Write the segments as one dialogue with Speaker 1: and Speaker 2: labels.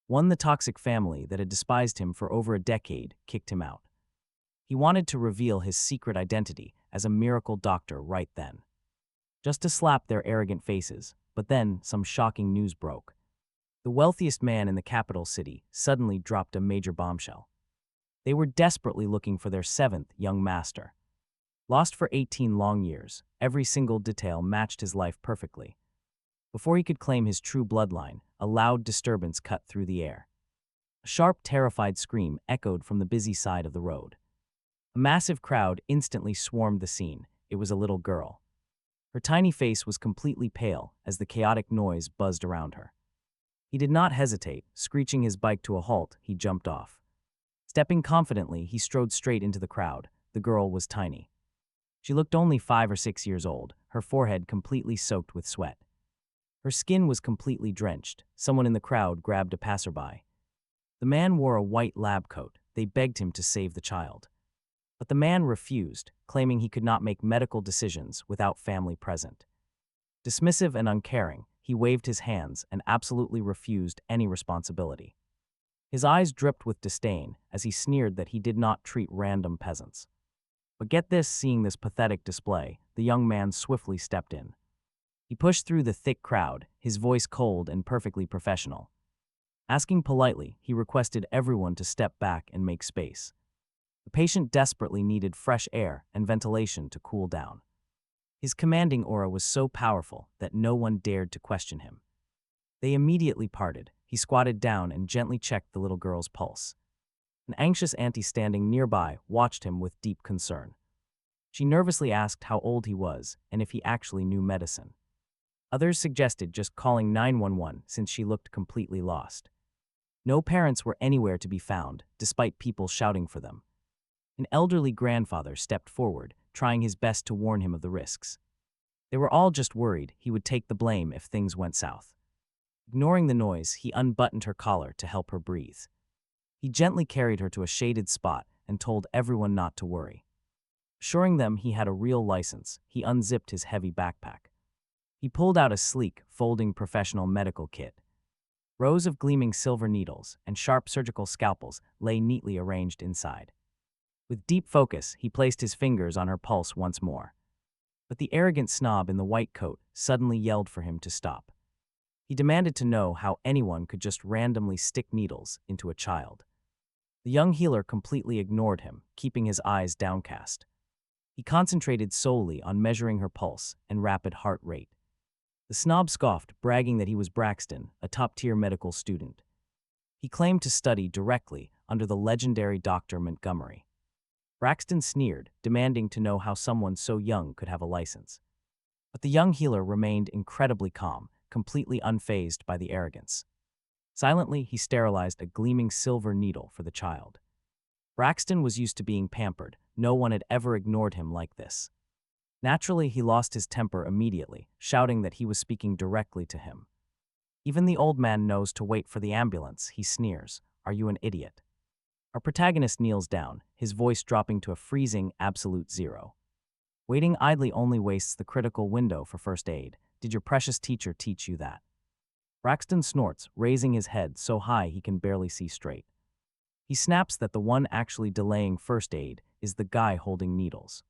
Speaker 1: One, the toxic family that had despised him for over a decade kicked him out. He wanted to reveal his secret identity as a miracle doctor right then, just to slap their arrogant faces. But then some shocking news broke. The wealthiest man in the capital city suddenly dropped a major bombshell. They were desperately looking for their seventh young master. Lost for 18 long years, every single detail matched his life perfectly. Before he could claim his true bloodline, a loud disturbance cut through the air. A sharp, terrified scream echoed from the busy side of the road. A massive crowd instantly swarmed the scene. It was a little girl. Her tiny face was completely pale as the chaotic noise buzzed around her. He did not hesitate. Screeching his bike to a halt, he jumped off. Stepping confidently, he strode straight into the crowd. The girl was tiny. She looked only 5 or 6 years old, her forehead completely soaked with sweat. Her skin was completely drenched. Someone in the crowd grabbed a passerby. The man wore a white lab coat. They begged him to save the child. But the man refused, claiming he could not make medical decisions without family present. Dismissive and uncaring, he waved his hands and absolutely refused any responsibility. His eyes dripped with disdain as he sneered that he did not treat random peasants. But get this, seeing this pathetic display, the young man swiftly stepped in. He pushed through the thick crowd, his voice cold and perfectly professional. Asking politely, he requested everyone to step back and make space. The patient desperately needed fresh air and ventilation to cool down. His commanding aura was so powerful that no one dared to question him. They immediately parted. He squatted down and gently checked the little girl's pulse. An anxious auntie standing nearby watched him with deep concern. She nervously asked how old he was and if he actually knew medicine. Others suggested just calling 911 since she looked completely lost. No parents were anywhere to be found, despite people shouting for them. An elderly grandfather stepped forward, trying his best to warn him of the risks. They were all just worried he would take the blame if things went south. Ignoring the noise, he unbuttoned her collar to help her breathe. He gently carried her to a shaded spot and told everyone not to worry. Assuring them he had a real license, he unzipped his heavy backpack. He pulled out a sleek, folding professional medical kit. Rows of gleaming silver needles and sharp surgical scalpels lay neatly arranged inside. With deep focus, he placed his fingers on her pulse once more. But the arrogant snob in the white coat suddenly yelled for him to stop. He demanded to know how anyone could just randomly stick needles into a child. The young healer completely ignored him, keeping his eyes downcast. He concentrated solely on measuring her pulse and rapid heart rate. The snob scoffed, bragging that he was Braxton, a top-tier medical student. He claimed to study directly under the legendary Dr. Montgomery. Braxton sneered, demanding to know how someone so young could have a license. But the young healer remained incredibly calm, completely unfazed by the arrogance. Silently, he sterilized a gleaming silver needle for the child. Braxton was used to being pampered. No one had ever ignored him like this. Naturally, he lost his temper immediately, shouting that he was speaking directly to him. Even the old man knows to wait for the ambulance, he sneers. Are you an idiot? Our protagonist kneels down, his voice dropping to a freezing, absolute zero. Waiting idly only wastes the critical window for first aid. Did your precious teacher teach you that? Braxton snorts, raising his head so high he can barely see straight. He snaps that the one actually delaying first aid is the guy holding needles.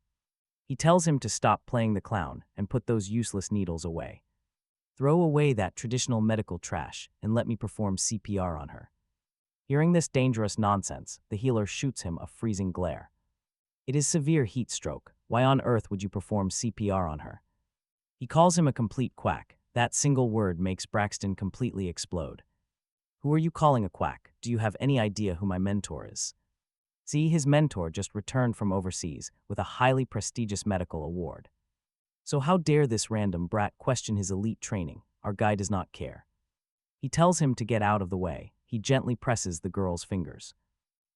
Speaker 1: He tells him to stop playing the clown and put those useless needles away. Throw away that traditional medical trash and let me perform CPR on her. Hearing this dangerous nonsense, the healer shoots him a freezing glare. It is severe heat stroke. Why on earth would you perform CPR on her? He calls him a complete quack. That single word makes Braxton completely explode. Who are you calling a quack? Do you have any idea who my mentor is? See, his mentor just returned from overseas with a highly prestigious medical award. So how dare this random brat question his elite training? Our guy does not care. He tells him to get out of the way. He gently presses the girl's fingers.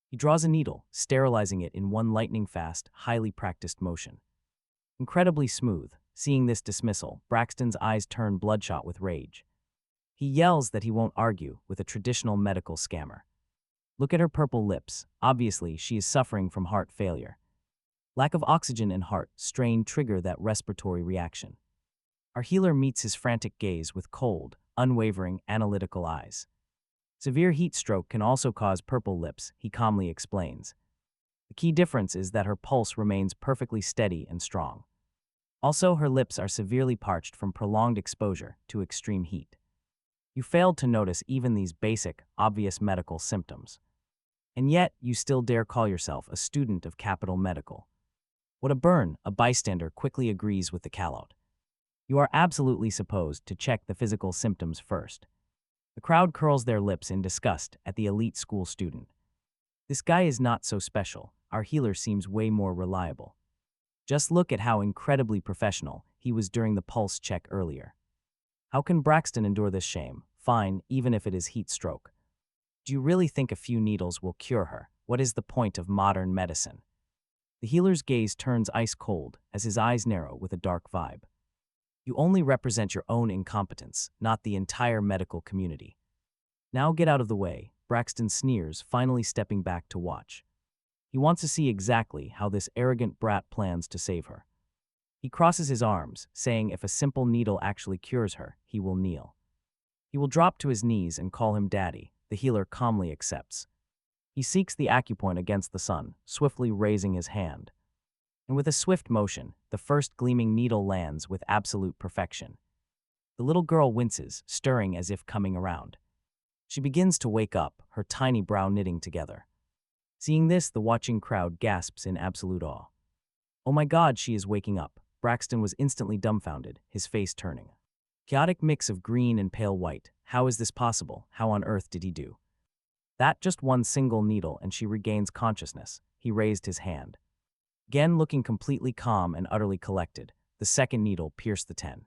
Speaker 1: He draws a needle, sterilizing it in one lightning-fast, highly practiced motion. Incredibly smooth. Seeing this dismissal, Braxton's eyes turn bloodshot with rage. He yells that he won't argue with a traditional medical scammer. Look at her purple lips. Obviously, she is suffering from heart failure. Lack of oxygen and heart strain trigger that respiratory reaction. Our healer meets his frantic gaze with cold, unwavering, analytical eyes. Severe heat stroke can also cause purple lips, he calmly explains. The key difference is that her pulse remains perfectly steady and strong. Also, her lips are severely parched from prolonged exposure to extreme heat. You failed to notice even these basic, obvious medical symptoms. And yet, you still dare call yourself a student of Capital Medical. What a burn, a bystander quickly agrees with the callout. You are absolutely supposed to check the physical symptoms first. The crowd curls their lips in disgust at the elite school student. This guy is not so special. Our healer seems way more reliable. Just look at how incredibly professional he was during the pulse check earlier. How can Braxton endure this shame? Fine, even if it is heat stroke. Do you really think a few needles will cure her? What is the point of modern medicine? The healer's gaze turns ice cold as his eyes narrow with a dark vibe. You only represent your own incompetence, not the entire medical community. Now get out of the way, Braxton sneers, finally stepping back to watch. He wants to see exactly how this arrogant brat plans to save her. He crosses his arms, saying if a simple needle actually cures her, he will kneel. He will drop to his knees and call him daddy. The healer calmly accepts. He seeks the acupoint against the sun, swiftly raising his hand. And with a swift motion, the first gleaming needle lands with absolute perfection. The little girl winces, stirring as if coming around. She begins to wake up, her tiny brow knitting together. Seeing this, the watching crowd gasps in absolute awe. Oh my God, she is waking up. Braxton was instantly dumbfounded, his face turning. Chaotic mix of green and pale white. How is this possible? How on earth did he do that? Just one single needle and she regains consciousness. He raised his hand. Again looking completely calm and utterly collected, the second needle pierced the 10.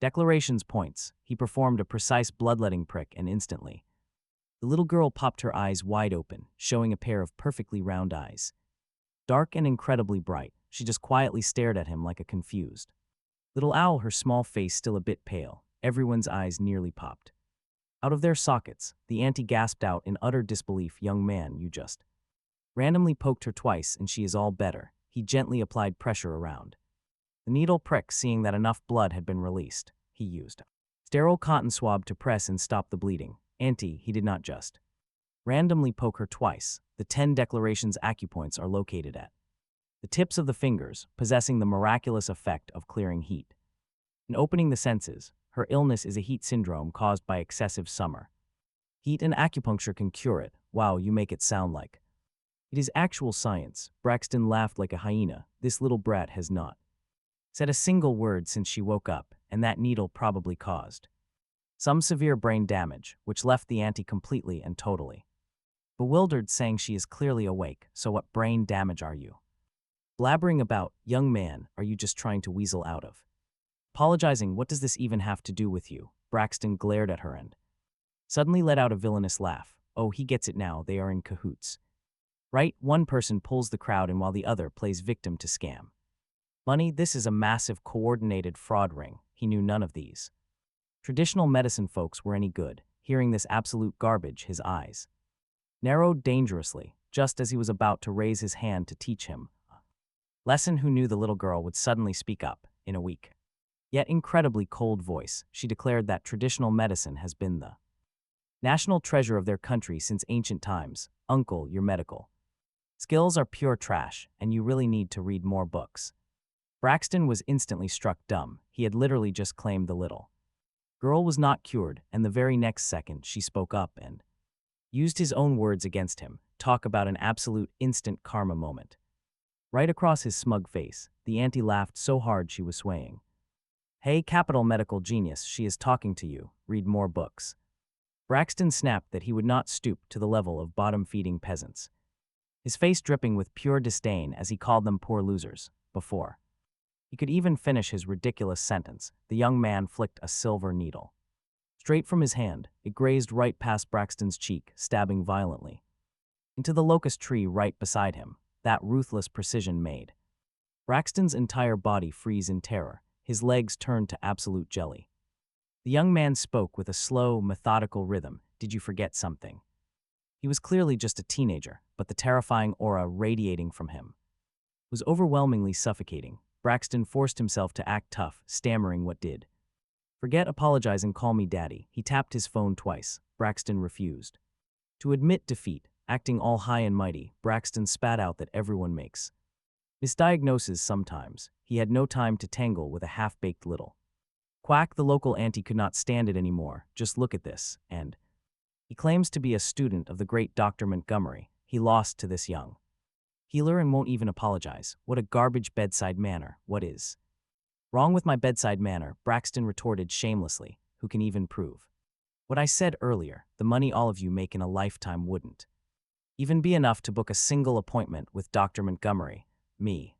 Speaker 1: Declarations points. He performed a precise bloodletting prick and instantly. The little girl popped her eyes wide open, showing a pair of perfectly round eyes. Dark and incredibly bright, she just quietly stared at him like a confused little owl, her small face still a bit pale. Everyone's eyes nearly popped out of their sockets. The auntie gasped out in utter disbelief, young man, you just randomly poked her twice and she is all better. He gently applied pressure around the needle prick, seeing that enough blood had been released. He used sterile cotton swab to press and stop the bleeding. Auntie, he did not just randomly poke her twice. The 10 declarations acupoints are located at the tips of the fingers, possessing the miraculous effect of clearing heat and opening the senses. Her illness is a heat syndrome caused by excessive summer heat, and acupuncture can cure it. Wow, you make it sound like it is actual science. Braxton laughed like a hyena. This little brat has not said a single word since she woke up, and that needle probably caused some severe brain damage, which left the auntie completely and totally bewildered, saying she is clearly awake. So what brain damage are you blabbering about, young man? Are you just trying to weasel out of apologizing? What does this even have to do with you? Braxton glared at her and suddenly let out a villainous laugh. Oh, he gets it now. They are in cahoots. Right? One person pulls the crowd in while the other plays victim to scam. Money, this is a massive coordinated fraud ring. He knew none of these traditional medicine folks were any good. Hearing this absolute garbage, his eyes narrowed dangerously, just as he was about to raise his hand to teach him a lesson. Who knew the little girl would suddenly speak up in a weak, yet incredibly cold voice? She declared that traditional medicine has been the national treasure of their country since ancient times. Uncle, your medical skills are pure trash, and you really need to read more books. Braxton was instantly struck dumb. He had literally just claimed the little girl was not cured, and the very next second she spoke up and used his own words against him. Talk about an absolute instant karma moment. Right across his smug face, the auntie laughed so hard she was swaying. Hey, Capital Medical genius, she is talking to you. Read more books. Braxton snapped that he would not stoop to the level of bottom-feeding peasants, his face dripping with pure disdain as he called them poor losers. Before he could even finish his ridiculous sentence, the young man flicked a silver needle straight from his hand. It grazed right past Braxton's cheek, stabbing violently into the locust tree right beside him. That ruthless precision made Braxton's entire body freeze in terror. His legs turned to absolute jelly. The young man spoke with a slow, methodical rhythm. Did you forget something? He was clearly just a teenager, but the terrifying aura radiating from him was overwhelmingly suffocating. Braxton forced himself to act tough, stammering what did. Forget apologizing, call me daddy. He tapped his phone twice. Braxton refused. To admit defeat, acting all high and mighty, Braxton spat out that everyone makes misdiagnoses sometimes. He had no time to tangle with a half-baked little quack. The local auntie could not stand it anymore. Just look at this, and he claims to be a student of the great Dr. Montgomery. He lost to this young healer and won't even apologize. What a garbage bedside manner. What is wrong with my bedside manner? Braxton retorted shamelessly. Who can even prove what I said earlier? The money all of you make in a lifetime wouldn't even be enough to book a single appointment with Dr. Montgomery. Me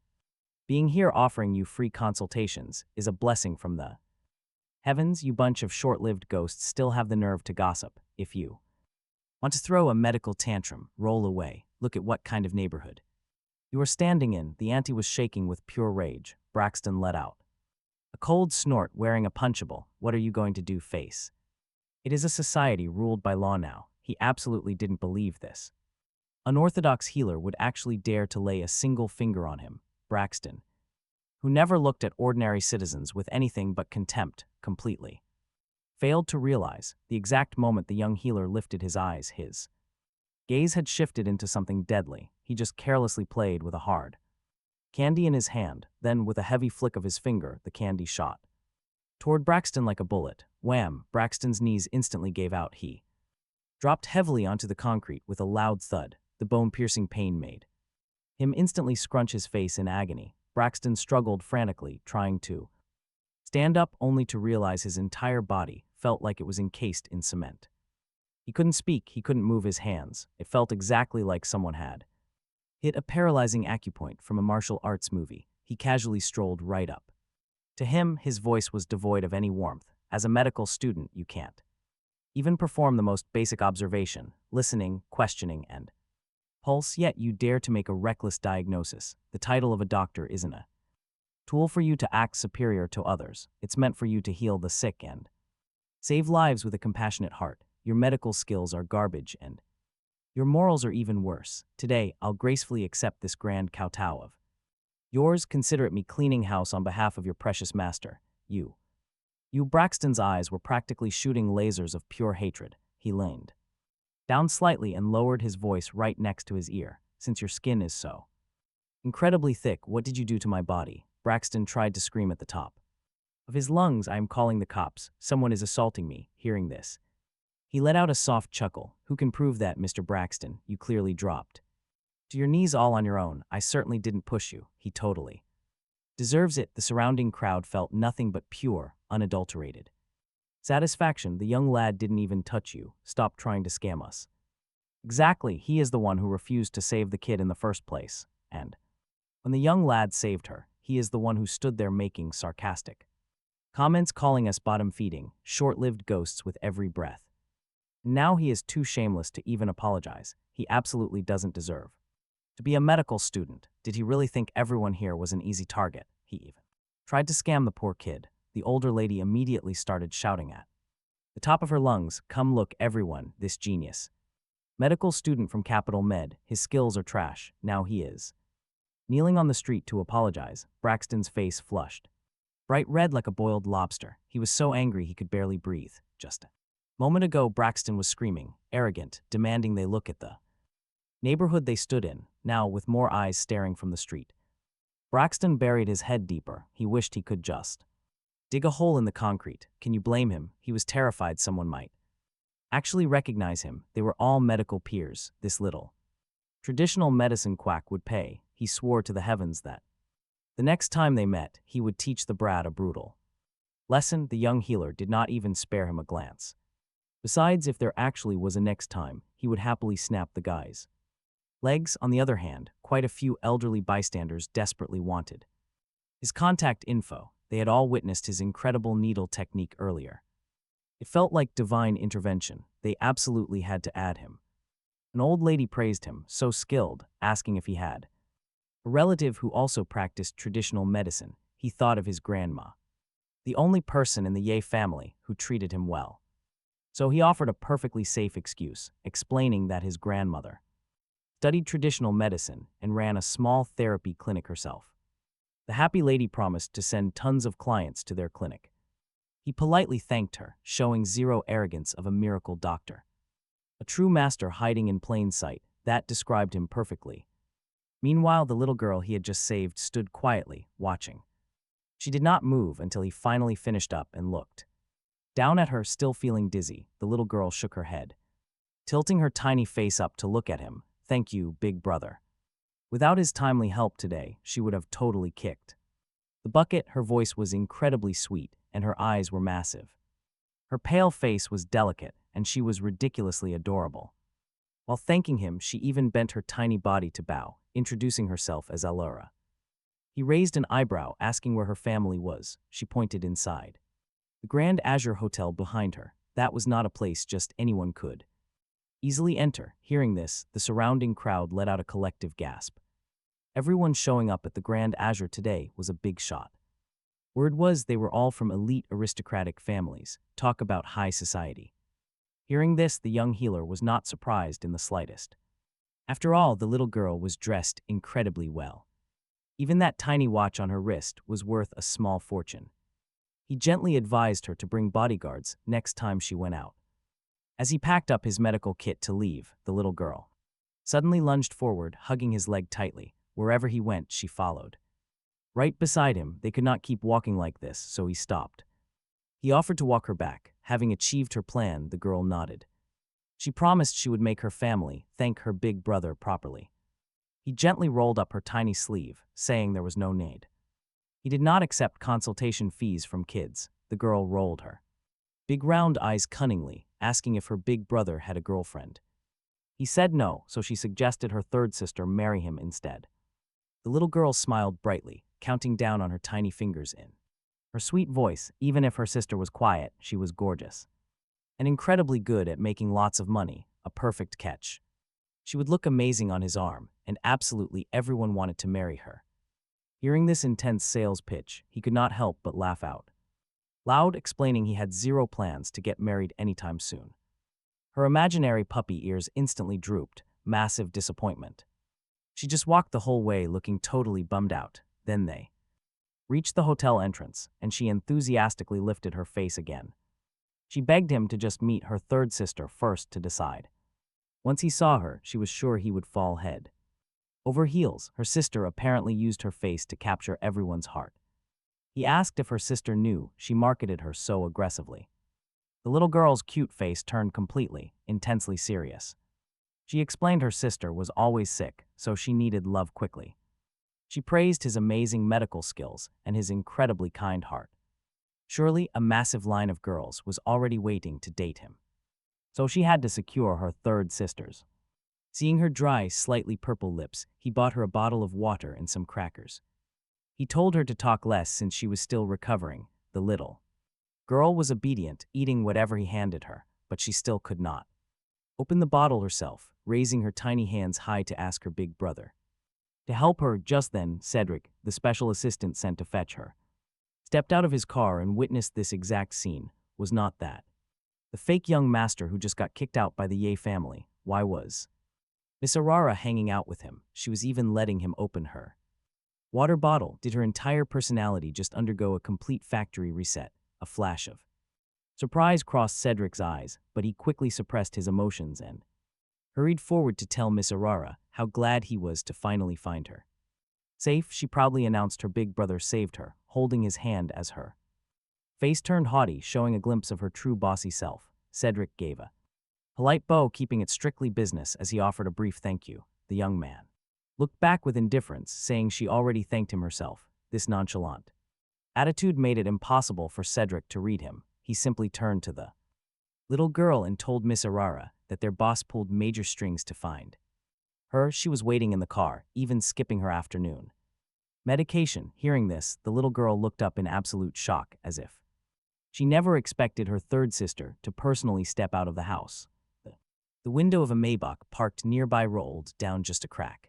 Speaker 1: being here offering you free consultations is a blessing from the heavens. You bunch of short-lived ghosts still have the nerve to gossip. If you want to throw a medical tantrum, roll away. Look at what kind of neighborhood you are standing in. The auntie was shaking with pure rage. Braxton let out a cold snort, wearing a punchable "What are you going to do" face. It is a society ruled by law now. He absolutely didn't believe this. An orthodox healer would actually dare to lay a single finger on him. Braxton, who never looked at ordinary citizens with anything but contempt, completely failed to realize the exact moment the young healer lifted his eyes. His gaze had shifted into something deadly. He just carelessly played with a hard candy in his hand. Then, with a heavy flick of his finger, the candy shot toward Braxton like a bullet. Wham! Braxton's knees instantly gave out. He dropped heavily onto the concrete with a loud thud. The bone-piercing pain made him instantly scrunch his face in agony. Braxton struggled frantically, trying to stand up, only to realize his entire body felt like it was encased in cement. He couldn't speak, he couldn't move his hands. It felt exactly like someone had hit a paralyzing acupoint from a martial arts movie. He casually strolled right up to him. His voice was devoid of any warmth. As a medical student, you can't even perform the most basic observation, listening, questioning, and pulse, yet you dare to make a reckless diagnosis. The title of a doctor isn't a tool for you to act superior to others. It's meant for you to heal the sick and save lives with a compassionate heart. Your medical skills are garbage, and your morals are even worse. Today, I'll gracefully accept this grand kowtow of yours. Consider it me cleaning house on behalf of your precious master. You. Braxton's eyes were practically shooting lasers of pure hatred. He leaned down slightly and lowered his voice right next to his ear. Since your skin is so incredibly thick, what did you do to my body? Braxton tried to scream at the top of his lungs. I am calling the cops. Someone is assaulting me. Hearing this, he let out a soft chuckle. Who can prove that, Mr. Braxton? You clearly dropped to your knees all on your own. I certainly didn't push you. He totally deserves it. The surrounding crowd felt nothing but pure, unadulterated satisfaction. The young lad didn't even touch you. Stop trying to scam us. Exactly, he is the one who refused to save the kid in the first place. And when the young lad saved her, he is the one who stood there making sarcastic comments, calling us bottom-feeding, short-lived ghosts with every breath. Now he is too shameless to even apologize. He absolutely doesn't deserve to be a medical student. Did he really think everyone here was an easy target? He even tried to scam the poor kid. The older lady immediately started shouting at the top of her lungs, "Come look, everyone, this genius medical student from Capital Med. His skills are trash. Now he is kneeling on the street to apologize." Braxton's face flushed bright red like a boiled lobster. He was so angry he could barely breathe. Just a moment ago, Braxton was screaming, arrogant, demanding they look at the neighborhood they stood in. Now, with more eyes staring from the street, Braxton buried his head deeper. He wished he could just dig a hole in the concrete. Can you blame him? He was terrified someone might actually recognize him. They were all medical peers. This little traditional medicine quack would pay. He swore to the heavens that the next time they met, he would teach the brat a brutal lesson. The young healer did not even spare him a glance. Besides, if there actually was a next time, he would happily snap the guy's legs. On the other hand, quite a few elderly bystanders desperately wanted his contact info. They had all witnessed his incredible needle technique earlier. It felt like divine intervention. They absolutely had to add him. An old lady praised him, so skilled, asking if he had a relative who also practiced traditional medicine. He thought of his grandma, the only person in the Ye family who treated him well. So he offered a perfectly safe excuse, explaining that his grandmother studied traditional medicine and ran a small therapy clinic herself. The happy lady promised to send tons of clients to their clinic. He politely thanked her, showing zero arrogance of a miracle doctor. A true master hiding in plain sight, that described him perfectly. Meanwhile, the little girl he had just saved stood quietly, watching. She did not move until he finally finished up and looked. Down at her, still feeling dizzy, the little girl shook her head, tilting her tiny face up to look at him. "Thank you, big brother." Without his timely help today, she would have totally kicked. The bucket, her voice was incredibly sweet, and her eyes were massive. Her pale face was delicate, and she was ridiculously adorable. While thanking him, she even bent her tiny body to bow, introducing herself as Allura. He raised an eyebrow, asking where her family was. She pointed inside. The Grand Azure Hotel behind her. That was not a place just anyone could easily enter. Hearing this, the surrounding crowd let out a collective gasp. Everyone showing up at the Grand Azure today was a big shot. Word was they were all from elite aristocratic families. Talk about high society. Hearing this, the young healer was not surprised in the slightest. After all, the little girl was dressed incredibly well. Even that tiny watch on her wrist was worth a small fortune. He gently advised her to bring bodyguards next time she went out. As he packed up his medical kit to leave, the little girl suddenly lunged forward, hugging his leg tightly. Wherever he went, she followed. Right beside him, they could not keep walking like this, so he stopped. He offered to walk her back. Having achieved her plan, the girl nodded. She promised she would make her family thank her big brother properly. He gently rolled up her tiny sleeve, saying there was no need. He did not accept consultation fees from kids. The girl rolled her big round eyes cunningly, asking if her big brother had a girlfriend. He said no, so she suggested her third sister marry him instead. The little girl smiled brightly, counting down on her tiny fingers in her sweet voice. Even if her sister was quiet, she was gorgeous and incredibly good at making lots of money, a perfect catch. She would look amazing on his arm, and absolutely everyone wanted to marry her. Hearing this intense sales pitch, he could not help but laugh out loud, explaining he had zero plans to get married anytime soon. Her imaginary puppy ears instantly drooped, massive disappointment. She just walked the whole way looking totally bummed out. Then they reached the hotel entrance, and she enthusiastically lifted her face again. She begged him to just meet her third sister first to decide. Once he saw her, she was sure he would fall head over heels. Her sister apparently used her face to capture everyone's heart. He asked if her sister knew she marketed her so aggressively. The little girl's cute face turned completely, intensely serious. She explained her sister was always sick, so she needed love quickly. She praised his amazing medical skills and his incredibly kind heart. Surely a massive line of girls was already waiting to date him. So she had to secure her third sisters. Seeing her dry, slightly purple lips, he bought her a bottle of water and some crackers. He told her to talk less since she was still recovering. The little girl was obedient, eating whatever he handed her, but she still could not open the bottle herself, raising her tiny hands high to ask her big brother to help her. Just then, Cedric, the special assistant sent to fetch her, stepped out of his car and witnessed this exact scene. Was not that the fake young master who just got kicked out by the Ye family? Why was Miss Aurora hanging out with him? She was even letting him open her water bottle. Did her entire personality just undergo a complete factory reset? A flash of surprise crossed Cedric's eyes, but he quickly suppressed his emotions and hurried forward to tell Miss Aurora how glad he was to finally find her safe. She proudly announced her big brother saved her, holding his hand as her face turned haughty, showing a glimpse of her true bossy self. Cedric gave a polite bow, keeping it strictly business as he offered a brief thank you. The young man looked back with indifference, saying she already thanked him herself. This nonchalant attitude made it impossible for Cedric to read him. He simply turned to the little girl and told Miss Aurora that their boss pulled major strings to find her. She was waiting in the car, even skipping her afternoon medication. Hearing this, the little girl looked up in absolute shock, as if she never expected her third sister to personally step out of the house. The window of a Maybach parked nearby rolled down just a crack.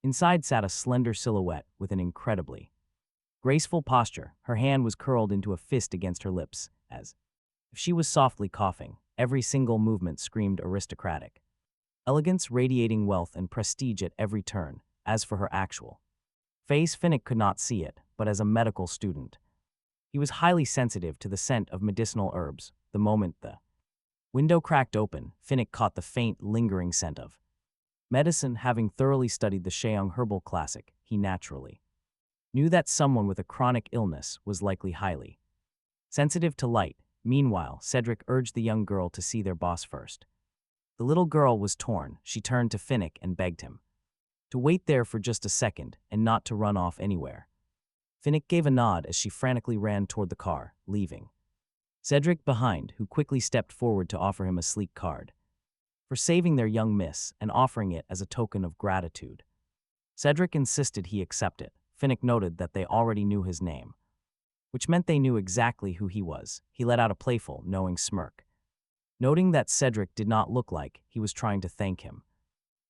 Speaker 1: Inside sat a slender silhouette with an incredibly graceful posture. Her hand was curled into a fist against her lips, as if she was softly coughing. Every single movement screamed aristocratic elegance, radiating wealth and prestige at every turn. As for her actual face, Finnick could not see it, but as a medical student, he was highly sensitive to the scent of medicinal herbs. The moment the Window cracked open, Finnick caught the faint, lingering scent of medicine. Having thoroughly studied the Sheung herbal classic, he naturally knew that someone with a chronic illness was likely highly sensitive to light. Meanwhile, Cedric urged the young girl to see their boss first. The little girl was torn. She turned to Finnick and begged him to wait there for just a second and not to run off anywhere. Finnick gave a nod as she frantically ran toward the car, leaving Cedric behind, who quickly stepped forward to offer him a sleek card for saving their young miss and offering it as a token of gratitude. Cedric insisted he accept it. Finnick noted that they already knew his name, which meant they knew exactly who he was. He let out a playful, knowing smirk, noting that Cedric did not look like he was trying to thank him,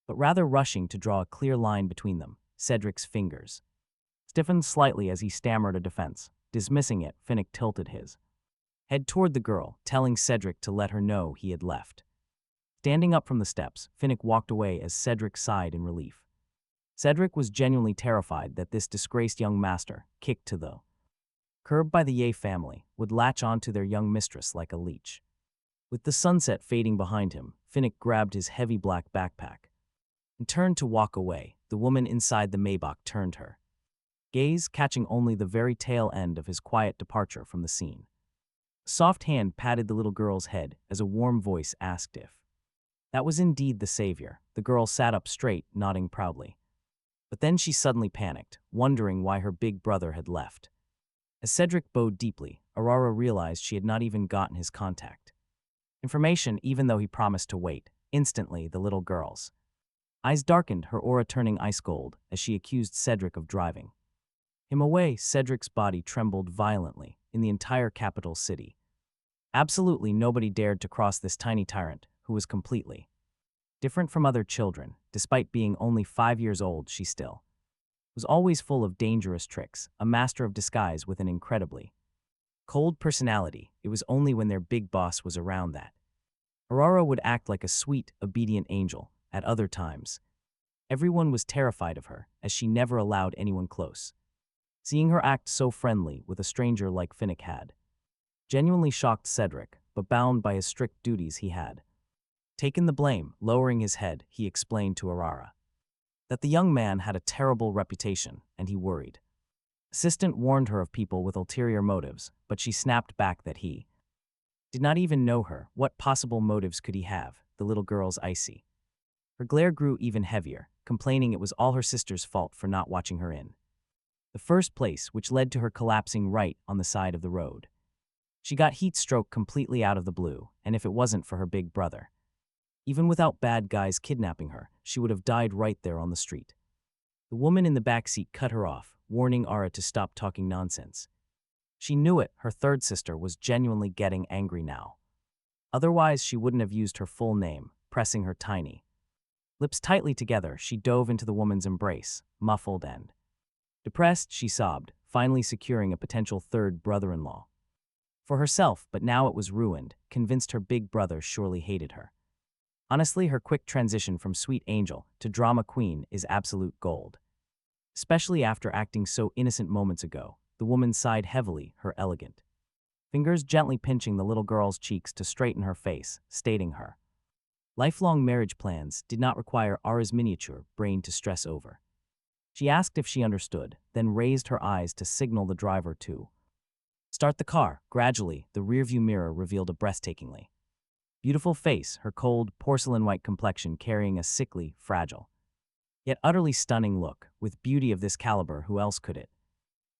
Speaker 1: but rather rushing to draw a clear line between them. Cedric's fingers stiffened slightly as he stammered a defense. Dismissing it, Finnick tilted his head toward the girl, telling Cedric to let her know he had left. Standing up from the steps, Finnick walked away as Cedric sighed in relief. Cedric was genuinely terrified that this disgraced young master, kicked to the curb by the Ye family, would latch onto their young mistress like a leech. With the sunset fading behind him, Finnick grabbed his heavy black backpack and turned to walk away. The woman inside the Maybach turned her gaze, catching only the very tail end of his quiet departure from the scene. A soft hand patted the little girl's head as a warm voice asked if that was indeed the savior. The girl sat up straight, nodding proudly. But then she suddenly panicked, wondering why her big brother had left. As Cedric bowed deeply, Aurora realized she had not even gotten his contact information, even though he promised to wait. Instantly, the little girl's eyes darkened, her aura turning ice cold as she accused Cedric of driving him away. Cedric's body trembled violently. In the entire capital city, absolutely nobody dared to cross this tiny tyrant who was completely different from other children. Despite being only 5 years old, she still was always full of dangerous tricks, a master of disguise with an incredibly cold personality. It was only when their big boss was around that Aurora would act like a sweet, obedient angel. At other times, everyone was terrified of her, as she never allowed anyone close. Seeing her act so friendly with a stranger like Finnick had genuinely shocked Cedric, but bound by his strict duties he had taken the blame. Lowering his head, he explained to Aurora that the young man had a terrible reputation, and he worried. Assistant warned her of people with ulterior motives, but she snapped back that he did not even know her. What possible motives could he have? The little girl's icy her glare grew even heavier, complaining it was all her sister's fault for not watching her in the first place, which led to her collapsing right on the side of the road. She got heat stroke completely out of the blue, and if it wasn't for her big brother, even without bad guys kidnapping her, she would have died right there on the street. The woman in the back seat cut her off, warning Ara to stop talking nonsense. She knew it, her third sister was genuinely getting angry now. Otherwise, she wouldn't have used her full name. Pressing her tiny lips tightly together, she dove into the woman's embrace, muffled and depressed. She sobbed, finally securing a potential third brother-in-law for herself, but now it was ruined, convinced her big brother surely hated her. Honestly, her quick transition from sweet angel to drama queen is absolute gold. Especially after acting so innocent moments ago. The woman sighed heavily, her elegant fingers gently pinching the little girl's cheeks to straighten her face, stating her lifelong marriage plans did not require Ara's miniature brain to stress over. She asked if she understood, then raised her eyes to signal the driver to start the car. Gradually, the rearview mirror revealed a breathtakingly beautiful face, her cold, porcelain-white complexion carrying a sickly, fragile, yet utterly stunning look. With beauty of this caliber, who else could it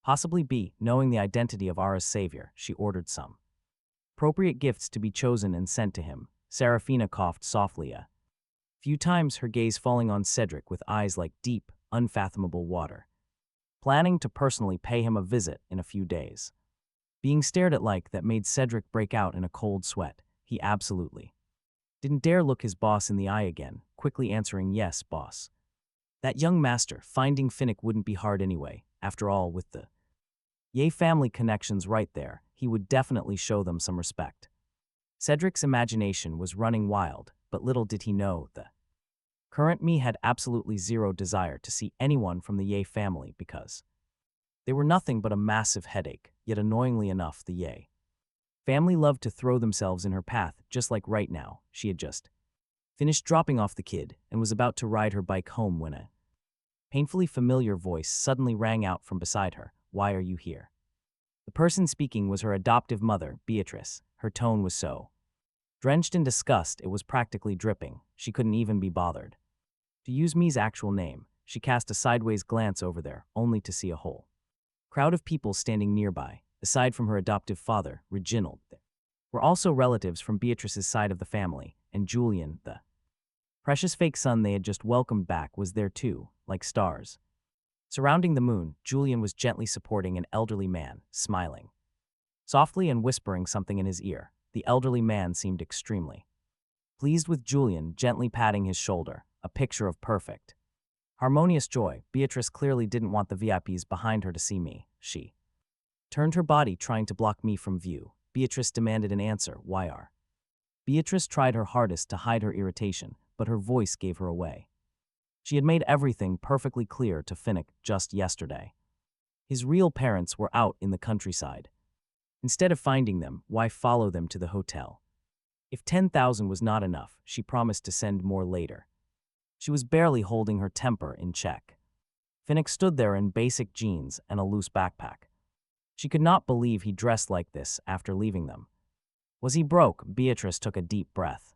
Speaker 1: possibly be? Knowing the identity of Ara's savior, she ordered some appropriate gifts to be chosen and sent to him. Serafina coughed softly a few times, her gaze falling on Cedric with eyes like deep, unfathomable water, planning to personally pay him a visit in a few days. Being stared at like that made Cedric break out in a cold sweat. He absolutely didn't dare look his boss in the eye again, quickly answering, "Yes, boss." That young master, finding Finnick wouldn't be hard anyway. After all, with the Ye family connections right there, he would definitely show them some respect. Cedric's imagination was running wild, but little did he know the current me had absolutely zero desire to see anyone from the Ye family because they were nothing but a massive headache. Yet annoyingly enough, the Ye Family loved to throw themselves in her path, just like right now. She had just finished dropping off the kid and was about to ride her bike home when a painfully familiar voice suddenly rang out from beside her. "Why are you here?" The person speaking was her adoptive mother, Beatrice. Her tone was so drenched in disgust it was practically dripping. She couldn't even be bothered to use Mi's actual name. She cast a sideways glance over there, only to see a whole crowd of people standing nearby. Aside from her adoptive father, Reginald, there were also relatives from Beatrice's side of the family, and Julian, the precious fake son they had just welcomed back, was there too, like stars. Surrounding the moon, Julian was gently supporting an elderly man, smiling softly and whispering something in his ear. The elderly man seemed extremely pleased with Julian, gently patting his shoulder, a picture of perfect harmonious joy. Beatrice clearly didn't want the VIPs behind her to see me. She turned her body, trying to block me from view. Beatrice demanded an answer. "Why are?" Beatrice tried her hardest to hide her irritation, but her voice gave her away. She had made everything perfectly clear to Finnick just yesterday. His real parents were out in the countryside. Instead of finding them, why follow them to the hotel? If 10,000 was not enough, she promised to send more later. She was barely holding her temper in check. Finnick stood there in basic jeans and a loose backpack. She could not believe he dressed like this after leaving them. Was he broke? Beatrice took a deep breath.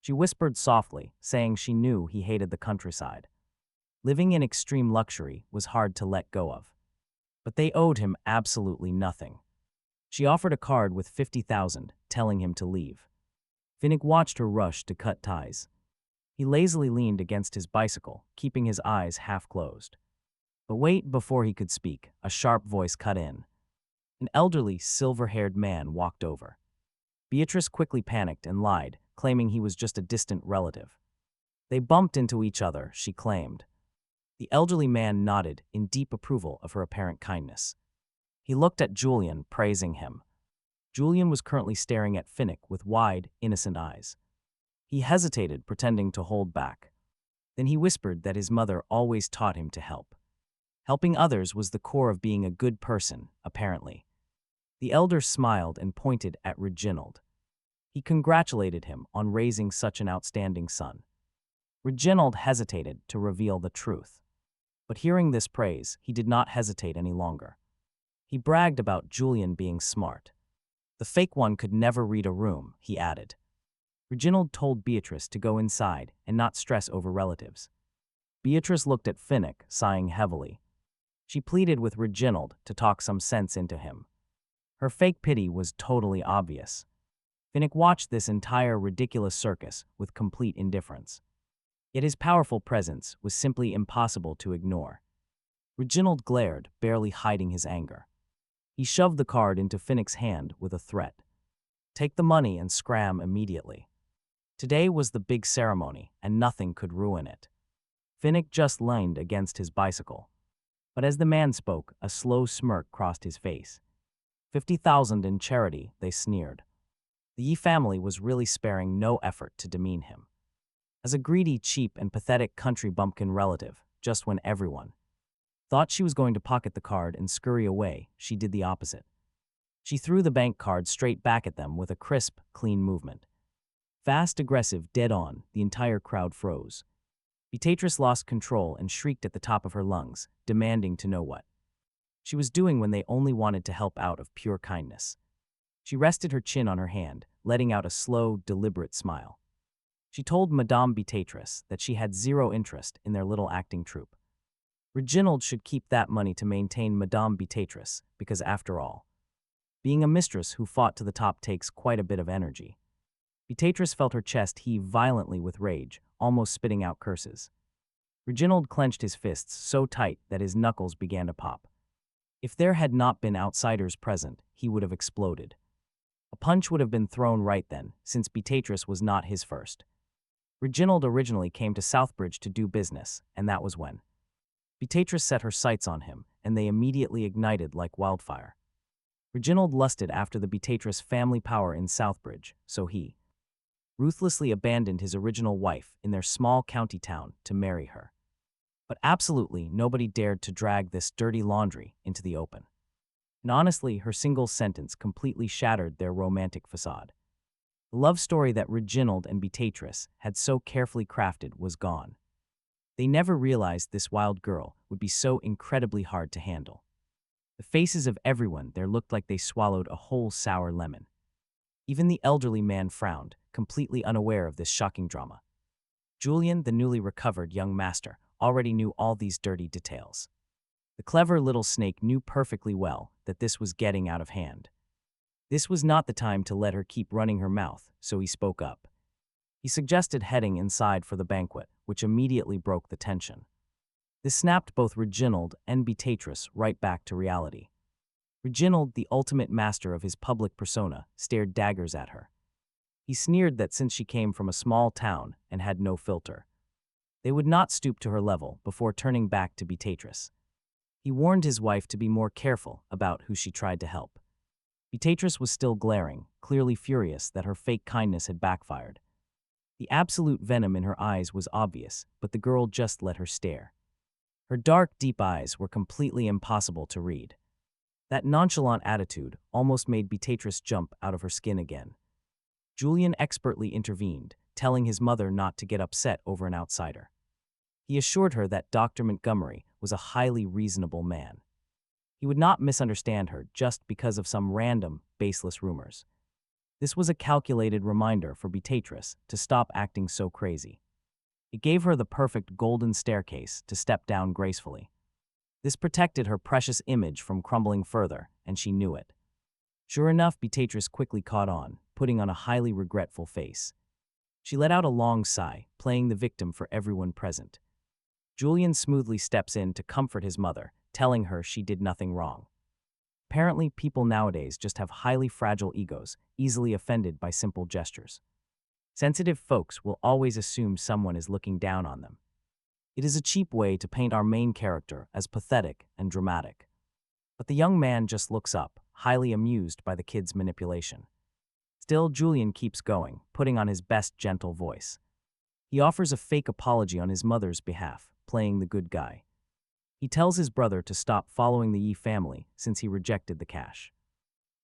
Speaker 1: She whispered softly, saying she knew he hated the countryside. Living in extreme luxury was hard to let go of. But they owed him absolutely nothing. She offered a card with 50,000, telling him to leave. Finnick watched her rush to cut ties. He lazily leaned against his bicycle, keeping his eyes half closed. But wait, before he could speak, a sharp voice cut in. An elderly, silver-haired man walked over. Beatrice quickly panicked and lied, claiming he was just a distant relative. They bumped into each other, she claimed. The elderly man nodded in deep approval of her apparent kindness. He looked at Julian, praising him. Julian was currently staring at Finnick with wide, innocent eyes. He hesitated, pretending to hold back. Then he whispered that his mother always taught him to help. Helping others was the core of being a good person, apparently. The elder smiled and pointed at Reginald. He congratulated him on raising such an outstanding son. Reginald hesitated to reveal the truth. But hearing this praise, he did not hesitate any longer. He bragged about Julian being smart. The fake one could never read a room, he added. Reginald told Beatrice to go inside and not stress over relatives. Beatrice looked at Finnick, sighing heavily. She pleaded with Reginald to talk some sense into him. Her fake pity was totally obvious. Finnick watched this entire ridiculous circus with complete indifference. Yet his powerful presence was simply impossible to ignore. Reginald glared, barely hiding his anger. He shoved the card into Finnick's hand with a threat. "Take the money and scram immediately." Today was the big ceremony, and nothing could ruin it. Finnick just leaned against his bicycle. But as the man spoke, a slow smirk crossed his face. 50,000 in charity, they sneered. The Yi family was really sparing no effort to demean him. As a greedy, cheap, and pathetic country bumpkin relative, just when everyone thought she was going to pocket the card and scurry away, she did the opposite. She threw the bank card straight back at them with a crisp, clean movement. Fast, aggressive, dead on, the entire crowd froze. Beatrice lost control and shrieked at the top of her lungs, demanding to know what she was doing when they only wanted to help out of pure kindness. She rested her chin on her hand, letting out a slow, deliberate smile. She told Madame Beatrice that she had zero interest in their little acting troupe. Reginald should keep that money to maintain Madame Beatrice, because after all, being a mistress who fought to the top takes quite a bit of energy. Beatrice felt her chest heave violently with rage, almost spitting out curses. Reginald clenched his fists so tight that his knuckles began to pop. If there had not been outsiders present, he would have exploded. A punch would have been thrown right then, since Beatrice was not his first. Reginald originally came to Southbridge to do business, and that was when Beatrice set her sights on him, and they immediately ignited like wildfire. Reginald lusted after the Beatrice family power in Southbridge, so he ruthlessly abandoned his original wife in their small county town to marry her. But absolutely nobody dared to drag this dirty laundry into the open. And honestly, her single sentence completely shattered their romantic facade. The love story that Reginald and Beatrice had so carefully crafted was gone. They never realized this wild girl would be so incredibly hard to handle. The faces of everyone there looked like they swallowed a whole sour lemon. Even the elderly man frowned, completely unaware of this shocking drama. Julian, the newly recovered young master, already knew all these dirty details. The clever little snake knew perfectly well that this was getting out of hand. This was not the time to let her keep running her mouth, so he spoke up. He suggested heading inside for the banquet, which immediately broke the tension. This snapped both Reginald and Beatrice right back to reality. Reginald, the ultimate master of his public persona, stared daggers at her. He sneered that since she came from a small town and had no filter, they would not stoop to her level before turning back to Beatrice. He warned his wife to be more careful about who she tried to help. Beatrice was still glaring, clearly furious that her fake kindness had backfired. The absolute venom in her eyes was obvious, but the girl just let her stare. Her dark, deep eyes were completely impossible to read. That nonchalant attitude almost made Beatrice jump out of her skin again. Julian expertly intervened, telling his mother not to get upset over an outsider. He assured her that Dr. Montgomery was a highly reasonable man. He would not misunderstand her just because of some random, baseless rumors. This was a calculated reminder for Beatrice to stop acting so crazy. It gave her the perfect golden staircase to step down gracefully. This protected her precious image from crumbling further, and she knew it. Sure enough, Beatrice quickly caught on, putting on a highly regretful face. She let out a long sigh, playing the victim for everyone present. Julian smoothly steps in to comfort his mother, telling her she did nothing wrong. Apparently, people nowadays just have highly fragile egos, easily offended by simple gestures. Sensitive folks will always assume someone is looking down on them. It is a cheap way to paint our main character as pathetic and dramatic. But the young man just looks up, highly amused by the kid's manipulation. Still, Julian keeps going, putting on his best gentle voice. He offers a fake apology on his mother's behalf, playing the good guy. He tells his brother to stop following the Yi family since he rejected the cash.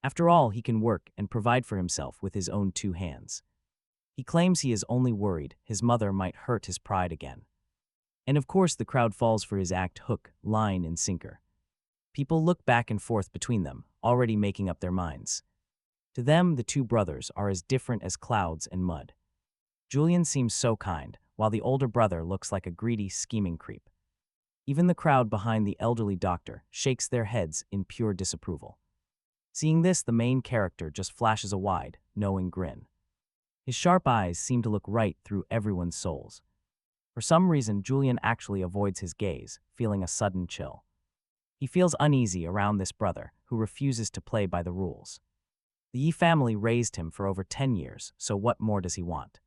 Speaker 1: After all, he can work and provide for himself with his own two hands. He claims he is only worried his mother might hurt his pride again. And of course, the crowd falls for his act hook, line, and sinker. People look back and forth between them, already making up their minds. To them, the two brothers are as different as clouds and mud. Julian seems so kind, while the older brother looks like a greedy, scheming creep. Even the crowd behind the elderly doctor shakes their heads in pure disapproval. Seeing this, the main character just flashes a wide, knowing grin. His sharp eyes seem to look right through everyone's souls. For some reason, Julian actually avoids his gaze, feeling a sudden chill. He feels uneasy around this brother, who refuses to play by the rules. The Yi family raised him for over 10 years, so what more does he want?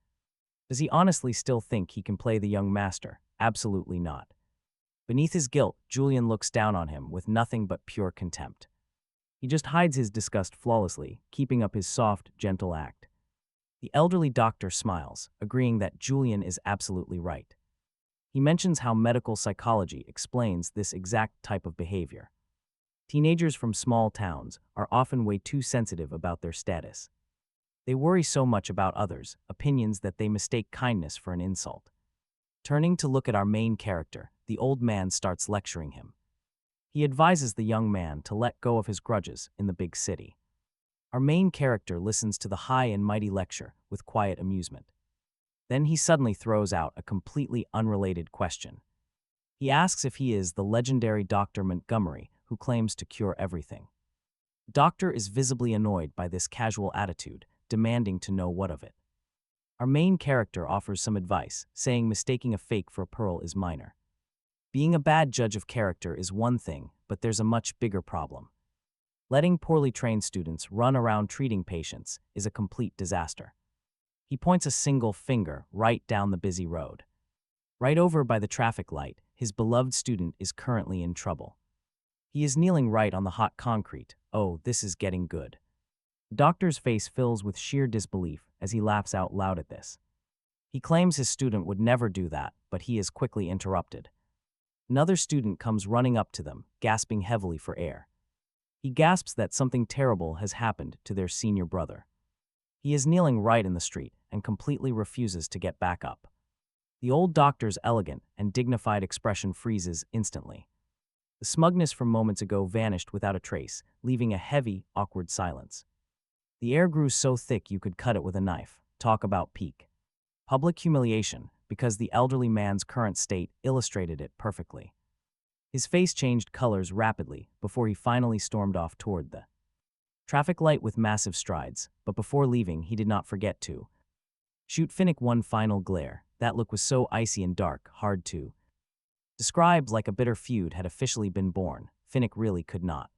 Speaker 1: Does he honestly still think he can play the young master? Absolutely not. Beneath his guilt, Julian looks down on him with nothing but pure contempt. He just hides his disgust flawlessly, keeping up his soft, gentle act. The elderly doctor smiles, agreeing that Julian is absolutely right. He mentions how medical psychology explains this exact type of behavior. Teenagers from small towns are often way too sensitive about their status. They worry so much about others' opinions that they mistake kindness for an insult. Turning to look at our main character, the old man starts lecturing him. He advises the young man to let go of his grudges in the big city. Our main character listens to the high and mighty lecture with quiet amusement. Then he suddenly throws out a completely unrelated question. He asks if he is the legendary Dr. Montgomery who claims to cure everything. The doctor is visibly annoyed by this casual attitude, demanding to know what of it. Our main character offers some advice, saying mistaking a fake for a pearl is minor. Being a bad judge of character is one thing, but there's a much bigger problem. Letting poorly trained students run around treating patients is a complete disaster. He points a single finger right down the busy road. Right over by the traffic light, his beloved student is currently in trouble. He is kneeling right on the hot concrete. Oh, this is getting good. The doctor's face fills with sheer disbelief as he laughs out loud at this. He claims his student would never do that, but he is quickly interrupted. Another student comes running up to them, gasping heavily for air. He gasps that something terrible has happened to their senior brother. He is kneeling right in the street and completely refuses to get back up. The old doctor's elegant and dignified expression freezes instantly. The smugness from moments ago vanished without a trace, leaving a heavy, awkward silence. The air grew so thick you could cut it with a knife. Talk about peak public humiliation, because the elderly man's current state illustrated it perfectly. His face changed colors rapidly before he finally stormed off toward the traffic light with massive strides, but before leaving he did not forget to shoot Finnick one final glare. That look was so icy and dark, hard to describe. Like a bitter feud had officially been born. Finnick really could not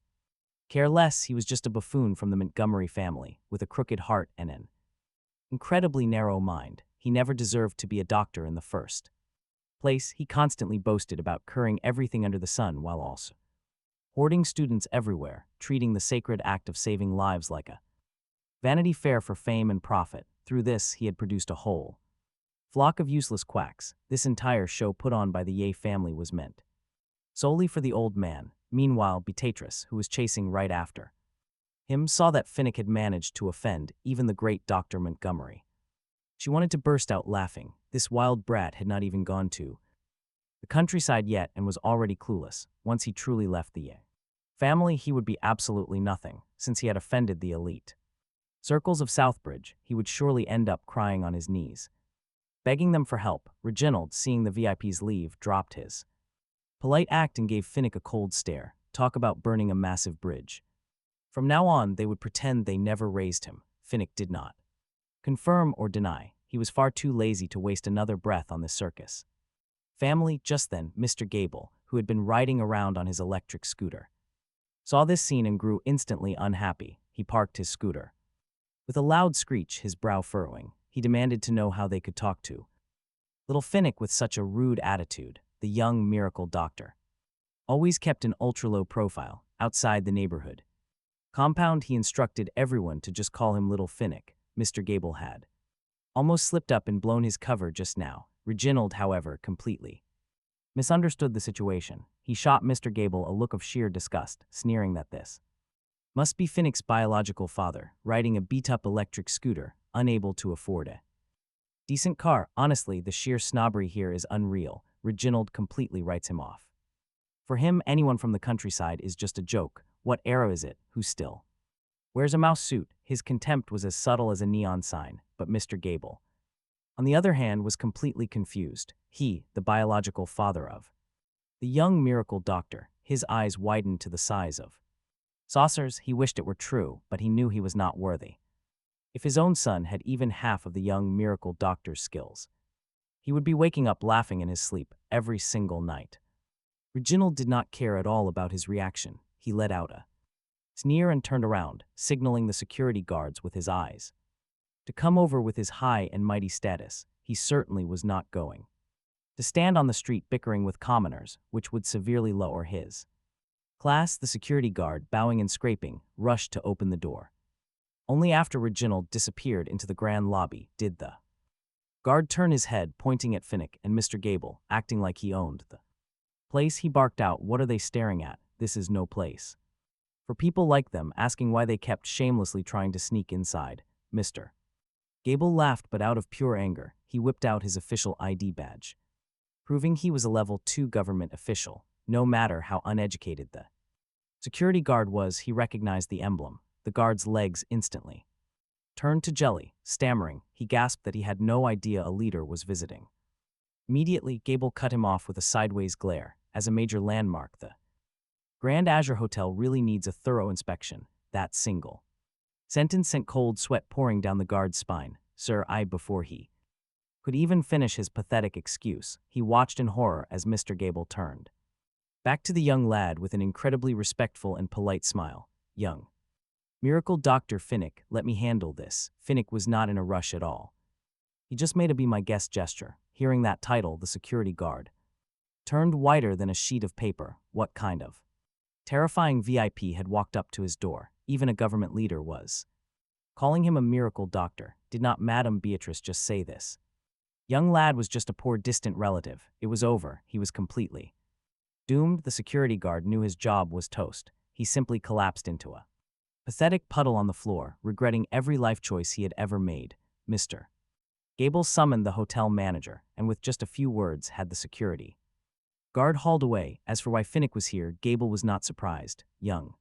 Speaker 1: care less. He was just a buffoon from the Montgomery family, with a crooked heart and an incredibly narrow mind. He never deserved to be a doctor in the first place. He constantly boasted about curing everything under the sun while also hoarding students everywhere, treating the sacred act of saving lives like a Vanity Fair for fame and profit. Through this, he had produced a whole flock of useless quacks. This entire show put on by the Ye family was meant solely for the old man. Meanwhile, Beatrice, who was chasing right after him, saw that Finnick had managed to offend even the great Dr. Montgomery. She wanted to burst out laughing. This wild brat had not even gone to the countryside yet and was already clueless. Once he truly left the Ye family, he would be absolutely nothing, since he had offended the elite circles of Southbridge. He would surely end up crying on his knees, begging them for help. Reginald, seeing the VIPs leave, dropped his polite act and gave Finnick a cold stare. Talk about burning a massive bridge. From now on, they would pretend they never raised him. Finnick did not confirm or deny. He was far too lazy to waste another breath on this circus family. Just then, Mr. Gable, who had been riding around on his electric scooter, saw this scene and grew instantly unhappy. He parked his scooter. With a loud screech, his brow furrowing, he demanded to know how they could talk to little Finnick with such a rude attitude. The young miracle doctor always kept an ultra-low profile outside the neighborhood compound. He instructed everyone to just call him Little Finnick. Mr. Gable had almost slipped up and blown his cover just now. Reginald, however, completely misunderstood the situation. He shot Mr. Gable a look of sheer disgust, sneering that this must be Finnick's biological father, riding a beat-up electric scooter, unable to afford a decent car. Honestly, the sheer snobbery here is unreal. Reginald completely writes him off. For him, anyone from the countryside is just a joke. What era is it? Who still wears a mouse suit? His contempt was as subtle as a neon sign, but Mr. Gable, on the other hand, was completely confused. He, the biological father of the young miracle doctor, his eyes widened to the size of saucers. He wished it were true, but he knew he was not worthy. If his own son had even half of the young miracle doctor's skills, he would be waking up laughing in his sleep every single night. Reginald did not care at all about his reaction. He let out a sneer and turned around, signaling the security guards with his eyes to come over. With his high and mighty status, he certainly was not going to stand on the street bickering with commoners, which would severely lower his class. The security guard, bowing and scraping, rushed to open the door. Only after Reginald disappeared into the grand lobby did the guard turn his head, pointing at Finnick and Mr. Gable, acting like he owned the place. He barked out, "What are they staring at? This is no place for people like them," asking why they kept shamelessly trying to sneak inside. Mr. Gable laughed, but out of pure anger, he whipped out his official ID badge, proving he was a level 2 government official. No matter how uneducated the security guard was, he recognized the emblem. The guard's legs instantly turned to jelly. Stammering, he gasped that he had no idea a leader was visiting. Immediately, Gable cut him off with a sideways glare. As a major landmark, the Grand Azure Hotel really needs a thorough inspection. That single sentence sent cold sweat pouring down the guard's spine. Sir, before he could even finish his pathetic excuse, he watched in horror as Mr. Gable turned back to the young lad with an incredibly respectful and polite smile. "Young miracle Dr. Finnick, let me handle this." Finnick was not in a rush at all. He just made a "be my guest" gesture. Hearing that title, the security guard turned whiter than a sheet of paper. What kind of terrifying VIP had walked up to his door? Even a government leader was calling him a miracle doctor. Did not Madame Beatrice just say this? Young lad was just a poor distant relative. It was over. He was completely doomed. The security guard knew his job was toast. He he simply collapsed into a pathetic puddle on the floor, regretting every life choice he had ever made. Mr. Gable summoned the hotel manager, and with just a few words had the security guard hauled away. As for why Finnick was here, Gable was not surprised. Young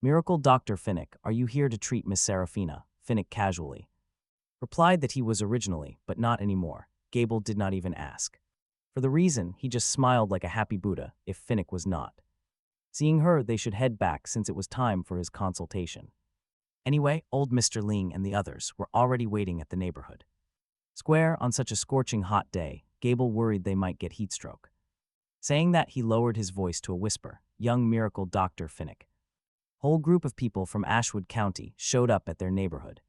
Speaker 1: Miracle Dr. Finnick, are you here to treat Miss Serafina? Finnick casually replied that he was originally, but not anymore. Gable did not even ask for the reason, he just smiled like a happy Buddha. If Finnick was not seeing her, they should head back since it was time for his consultation. Anyway, old Mr. Ling and the others were already waiting at the neighborhood square on such a scorching hot day. Gable worried they might get heatstroke. Saying that, he lowered his voice to a whisper. Young Miracle Dr. Finnick. Whole group of people from Ashwood County showed up at their neighborhood.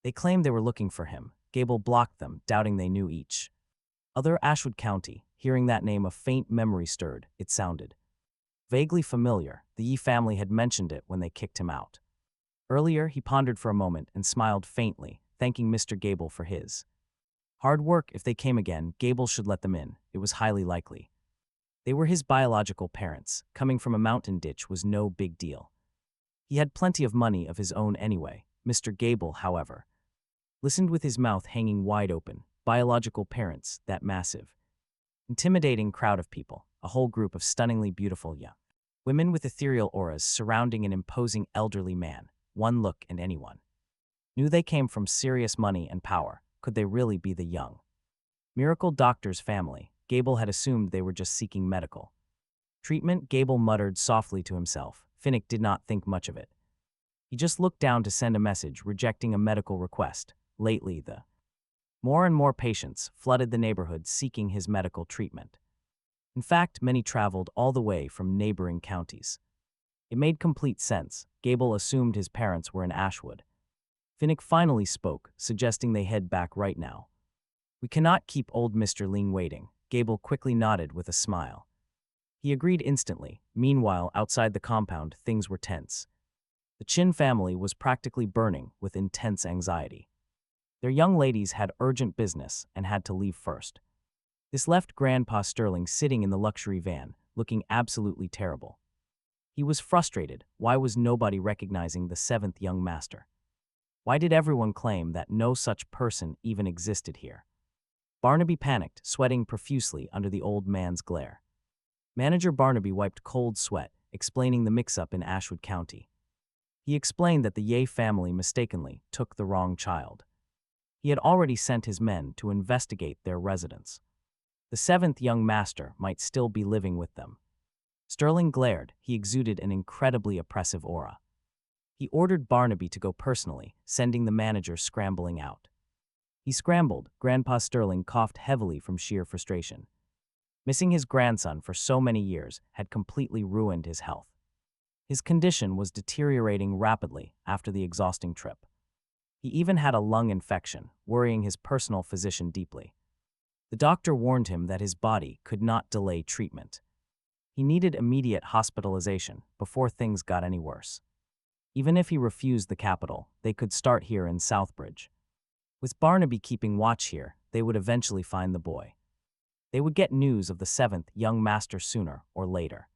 Speaker 1: They claimed they were looking for him. Gable blocked them, doubting they knew each other. Ashwood County. Hearing that name, a faint memory stirred. It sounded vaguely familiar. The Yi family had mentioned it when they kicked him out earlier. He pondered for a moment and smiled faintly, thanking Mr. Gable for his hard work. If they came again, Gable should let them in. It was highly likely they were his biological parents. Coming from a mountain ditch was no big deal. He had plenty of money of his own anyway. Mr. Gable, however, listened with his mouth hanging wide open. Biological parents, that massive, intimidating crowd of people, a whole group of stunningly beautiful young women with ethereal auras surrounding an imposing elderly man. One look and anyone knew they came from serious money and power. Could they really be the young Miracle Doctor's family? Gable had assumed they were just seeking medical treatment. Gable muttered softly to himself. Finnick did not think much of it. He just looked down to send a message rejecting a medical request. Lately, the more and more patients flooded the neighborhood seeking his medical treatment. In fact, many traveled all the way from neighboring counties. It made complete sense. Gable assumed his parents were in Ashwood. Finnick finally spoke, suggesting they head back right now. We cannot keep old Mr. Ling waiting. Gable quickly nodded with a smile. He agreed instantly. Meanwhile, outside the compound, things were tense. The Chin family was practically burning with intense anxiety. Their young ladies had urgent business and had to leave first. This left Grandpa Sterling sitting in the luxury van, looking absolutely terrible. He was frustrated. Why was nobody recognizing the seventh young master? Why did everyone claim that no such person even existed here? Barnaby panicked, sweating profusely under the old man's glare. Manager Barnaby wiped cold sweat, explaining the mix-up in Ashwood County. He explained that the Ye family mistakenly took the wrong child. He had already sent his men to investigate their residence. The seventh young master might still be living with them. Sterling glared. He exuded an incredibly oppressive aura. He ordered Barnaby to go personally, sending the manager scrambling out. He scrambled. Grandpa Sterling coughed heavily from sheer frustration. Missing his grandson for so many years had completely ruined his health. His condition was deteriorating rapidly after the exhausting trip. He even had a lung infection, worrying his personal physician deeply. The doctor warned him that his body could not delay treatment. He needed immediate hospitalization before things got any worse. Even if he refused the capital, they could start here in Southbridge. With Barnaby keeping watch here, they would eventually find the boy. They would get news of the seventh young master sooner or later.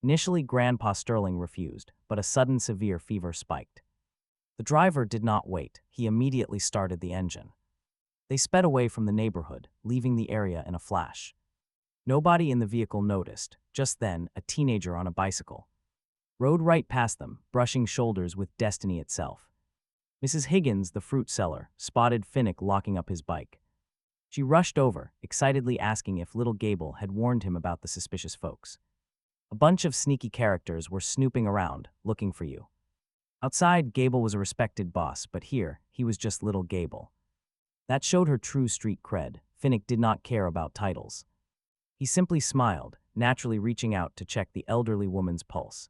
Speaker 1: Initially, Grandpa Sterling refused, but a sudden severe fever spiked. The driver did not wait. He immediately started the engine. They sped away from the neighborhood, leaving the area in a flash. Nobody in the vehicle noticed. Just then, a teenager on a bicycle rode right past them, brushing shoulders with destiny itself. Mrs. Higgins, the fruit seller, spotted Finnick locking up his bike. She rushed over, excitedly asking if little Gable had warned him about the suspicious folks. A bunch of sneaky characters were snooping around, looking for you. Outside, Gable was a respected boss, but here, he was just little Gable. That showed her true street cred. Finnick did not care about titles. He simply smiled, naturally reaching out to check the elderly woman's pulse.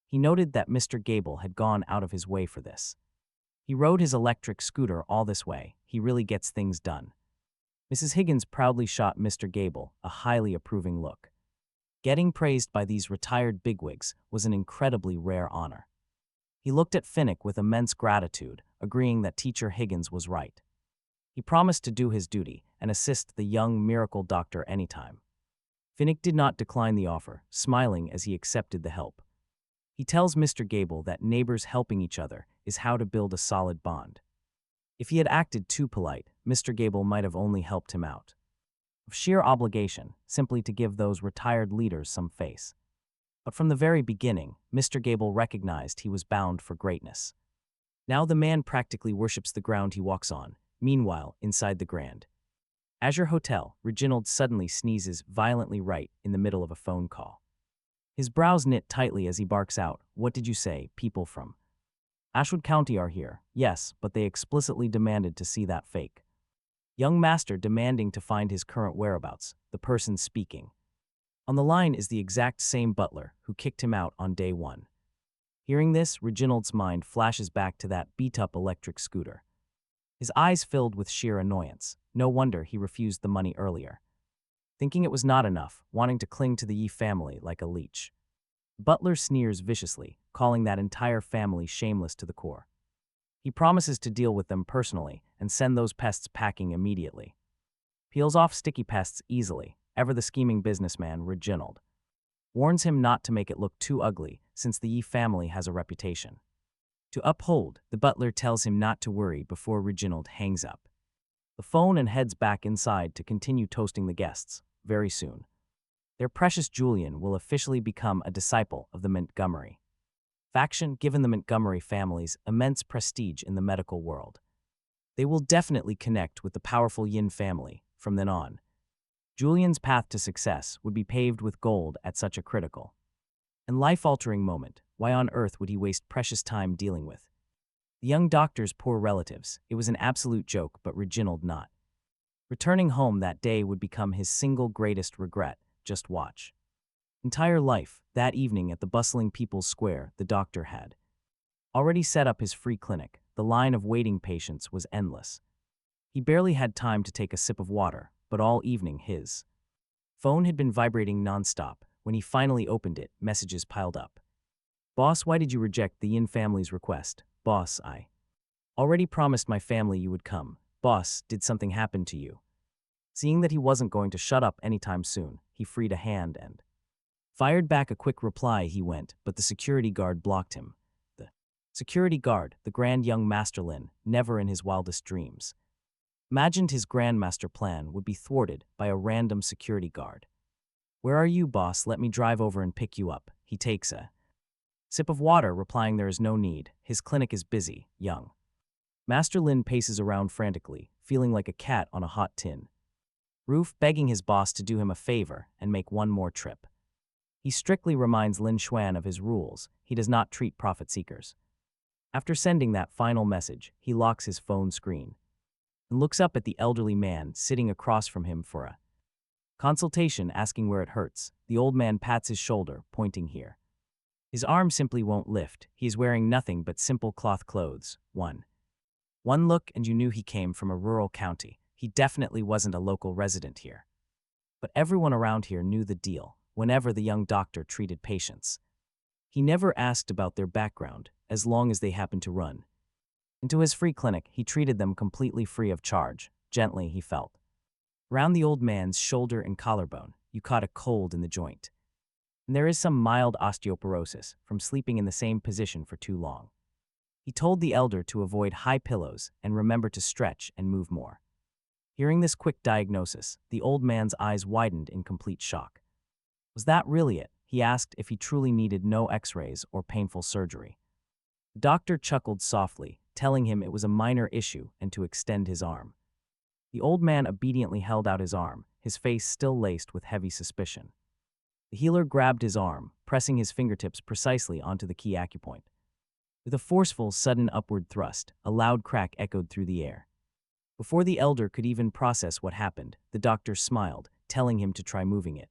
Speaker 1: He noted that Mr. Gable had gone out of his way for this. He rode his electric scooter all this way. He really gets things done. Mrs. Higgins proudly shot Mr. Gable a highly approving look. Getting praised by these retired bigwigs was an incredibly rare honor. He looked at Finnick with immense gratitude, agreeing that Teacher Higgins was right. He promised to do his duty and assist the young miracle doctor anytime. Finnick did not decline the offer, smiling as he accepted the help. He tells Mr. Gable that neighbors helping each other is how to build a solid bond. If he had acted too polite, Mr. Gable might have only helped him out of sheer obligation, simply to give those retired leaders some face. But from the very beginning, Mr. Gable recognized he was bound for greatness. Now the man practically worships the ground he walks on. Meanwhile, inside the Grand Azure Hotel, Reginald suddenly sneezes violently right in the middle of a phone call. His brows knit tightly as he barks out, "What did you say? People from Ashwood County are here." "Yes, but they explicitly demanded to see that fake young master demanding to find his current whereabouts," the person speaking on the line is the exact same butler who kicked him out on day one. Hearing this, Reginald's mind flashes back to that beat-up electric scooter. His eyes filled with sheer annoyance. No wonder he refused the money earlier. Thinking it was not enough, wanting to cling to the Yi family like a leech. Butler sneers viciously, calling that entire family shameless to the core. He promises to deal with them personally and send those pests packing immediately. Peels off sticky pests easily, ever the scheming businessman Reginald. Warns him not to make it look too ugly, since the Yi family has a reputation to uphold. The butler tells him not to worry before Reginald hangs up the phone and heads back inside to continue toasting the guests. Very soon, their precious Julian will officially become a disciple of the Montgomery faction, given the Montgomery family's immense prestige in the medical world. They will definitely connect with the powerful Yin family from then on. Julian's path to success would be paved with gold at such a critical and life-altering moment. Why on earth would he waste precious time dealing with the young doctor's poor relatives? It was an absolute joke, but Reginald not returning home that day would become his single greatest regret. Just watch. Entire life, that evening at the bustling People's Square, the doctor had already set up his free clinic. The line of waiting patients was endless. He barely had time to take a sip of water, but all evening his phone had been vibrating nonstop. When he finally opened it, messages piled up. "Boss, why did you reject the Yin family's request?" "Boss, I already promised my family you would come." "Boss, did something happen to you?" Seeing that he wasn't going to shut up anytime soon, he freed a hand and fired back a quick reply. He went, but the security guard blocked him. The security guard, the grand young Master Lin, never in his wildest dreams imagined his grandmaster plan would be thwarted by a random security guard. "Where are you, boss? Let me drive over and pick you up." He takes a sip of water, replying there is no need. His clinic is busy. Young Master Lin paces around frantically, feeling like a cat on a hot tin roof, begging his boss to do him a favor and make one more trip. He strictly reminds Lin Xuan of his rules. He does not treat profit seekers. After sending that final message, he locks his phone screen and looks up at the elderly man sitting across from him for a consultation, asking where it hurts. The old man pats his shoulder, pointing here. His arm simply won't lift. He is wearing nothing but simple cloth clothes. One look and you knew he came from a rural county. He definitely wasn't a local resident here. But everyone around here knew the deal. Whenever the young doctor treated patients, he never asked about their background, as long as they happened to run into his free clinic. He treated them completely free of charge. Gently he felt around the old man's shoulder and collarbone. You caught a cold in the joint, and there is some mild osteoporosis from sleeping in the same position for too long. He told the elder to avoid high pillows and remember to stretch and move more. Hearing this quick diagnosis, the old man's eyes widened in complete shock. Was that really it? He asked if he truly needed no x-rays or painful surgery. The doctor chuckled softly, telling him it was a minor issue and to extend his arm. The old man obediently held out his arm, his face still laced with heavy suspicion. The healer grabbed his arm, pressing his fingertips precisely onto the key acupoint. With a forceful, sudden upward thrust, a loud crack echoed through the air. Before the elder could even process what happened, the doctor smiled, telling him to try moving it.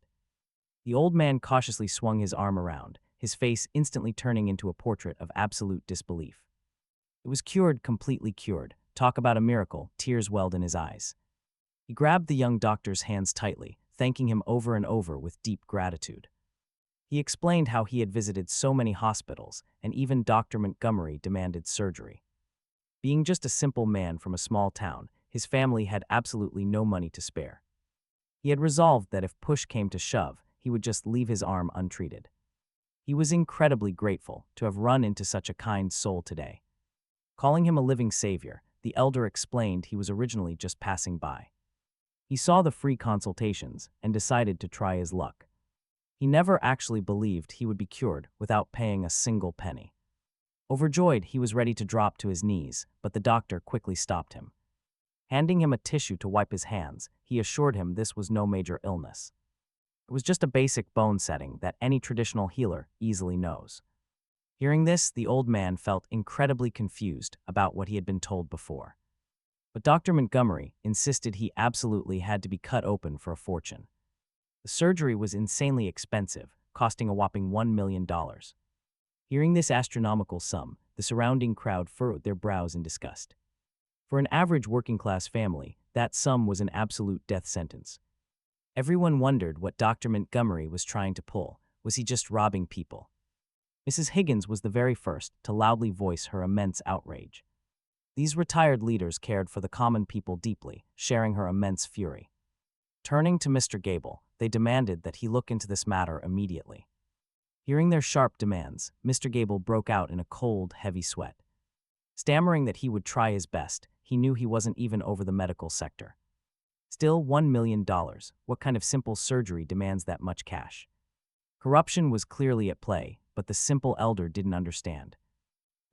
Speaker 1: The old man cautiously swung his arm around, his face instantly turning into a portrait of absolute disbelief. It was cured, completely cured. Talk about a miracle. Tears welled in his eyes. He grabbed the young doctor's hands tightly, thanking him over and over with deep gratitude. He explained how he had visited so many hospitals, and even Dr. Montgomery demanded surgery. Being just a simple man from a small town, his family had absolutely no money to spare. He had resolved that if push came to shove, he would just leave his arm untreated. He was incredibly grateful to have run into such a kind soul today. Calling him a living savior, the elder explained he was originally just passing by. He saw the free consultations and decided to try his luck. He never actually believed he would be cured without paying a single penny. Overjoyed, he was ready to drop to his knees, but the doctor quickly stopped him. Handing him a tissue to wipe his hands, he assured him this was no major illness. It was just a basic bone setting that any traditional healer easily knows. Hearing this, the old man felt incredibly confused about what he had been told before. But Dr. Montgomery insisted he absolutely had to be cut open for a fortune. The surgery was insanely expensive, costing a whopping $1 million. Hearing this astronomical sum, the surrounding crowd furrowed their brows in disgust. For an average working-class family, that sum was an absolute death sentence. Everyone wondered what Dr. Montgomery was trying to pull. Was he just robbing people? Mrs. Higgins was the very first to loudly voice her immense outrage. These retired leaders cared for the common people deeply, sharing her immense fury. Turning to Mr. Gable, they demanded that he look into this matter immediately. Hearing their sharp demands, Mr. Gable broke out in a cold, heavy sweat. Stammering that he would try his best, he knew he wasn't even over the medical sector. Still, $1 million. What kind of simple surgery demands that much cash? Corruption was clearly at play, but the simple elder didn't understand.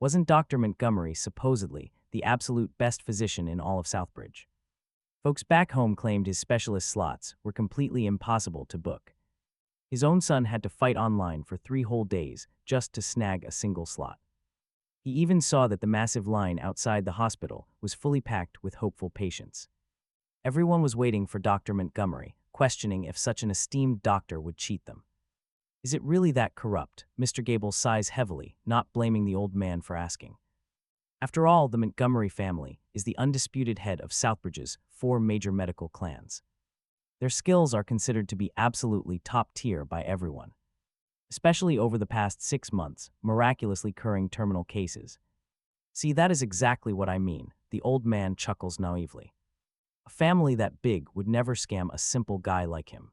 Speaker 1: Wasn't Dr. Montgomery supposedly the absolute best physician in all of Southbridge? Folks back home claimed his specialist slots were completely impossible to book. His own son had to fight online for 3 whole days just to snag a single slot. He even saw that the massive line outside the hospital was fully packed with hopeful patients. Everyone was waiting for Dr. Montgomery, questioning if such an esteemed doctor would cheat them. Is it really that corrupt? Mr. Gable sighs heavily, not blaming the old man for asking. After all, the Montgomery family is the undisputed head of Southbridge's 4 major medical clans. Their skills are considered to be absolutely top tier by everyone, especially over the past 6 months, miraculously curing terminal cases. See, that is exactly what I mean, the old man chuckles naively. A family that big would never scam a simple guy like him.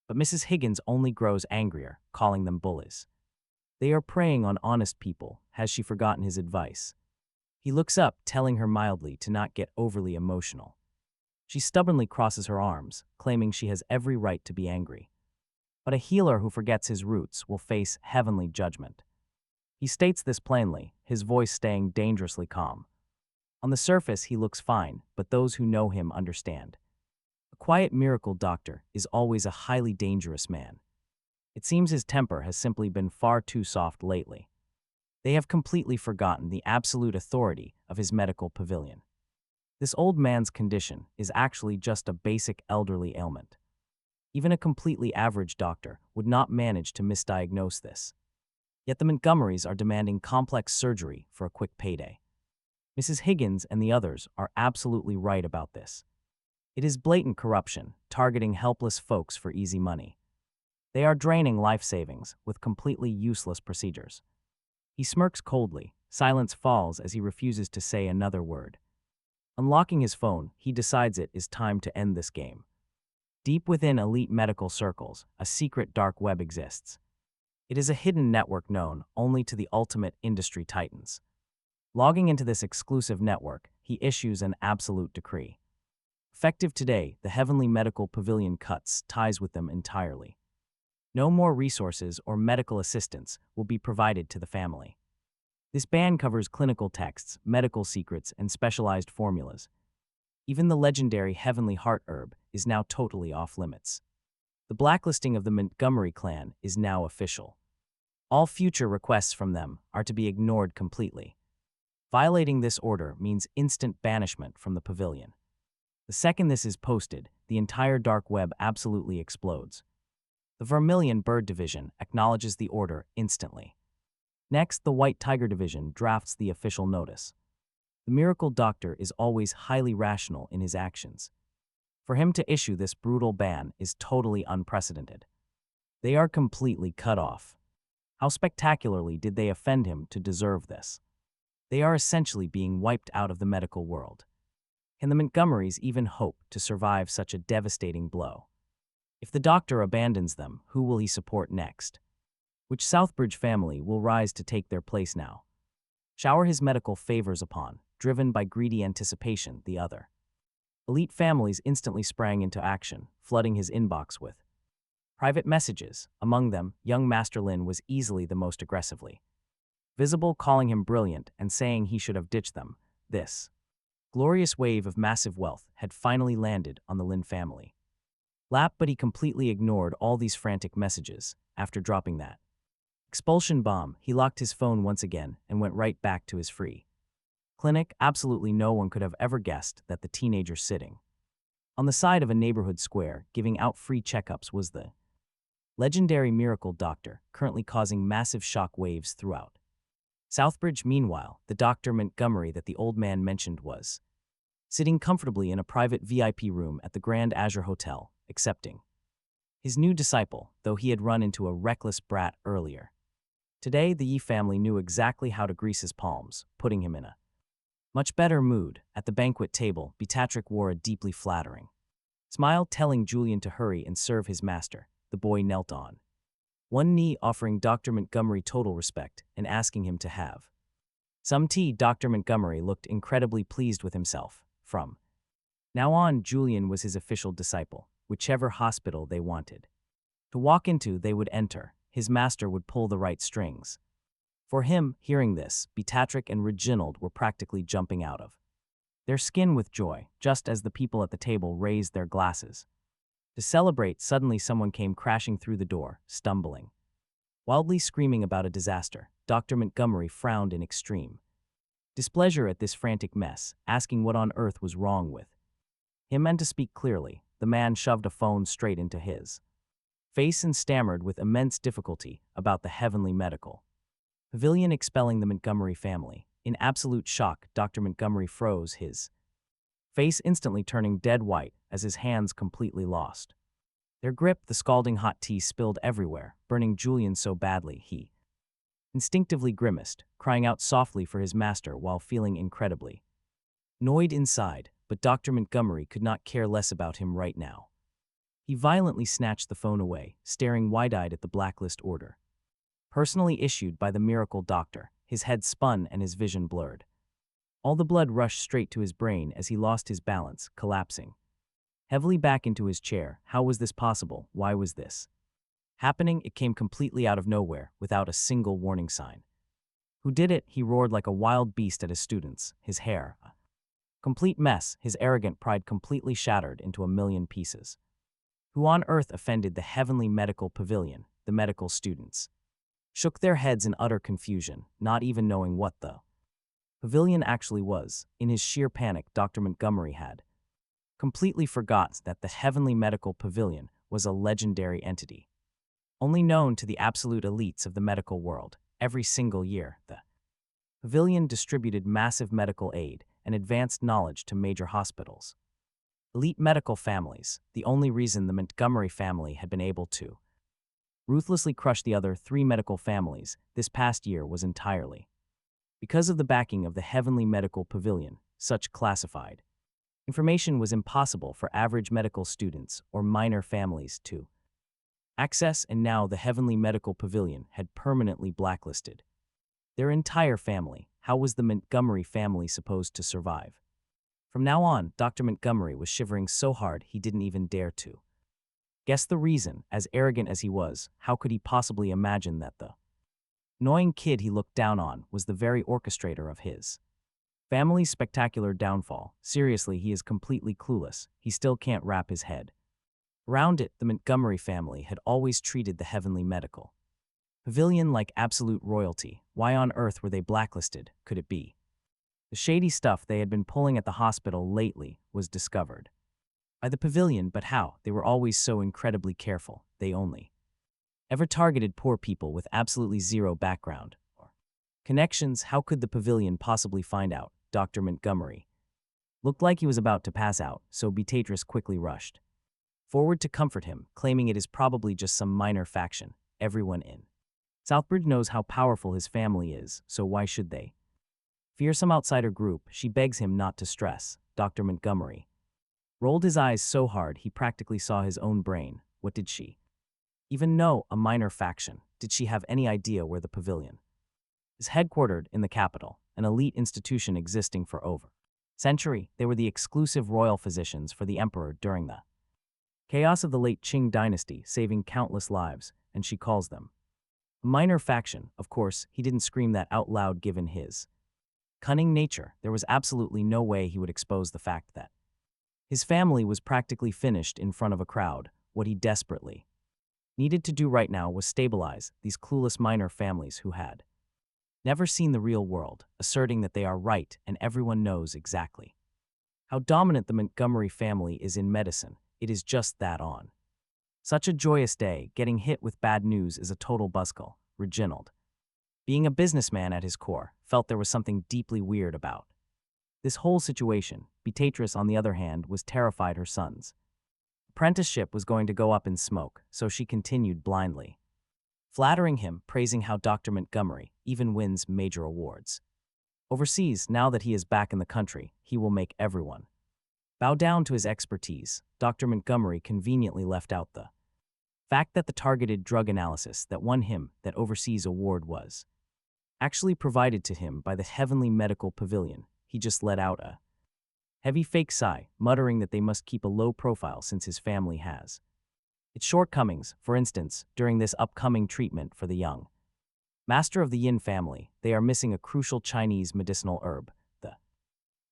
Speaker 1: But Mrs. Higgins only grows angrier, calling them bullies. They are preying on honest people. Has she forgotten his advice? He looks up, telling her mildly to not get overly emotional. She stubbornly crosses her arms, claiming she has every right to be angry. But a healer who forgets his roots will face heavenly judgment. He states this plainly, his voice staying dangerously calm. On the surface, he looks fine, but those who know him understand. A quiet miracle doctor is always a highly dangerous man. It seems his temper has simply been far too soft lately. They have completely forgotten the absolute authority of his medical pavilion. This old man's condition is actually just a basic elderly ailment. Even a completely average doctor would not manage to misdiagnose this. Yet the Montgomerys are demanding complex surgery for a quick payday. Mrs. Higgins and the others are absolutely right about this. It is blatant corruption, targeting helpless folks for easy money. They are draining life savings with completely useless procedures. He smirks coldly. Silence falls as he refuses to say another word. Unlocking his phone, he decides it is time to end this game. Deep within elite medical circles, a secret dark web exists. It is a hidden network known only to the ultimate industry titans. Logging into this exclusive network, he issues an absolute decree. Effective today, the Heavenly Medical Pavilion cuts ties with them entirely. No more resources or medical assistance will be provided to the family. This ban covers clinical texts, medical secrets, and specialized formulas. Even the legendary Heavenly Heart Herb is now totally off limits. The blacklisting of the Montgomery clan is now official. All future requests from them are to be ignored completely. Violating this order means instant banishment from the pavilion. The second this is posted, the entire dark web absolutely explodes. The Vermilion Bird Division acknowledges the order instantly. Next, the White Tiger Division drafts the official notice. The miracle doctor is always highly rational in his actions. For him to issue this brutal ban is totally unprecedented. They are completely cut off. How spectacularly did they offend him to deserve this? They are essentially being wiped out of the medical world. Can the Montgomerys even hope to survive such a devastating blow? If the doctor abandons them, who will he support next? Which Southbridge family will rise to take their place now? Shower his medical favors upon, driven by greedy anticipation, the other. Elite families instantly sprang into action, flooding his inbox with private messages. Among them, young Master Lin was easily the most aggressively visible, calling him brilliant and saying he should have ditched them. This glorious wave of massive wealth had finally landed on the Lin family lap, but he completely ignored all these frantic messages. After dropping that expulsion bomb, he locked his phone once again and went right back to his free clinic. Absolutely no one could have ever guessed that the teenager sitting on the side of a neighborhood square giving out free checkups was the legendary miracle doctor, currently causing massive shock waves throughout Southbridge. Meanwhile, the Dr. Montgomery that the old man mentioned was sitting comfortably in a private VIP room at the Grand Azure Hotel, accepting his new disciple, though he had run into a reckless brat earlier. Today, the Yi family knew exactly how to grease his palms, putting him in a much better mood. At the banquet table, Beatrice wore a deeply flattering smile, telling Julian to hurry and serve his master. The boy knelt on one knee, offering Dr. Montgomery total respect and asking him to have some tea. Dr. Montgomery looked incredibly pleased with himself. From now on, Julian was his official disciple. Whichever hospital they wanted to walk into, they would enter. His master would pull the right strings for him. Hearing this, Beatrice and Reginald were practically jumping out of their skin with joy, just as the people at the table raised their glasses to celebrate. Suddenly someone came crashing through the door, stumbling, wildly screaming about a disaster. Dr. Montgomery frowned in extreme displeasure at this frantic mess, asking what on earth was wrong with him. And to speak clearly, the man shoved a phone straight into his face and stammered with immense difficulty about the heavenly medical pavilion expelling the Montgomery family. In absolute shock, Dr. Montgomery froze, his face instantly turning dead white as his hands completely lost their grip. The scalding hot tea spilled everywhere, burning Julian so badly he instinctively grimaced, crying out softly for his master while feeling incredibly annoyed inside. But Dr. Montgomery could not care less about him right now. He violently snatched the phone away, staring wide-eyed at the blacklist order personally issued by the miracle doctor. His head spun and his vision blurred. All the blood rushed straight to his brain as he lost his balance, collapsing heavily back into his chair. How was this possible? Why was this happening? It came completely out of nowhere, without a single warning sign. Who did it? He roared like a wild beast at his students, his hair a complete mess, his arrogant pride completely shattered into a million pieces. Who on earth offended the heavenly medical pavilion? The medical students shook their heads in utter confusion, not even knowing what the pavilion actually was. In his sheer panic, Dr. Montgomery had completely forgot that the heavenly medical pavilion was a legendary entity, only known to the absolute elites of the medical world. Every single year, the pavilion distributed massive medical aid and advanced knowledge to major hospitals, elite medical families. The only reason the Montgomery family had been able to ruthlessly crush the other 3 medical families this past year was entirely because of the backing of the heavenly medical pavilion. Such classified information was impossible for average medical students or minor families to access, and now the heavenly medical pavilion had permanently blacklisted their entire family. How was the Montgomery family supposed to survive? From now on, Dr. Montgomery was shivering so hard he didn't even dare to guess the reason. As arrogant as he was, how could he possibly imagine that the annoying kid he looked down on was the very orchestrator of his family's spectacular downfall? Seriously, he is completely clueless. He still can't wrap his head around it. The Montgomery family had always treated the heavenly medical pavilion like absolute royalty. Why on earth were they blacklisted? Could it be the shady stuff they had been pulling at the hospital lately was discovered by the pavilion? But how? They were always so incredibly careful. They only ever targeted poor people with absolutely zero background or connections. How could the pavilion possibly find out? Dr. Montgomery looked like he was about to pass out, so Beatrice quickly rushed forward to comfort him, claiming it is probably just some minor faction. Everyone in Southbridge knows how powerful his family is, so why should they fear some outsider group? She begs him not to stress. Dr. Montgomery rolled his eyes so hard he practically saw his own brain. What did she even know? A minor faction. did she have any idea where the pavilion is headquartered in the capital, an elite institution existing for over a century. They were the exclusive royal physicians for the emperor during the chaos of the late Qing dynasty, saving countless lives, and she calls them a minor faction. Of course, he didn't scream that out loud given his cunning nature. There was absolutely no way he would expose the fact that his family was practically finished in front of a crowd. What he desperately needed to do right now was stabilize these clueless minor families who had never seen the real world, asserting that they are right and everyone knows exactly how dominant the Montgomery family is in medicine. It is just that on such a joyous day, getting hit with bad news is a total buzzkill. Reginald, being a businessman at his core, felt there was something deeply weird about this whole situation. Beatrice, on the other hand, was terrified her son's apprenticeship was going to go up in smoke, so she continued blindly flattering him, praising how Dr. Montgomery even wins major awards overseas. Now that he is back in the country, he will make everyone bow down to his expertise. Dr. Montgomery conveniently left out the fact that the targeted drug analysis that won him that overseas award was actually provided to him by the Heavenly Medical Pavilion. He just let out a heavy fake sigh, muttering that they must keep a low profile since his family has its shortcomings. For instance, during this upcoming treatment for the young master of the Yin family, they are missing a crucial Chinese medicinal herb, the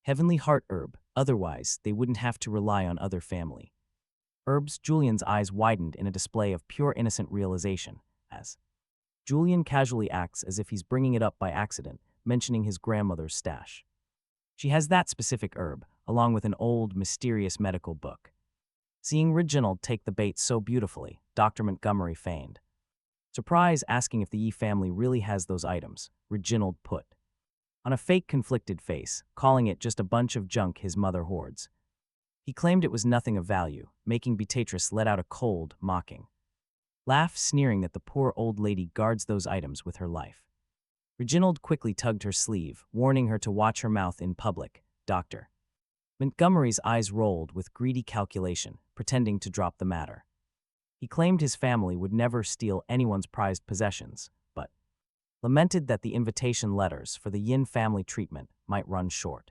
Speaker 1: heavenly heart herb. Otherwise, they wouldn't have to rely on other family herbs. Julian's eyes widened in a display of pure innocent realization, as Julian casually acts as if he's bringing it up by accident, mentioning his grandmother's stash. She has that specific herb, along with an old, mysterious medical book. Seeing Reginald take the bait so beautifully, Dr. Montgomery feigned surprise, asking if the Yi family really has those items. Reginald put on a fake conflicted face, calling it just a bunch of junk his mother hoards. He claimed it was nothing of value, making Beatrice let out a cold, mocking laugh, sneering that the poor old lady guards those items with her life. Reginald quickly tugged her sleeve, warning her to watch her mouth in public. Dr. Montgomery's eyes rolled with greedy calculation, pretending to drop the matter. He claimed his family would never steal anyone's prized possessions, but lamented that the invitation letters for the Yin family treatment might run short.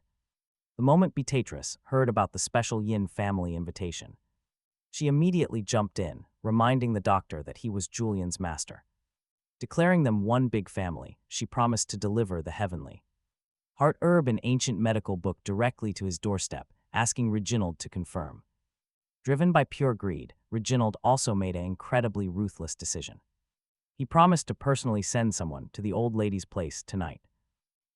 Speaker 1: The moment Beatrice heard about the special Yin family invitation, she immediately jumped in, reminding the doctor that he was Julian's master. Declaring them one big family, she promised to deliver the heavenly heart herb and ancient medical book directly to his doorstep, asking Reginald to confirm. Driven by pure greed, Reginald also made an incredibly ruthless decision. He promised to personally send someone to the old lady's place tonight.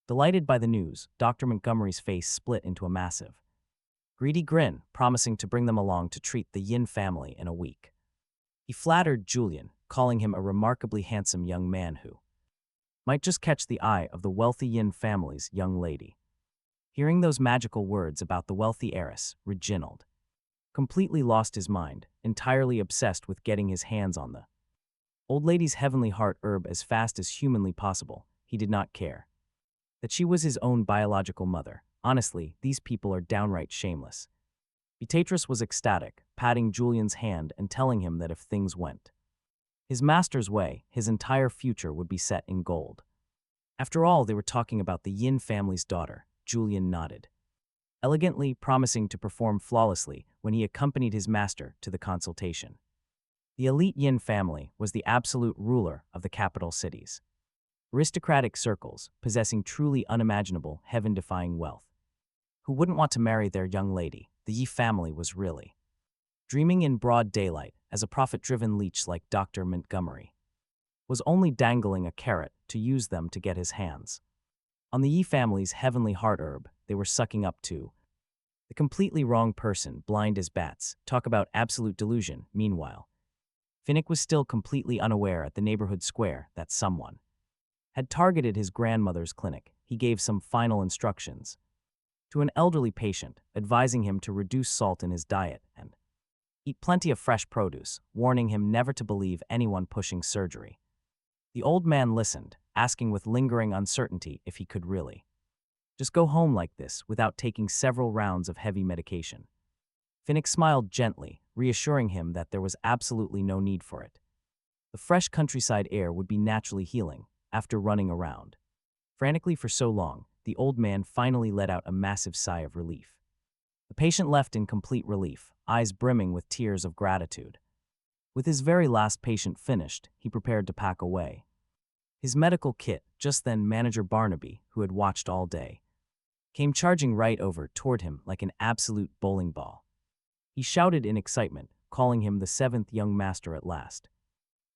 Speaker 1: Delighted by the news, Dr. Montgomery's face split into a massive, greedy grin, promising to bring them along to treat the Yin family in a week. He flattered Julian, calling him a remarkably handsome young man who might just catch the eye of the wealthy Yin family's young lady. Hearing those magical words about the wealthy heiress, Reginald completely lost his mind, entirely obsessed with getting his hands on the old lady's heavenly heart herb as fast as humanly possible. He did not care that she was his own biological mother. Honestly, these people are downright shameless. Beatrice was ecstatic, patting Julian's hand and telling him that if things went his master's way, his entire future would be set in gold. After all, they were talking about the Yin family's daughter. Julian nodded, elegantly, promising to perform flawlessly when he accompanied his master to the consultation. The elite Yin family was the absolute ruler of the capital cities. Aristocratic circles, possessing truly unimaginable, heaven-defying wealth. Who wouldn't want to marry their young lady? The Yi family was really dreaming in broad daylight, as a profit-driven leech like Dr. Montgomery was only dangling a carrot to use them to get his hands on the Yi family's heavenly heart herb. They were sucking up to the completely wrong person, blind as bats. Talk about absolute delusion. Meanwhile, Finnick was still completely unaware at the neighborhood square that someone had targeted his grandmother's clinic. He gave some final instructions to an elderly patient, advising him to reduce salt in his diet and eat plenty of fresh produce, warning him never to believe anyone pushing surgery. The old man listened, asking with lingering uncertainty if he could really just go home like this without taking several rounds of heavy medication. Finnick smiled gently, reassuring him that there was absolutely no need for it. The fresh countryside air would be naturally healing after running around. Frantically for so long, the old man finally let out a massive sigh of relief. The patient left in complete relief, eyes brimming with tears of gratitude. With his very last patient finished, he prepared to pack away. His medical kit, just then Manager Barnaby, who had watched all day, came charging right over toward him like an absolute bowling ball. He shouted in excitement, calling him the seventh young master at last.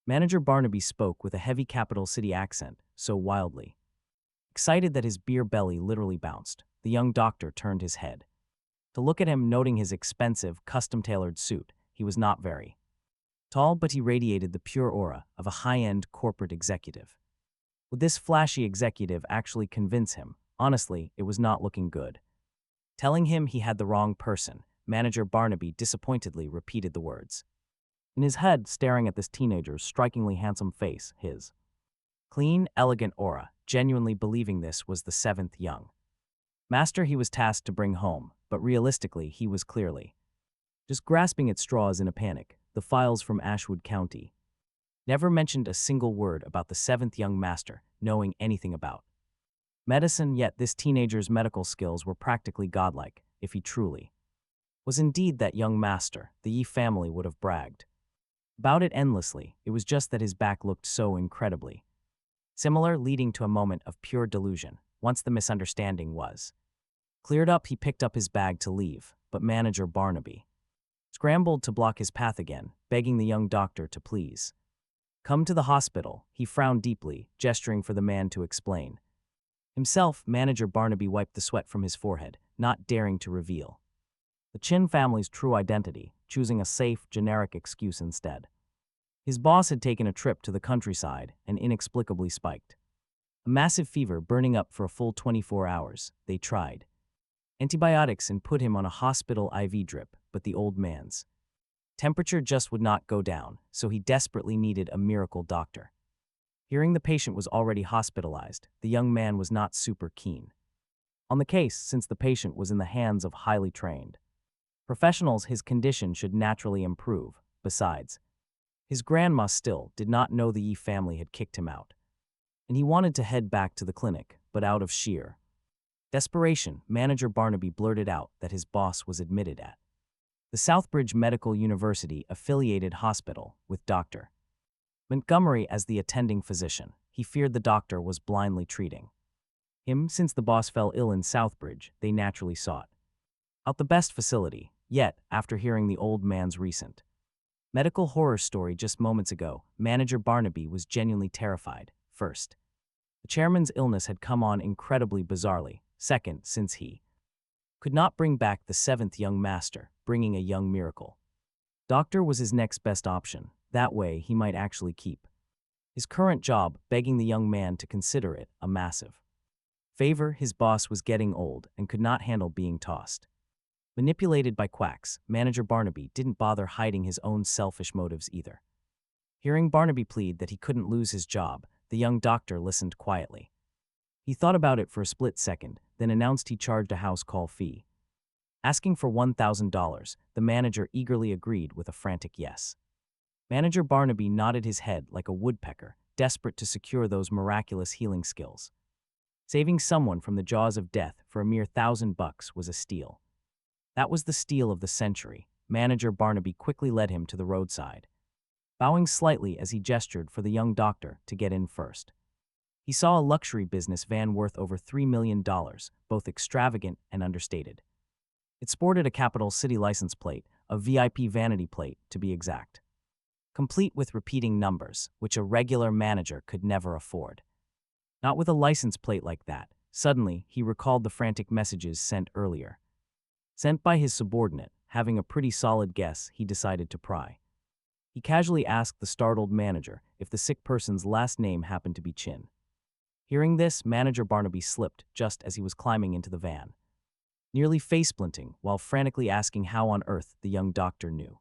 Speaker 1: Manager Barnaby spoke with a heavy capital city accent, so wildly excited that his beer belly literally bounced. The young doctor turned his head to look at him, noting his expensive, custom-tailored suit. He was not very tall, but he radiated the pure aura of a high-end corporate executive. Would this flashy executive actually convince him? Honestly, it was not looking good. Telling him he had the wrong person, Manager Barnaby disappointedly repeated the words. In his head, staring at this teenager's strikingly handsome face, his clean, elegant aura, genuinely believing this was the seventh young master he was tasked to bring home, but realistically he was clearly just grasping at straws in a panic. The files from Ashwood County never mentioned a single word about the seventh young master knowing anything about medicine, yet this teenager's medical skills were practically godlike. If he truly was indeed that young master, the Yi family would have bragged about it endlessly. It was just that his back looked so incredibly similar, leading to a moment of pure delusion. Once the misunderstanding was cleared up, he picked up his bag to leave, but Manager Barnaby scrambled to block his path again, begging the young doctor to please come to the hospital. He frowned deeply, gesturing for the man to explain himself. Manager Barnaby wiped the sweat from his forehead, not daring to reveal the Chin family's true identity, choosing a safe, generic excuse instead. His boss had taken a trip to the countryside and inexplicably spiked a massive fever, burning up for a full 24 hours. They tried antibiotics and put him on a hospital IV drip, but the old man's temperature just would not go down, so he desperately needed a miracle doctor. Hearing the patient was already hospitalized, the young man was not super keen on the case, since the patient was in the hands of highly trained professionals. His condition should naturally improve. Besides, his grandma still did not know the Yi family had kicked him out, and he wanted to head back to the clinic, but out of sheer desperation, Manager Barnaby blurted out that his boss was admitted at the Southbridge Medical University affiliated hospital with Dr. Montgomery as the attending physician. He feared the doctor was blindly treating him. Since the boss fell ill in Southbridge, they naturally sought out the best facility. Yet, after hearing the old man's recent medical horror story just moments ago, Manager Barnaby was genuinely terrified. First, the chairman's illness had come on incredibly bizarrely. Second, since he could not bring back the seventh young master, bringing a young miracle doctor was his next best option. That way, he might actually keep his current job, begging the young man to consider it a massive favor. His boss was getting old and could not handle being tossed manipulated by quacks. Manager Barnaby didn't bother hiding his own selfish motives either. Hearing Barnaby plead that he couldn't lose his job, the young doctor listened quietly. He thought about it for a split second, then announced he charged a house call fee. Asking for $1,000, the manager eagerly agreed with a frantic yes. Manager Barnaby nodded his head like a woodpecker, desperate to secure those miraculous healing skills. Saving someone from the jaws of death for a mere $1,000 was a steal. That was the steal of the century. Manager Barnaby quickly led him to the roadside, bowing slightly as he gestured for the young doctor to get in first. He saw a luxury business van worth over $3 million, both extravagant and understated. It sported a capital city license plate, a VIP vanity plate to be exact, complete with repeating numbers, which a regular manager could never afford. Not with a license plate like that. Suddenly, he recalled the frantic messages sent earlier. Sent by his subordinate. Having a pretty solid guess, he decided to pry. He casually asked the startled manager if the sick person's last name happened to be Chin. Hearing this, Manager Barnaby slipped just as he was climbing into the van, nearly face-planting while frantically asking how on earth the young doctor knew.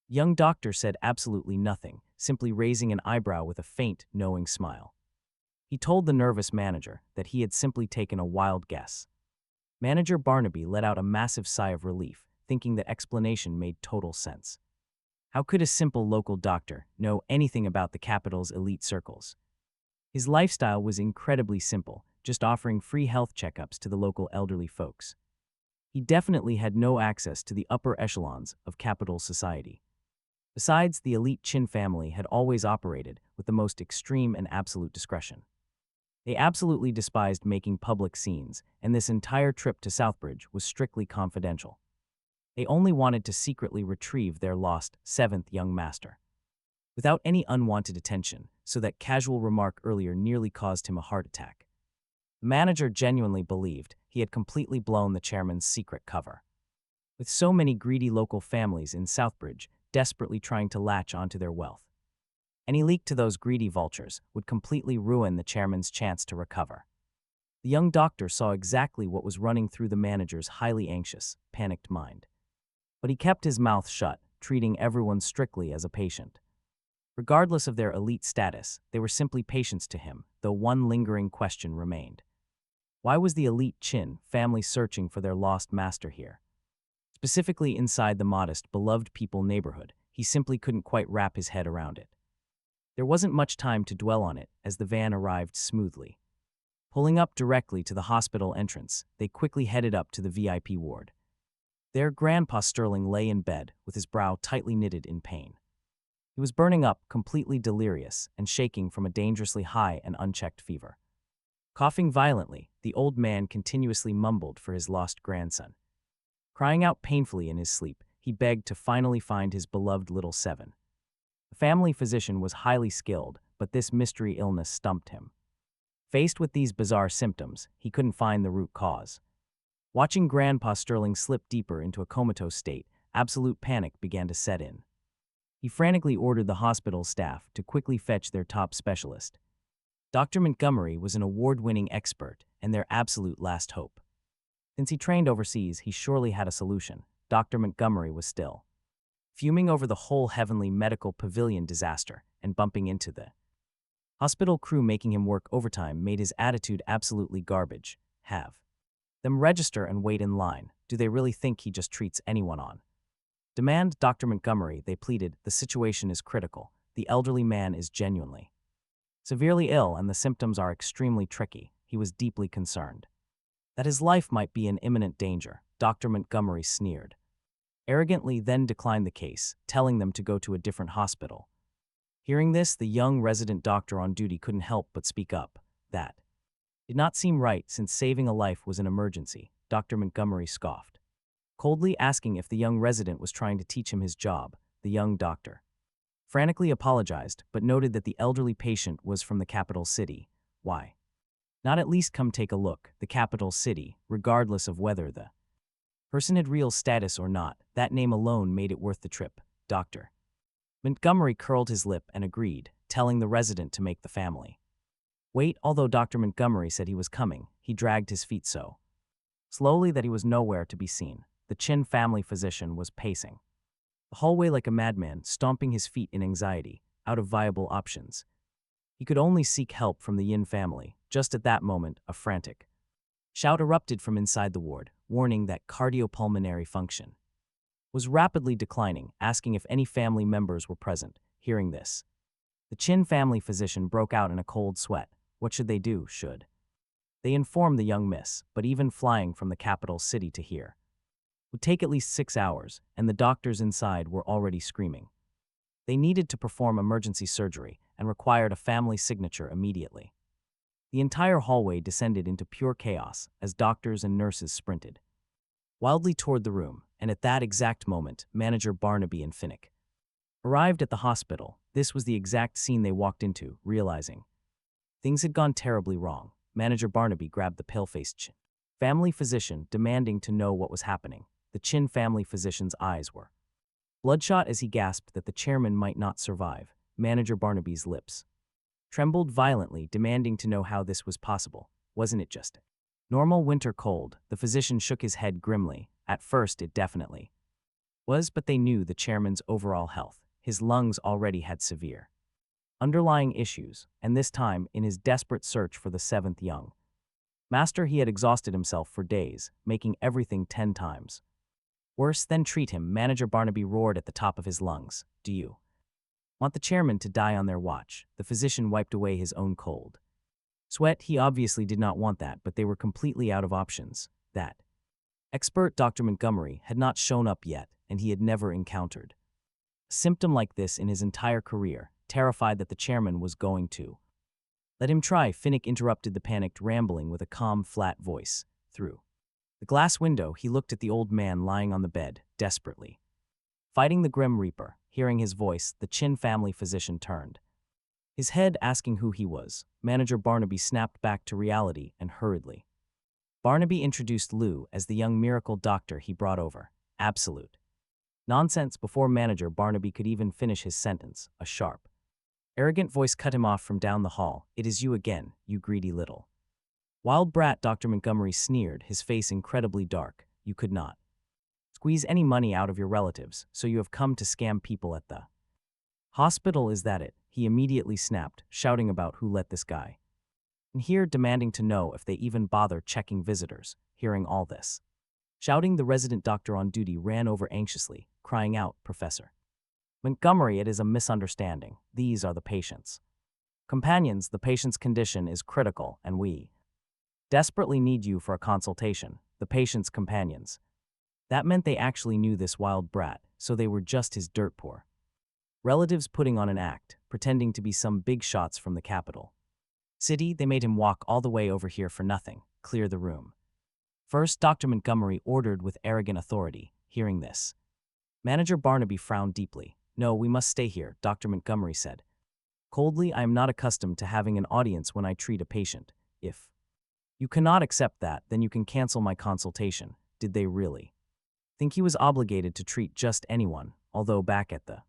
Speaker 1: The young doctor said absolutely nothing, simply raising an eyebrow with a faint, knowing smile. He told the nervous manager that he had simply taken a wild guess. Manager Barnaby let out a massive sigh of relief, thinking that explanation made total sense. How could a simple local doctor know anything about the capital's elite circles? His lifestyle was incredibly simple, just offering free health checkups to the local elderly folks. He definitely had no access to the upper echelons of capital society. Besides, the elite Chin family had always operated with the most extreme and absolute discretion. They absolutely despised making public scenes, and this entire trip to Southbridge was strictly confidential. They only wanted to secretly retrieve their lost seventh young master. Without any unwanted attention, so that casual remark earlier nearly caused him a heart attack. The manager genuinely believed he had completely blown the chairman's secret cover. With so many greedy local families in Southbridge desperately trying to latch onto their wealth, any leak to those greedy vultures would completely ruin the chairman's chance to recover. The young doctor saw exactly what was running through the manager's highly anxious, panicked mind. But he kept his mouth shut, treating everyone strictly as a patient. Regardless of their elite status, they were simply patients to him, though one lingering question remained. Why was the elite Chin family searching for their lost master here? Specifically inside the modest, beloved people neighborhood, he simply couldn't quite wrap his head around it. There wasn't much time to dwell on it as the van arrived smoothly. Pulling up directly to the hospital entrance, they quickly headed up to the VIP ward. There, Grandpa Sterling lay in bed with his brow tightly knitted in pain. He was burning up, completely delirious, and shaking from a dangerously high and unchecked fever. Coughing violently, the old man continuously mumbled for his lost grandson. Crying out painfully in his sleep, he begged to finally find his beloved little seven. The family physician was highly skilled, but this mystery illness stumped him. Faced with these bizarre symptoms, he couldn't find the root cause. Watching Grandpa Sterling slip deeper into a comatose state, absolute panic began to set in. He frantically ordered the hospital staff to quickly fetch their top specialist. Dr. Montgomery was an award-winning expert and their absolute last hope. Since he trained overseas, he surely had a solution. Dr. Montgomery was still fuming over the whole heavenly medical pavilion disaster and bumping into the hospital crew making him work overtime made his attitude absolutely garbage. Have them register and wait in line. Do they really think he just treats anyone on? Demand Dr. Montgomery, they pleaded. The situation is critical. The elderly man is genuinely severely ill and the symptoms are extremely tricky. He was deeply concerned that his life might be in imminent danger. Dr. Montgomery sneered. Arrogantly then declined the case, telling them to go to a different hospital. Hearing this, the young resident doctor on duty couldn't help but speak up. That did not seem right since saving a life was an emergency. Dr. Montgomery scoffed, coldly asking if the young resident was trying to teach him his job. The young doctor frantically apologized, but noted that the elderly patient was from the capital city. Why not at least come take a look? The capital city, regardless of whether the person had real status or not, that name alone made it worth the trip. Dr. Montgomery curled his lip and agreed, telling the resident to make the family wait. Although Dr. Montgomery said he was coming, he dragged his feet so slowly that he was nowhere to be seen. The Chin family physician was pacing the hallway like a madman, stomping his feet in anxiety, out of viable options. He could only seek help from the Yin family. Just at that moment, a frantic shout erupted from inside the ward, warning that cardiopulmonary function was rapidly declining, asking if any family members were present. Hearing this, the Chin family physician broke out in a cold sweat. What should they do? Should they inform the young miss? But even flying from the capital city to here would take at least 6 hours, and the doctors inside were already screaming. They needed to perform emergency surgery and required a family signature immediately. The entire hallway descended into pure chaos as doctors and nurses sprinted wildly toward the room, and at that exact moment, manager Barnaby and Finnick arrived at the hospital. This was the exact scene they walked into, realizing things had gone terribly wrong. Manager Barnaby grabbed the pale-faced Chin family physician, demanding to know what was happening. The Chin family physician's eyes were bloodshot as he gasped that the chairman might not survive. Manager Barnaby's lips trembled violently, demanding to know how this was possible. Wasn't it just normal winter cold? The physician shook his head grimly. At first, it definitely was, but they knew the chairman's overall health. His lungs already had severe underlying issues, and this time, in his desperate search for the seventh young master, he had exhausted himself for days, making everything 10 times Worse, then treat him, Manager Barnaby roared at the top of his lungs. Do you want the chairman to die on their watch? The physician wiped away his own cold sweat. He obviously did not want that, but they were completely out of options. That expert Dr. Montgomery had not shown up yet, and he had never encountered a symptom like this in his entire career, terrified that the chairman was going to let him try. Finnick interrupted the panicked rambling with a calm, flat voice. Through the glass window, he looked at the old man lying on the bed, desperately fighting the Grim Reaper. Hearing his voice, the Chin family physician turned his head, asking who he was. Manager Barnaby snapped back to reality and hurriedly. Barnaby introduced Lou as the young miracle doctor he brought over. Absolute nonsense. Before Manager Barnaby could even finish his sentence, a sharp, arrogant voice cut him off from down the hall. It is you again, you greedy little wild brat, Dr. Montgomery sneered, his face incredibly dark. You could not squeeze any money out of your relatives, so you have come to scam people at the hospital, is that it? He immediately snapped, shouting about who let this guy in here, demanding to know if they even bother checking visitors. Hearing all this shouting, the resident doctor on duty ran over anxiously, crying out, Professor Montgomery, it is a misunderstanding. These are the patient's companions. The patient's condition is critical, and we desperately need you for a consultation. The patient's companions. That meant they actually knew this wild brat, so they were just his dirt poor relatives putting on an act, pretending to be some big shots from the capital city. They made him walk all the way over here for nothing. Clear the room first, Dr. Montgomery ordered with arrogant authority. Hearing this, Manager Barnaby frowned deeply. No, we must stay here, Dr. Montgomery said coldly. I am not accustomed to having an audience when I treat a patient. If you cannot accept that, then you can cancel my consultation. Did they really think he was obligated to treat just anyone? Although back at the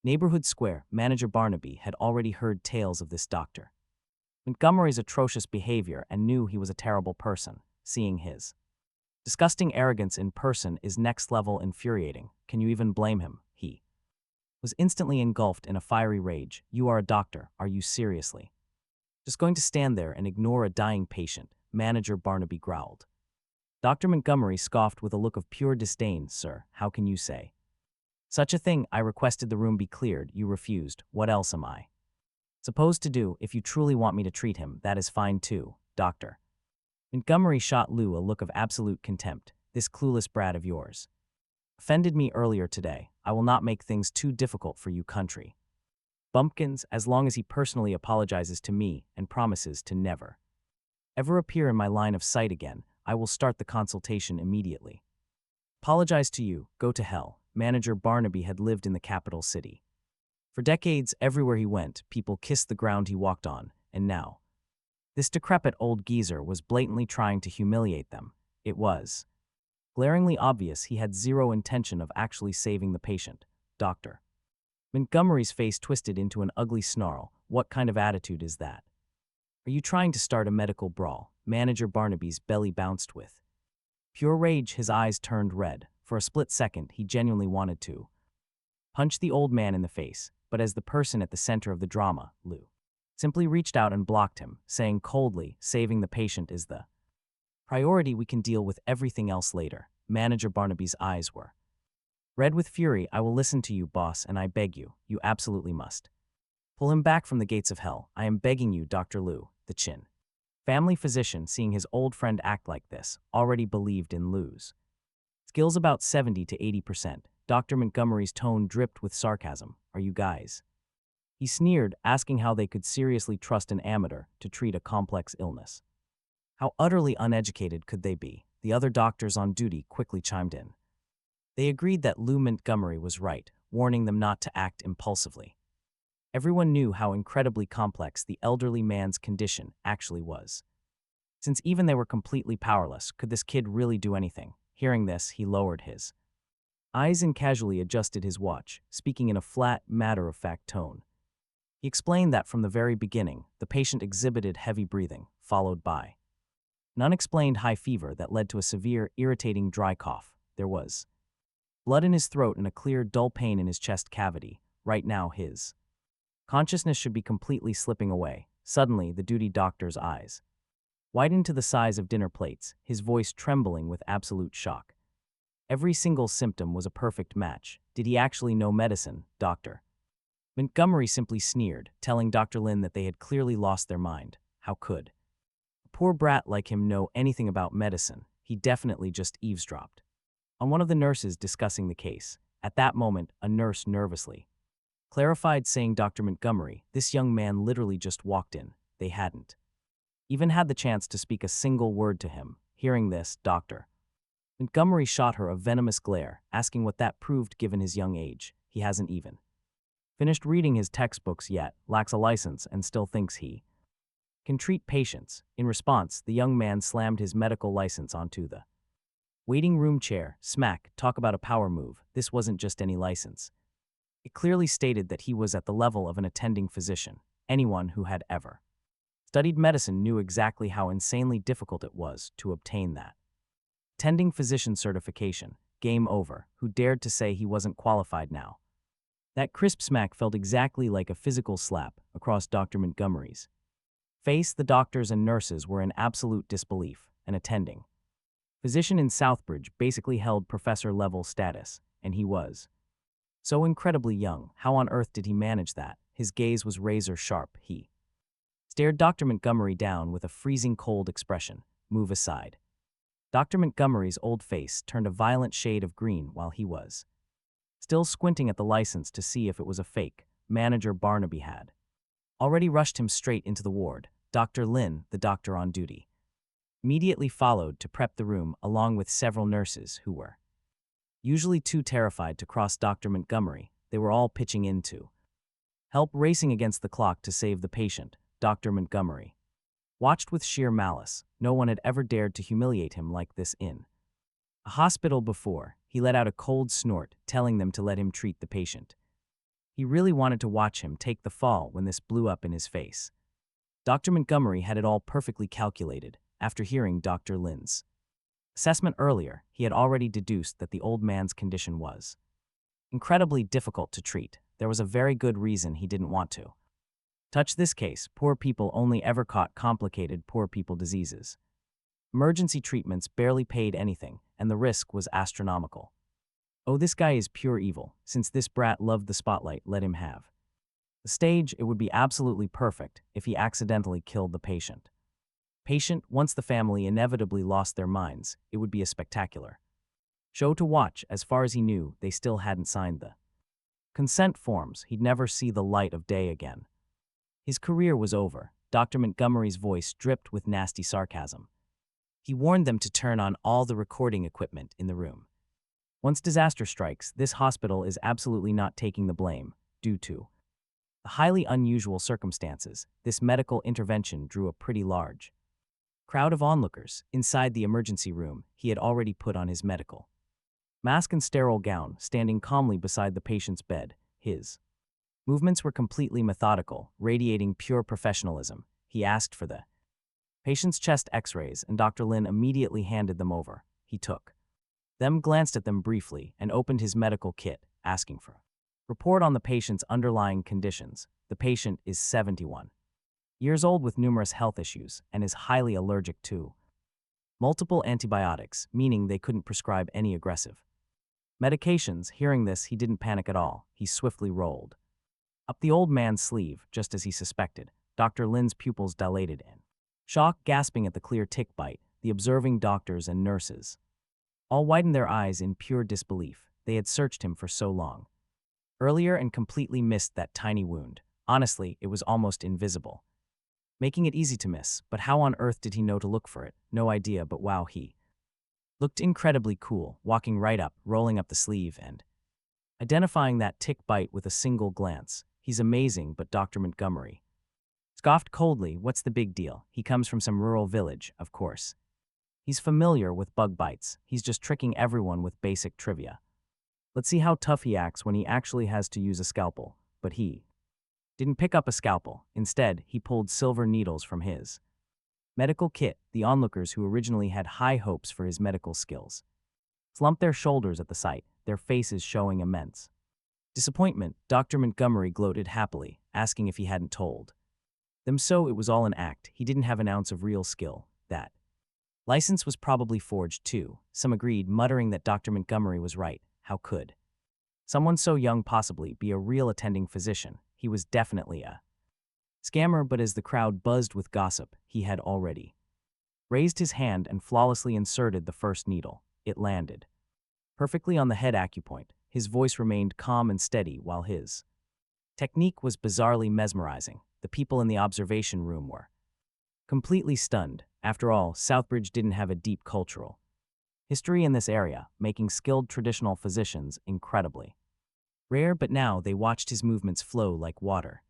Speaker 1: neighborhood square, Manager Barnaby had already heard tales of this Dr. Montgomery's atrocious behavior and knew he was a terrible person. Seeing his disgusting arrogance in person is next level infuriating. Can you even blame him? He was instantly engulfed in a fiery rage. You are a doctor. Are you seriously just going to stand there and ignore a dying patient? Manager Barnaby growled. Dr. Montgomery scoffed with a look of pure disdain. Sir, how can you say such a thing? I requested the room be cleared. You refused. What else am I supposed to do? If you truly want me to treat him, that is fine too. Dr. Montgomery shot Lou a look of absolute contempt. This clueless brat of yours offended me earlier today. I will not make things too difficult for you country bumpkins, as long as he personally apologizes to me and promises to never ever appear in my line of sight again. I will start the consultation immediately. Apologize to you. Go to hell. Manager Barnaby had lived in the capital city for decades. Everywhere he went, people kissed the ground he walked on, and now this decrepit old geezer was blatantly trying to humiliate them. It was glaringly obvious he had zero intention of actually saving the patient. Dr. Montgomery's face twisted into an ugly snarl. What kind of attitude is that? Are you trying to start a medical brawl? Manager Barnaby's belly bounced with pure rage. His eyes turned red. For a split second, he genuinely wanted to punch the old man in the face, but as the person at the center of the drama, Lou simply reached out and blocked him, saying coldly, saving the patient is the priority. We can deal with everything else later. Manager Barnaby's eyes were red with fury. I will listen to you, boss, and I beg you, you absolutely must pull him back from the gates of hell. I am begging you, Dr. Lou. The Chin family physician, seeing his old friend act like this, already believed in Lou's skills about 70 to 80%. Dr. Montgomery's tone dripped with sarcasm. Are you guys? He sneered, asking how they could seriously trust an amateur to treat a complex illness. How utterly uneducated could they be? The other doctors on duty quickly chimed in. They agreed that Lou Montgomery was right, warning them not to act impulsively. Everyone knew how incredibly complex the elderly man's condition actually was. Since even they were completely powerless, could this kid really do anything? Hearing this, he lowered his eyes and casually adjusted his watch, speaking in a flat, matter-of-fact tone. He explained that from the very beginning, the patient exhibited heavy breathing, followed by an unexplained high fever that led to a severe, irritating dry cough. There was blood in his throat and a clear, dull pain in his chest cavity. Right now, his consciousness should be completely slipping away. Suddenly, the duty doctor's eyes widened to the size of dinner plates, his voice trembling with absolute shock. Every single symptom was a perfect match. Did he actually know medicine, doctor? Montgomery simply sneered, telling Dr. Lin that they had clearly lost their mind. How could a poor brat like him know anything about medicine? He definitely just eavesdropped on one of the nurses discussing the case. At that moment, a nurse nervously clarified, saying, Dr. Montgomery, this young man literally just walked in. They hadn't even had the chance to speak a single word to him. Hearing this, Dr. Montgomery shot her a venomous glare, asking what that proved given his young age. He hasn't even finished reading his textbooks yet, lacks a license, and still thinks he can treat patients. In response, the young man slammed his medical license onto the waiting room chair. Smack, talk about a power move. This wasn't just any license. It clearly stated that he was at the level of an attending physician. Anyone who had ever studied medicine knew exactly how insanely difficult it was to obtain that attending physician certification. Game over. Who dared to say he wasn't qualified now? That crisp smack felt exactly like a physical slap across Dr. Montgomery's face. The doctors and nurses were in absolute disbelief. An attending physician in Southbridge basically held professor-level status, and he was so incredibly young. How on earth did he manage that? His gaze was razor sharp. He stared Dr. Montgomery down with a freezing cold expression. Move aside. Dr. Montgomery's old face turned a violent shade of green while he was still squinting at the license to see if it was a fake. Manager Barnaby had already rushed him straight into the ward. Dr. Lin, the doctor on duty, immediately followed to prep the room along with several nurses who were usually too terrified to cross Dr. Montgomery. They were all pitching in to help, racing against the clock to save the patient. Dr. Montgomery watched with sheer malice. No one had ever dared to humiliate him like this in a hospital before. He let out a cold snort, telling them to let him treat the patient. He really wanted to watch him take the fall when this blew up in his face. Dr. Montgomery had it all perfectly calculated. After hearing Dr. Lin's assessment earlier, he had already deduced that the old man's condition was incredibly difficult to treat. There was a very good reason he didn't want to touch this case. Poor people only ever caught complicated poor people diseases. Emergency treatments barely paid anything, and the risk was astronomical. Oh, this guy is pure evil. Since this brat loved the spotlight, let him have the stage. It would be absolutely perfect if he accidentally killed the patient. Once the family inevitably lost their minds, it would be a spectacular show to watch. As far as he knew, they still hadn't signed the consent forms. He'd never see the light of day again. His career was over. Dr. Montgomery's voice dripped with nasty sarcasm. He warned them to turn on all the recording equipment in the room. Once disaster strikes, this hospital is absolutely not taking the blame. Due to the highly unusual circumstances, this medical intervention drew a pretty large crowd of onlookers. Inside the emergency room, he had already put on his medical mask and sterile gown, standing calmly beside the patient's bed. His movements were completely methodical, radiating pure professionalism. He asked for the patient's chest x-rays, and Dr. Lin immediately handed them over. He took them, glanced at them briefly, and opened his medical kit, asking for a report on the patient's underlying conditions. The patient is 71 years old with numerous health issues and is highly allergic to multiple antibiotics, meaning they couldn't prescribe any aggressive medications. Hearing this, he didn't panic at all. He swiftly rolled up the old man's sleeve, just as he suspected. Dr. Lin's pupils dilated in shock, gasping at the clear tick bite. The observing doctors and nurses all widened their eyes in pure disbelief. They had searched him for so long earlier and completely missed that tiny wound. Honestly, it was almost invisible, making it easy to miss. But how on earth did he know to look for it? No idea, but wow, he looked incredibly cool, walking right up, rolling up the sleeve, and identifying that tick bite with a single glance. He's amazing. But Dr. Montgomery scoffed coldly. What's the big deal? He comes from some rural village, of course. He's familiar with bug bites. He's just tricking everyone with basic trivia. Let's see how tough he acts when he actually has to use a scalpel. But he didn't pick up a scalpel. Instead, he pulled silver needles from his medical kit. The onlookers, who originally had high hopes for his medical skills, slumped their shoulders at the sight, their faces showing immense disappointment. Dr. Montgomery gloated happily, asking if he hadn't told them so. It was all an act. He didn't have an ounce of real skill. That License was probably forged too. Some agreed, muttering that Dr. Montgomery was right. How could someone so young possibly be a real attending physician? He was definitely a scammer, but as the crowd buzzed with gossip, he had already raised his hand and flawlessly inserted the first needle. It landed perfectly on the head acupoint. His voice remained calm and steady while his technique was bizarrely mesmerizing. The people in the observation room were completely stunned. After all, Southbridge didn't have a deep cultural history in this area, making skilled traditional physicians incredibly rare, but now they watched his movements flow like water.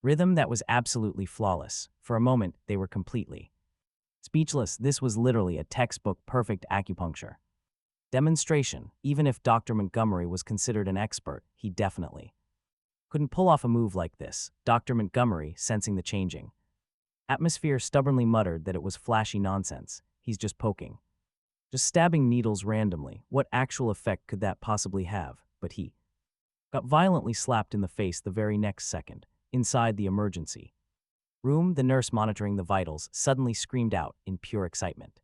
Speaker 1: Rhythm that was absolutely flawless. For a moment, they were completely speechless. This was literally a textbook perfect acupuncture demonstration. Even if Dr. Montgomery was considered an expert, he definitely couldn't pull off a move like this. Dr. Montgomery, sensing the changing atmosphere, stubbornly muttered that it was flashy nonsense. He's just poking, just stabbing needles randomly. What actual effect could that possibly have? But he got violently slapped in the face the very next second. Inside the emergency room, the nurse monitoring the vitals suddenly screamed out in pure excitement.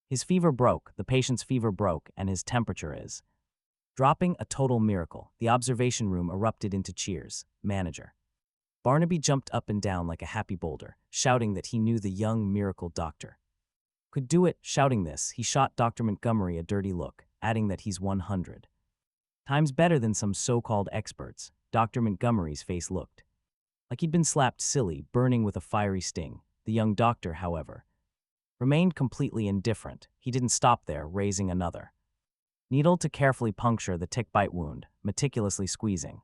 Speaker 1: His fever broke, the patient's fever broke, and his temperature is dropping. A total miracle. The observation room erupted into cheers. Manager Barnaby jumped up and down like a happy boulder, shouting that he knew the young miracle doctor could do it. Shouting this, he shot Dr. Montgomery a dirty look, adding that he's 100 times better than some so-called experts. Dr. Montgomery's face looked like he'd been slapped silly, burning with a fiery sting. The young doctor, however, remained completely indifferent. He didn't stop there, raising another needle to carefully puncture the tick bite wound, meticulously squeezing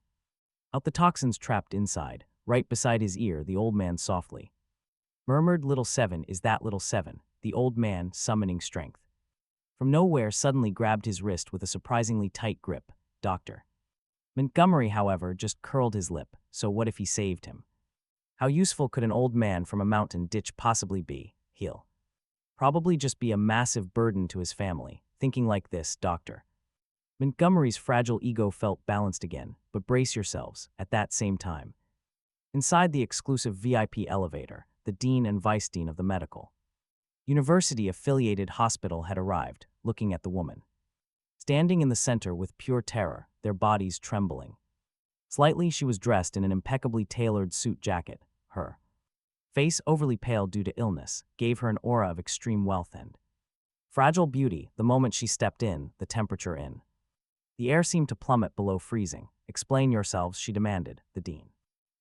Speaker 1: out the toxins trapped inside. Right beside his ear, the old man softly murmured, "Little Seven, is that Little Seven?" The old man, summoning strength from nowhere, suddenly grabbed his wrist with a surprisingly tight grip. Dr. Montgomery, however, just curled his lip. So what if he saved him? How useful could an old man from a mountain ditch possibly be? He'll probably just be a massive burden to his family. Thinking like this, Dr. Montgomery's fragile ego felt balanced again. But brace yourselves. At that same time, inside the exclusive VIP elevator, the dean and vice dean of the medical university-affiliated hospital had arrived, looking at the woman standing in the center with pure terror, their bodies trembling slightly. She was dressed in an impeccably tailored suit jacket. Her face, overly pale due to illness, gave her an aura of extreme wealth and fragile beauty. The moment she stepped in, the temperature in the air seemed to plummet below freezing. "Explain yourselves," she demanded. The dean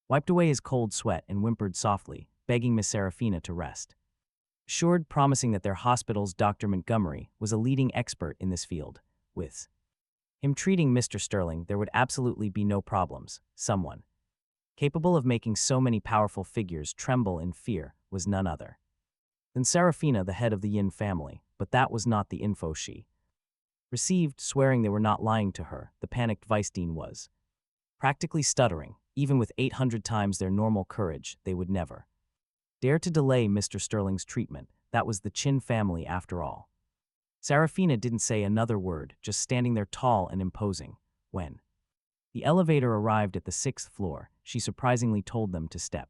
Speaker 1: wiped away his cold sweat and whimpered softly, begging Miss Serafina to rest assured, promising that their hospital's Dr. Montgomery was a leading expert in this field. With him treating Mr. Sterling, there would absolutely be no problems. Someone capable of making so many powerful figures tremble in fear was none other than Serafina, the head of the Yin family. But that was not the info she received. Swearing they were not lying to her, the panicked vice dean was practically stuttering. Even with 800 times their normal courage, they would never dare to delay Mr. Sterling's treatment. That was the Chin family after all. Serafina didn't say another word, just standing there tall and imposing. When the elevator arrived at the 6th floor, she surprisingly told them to step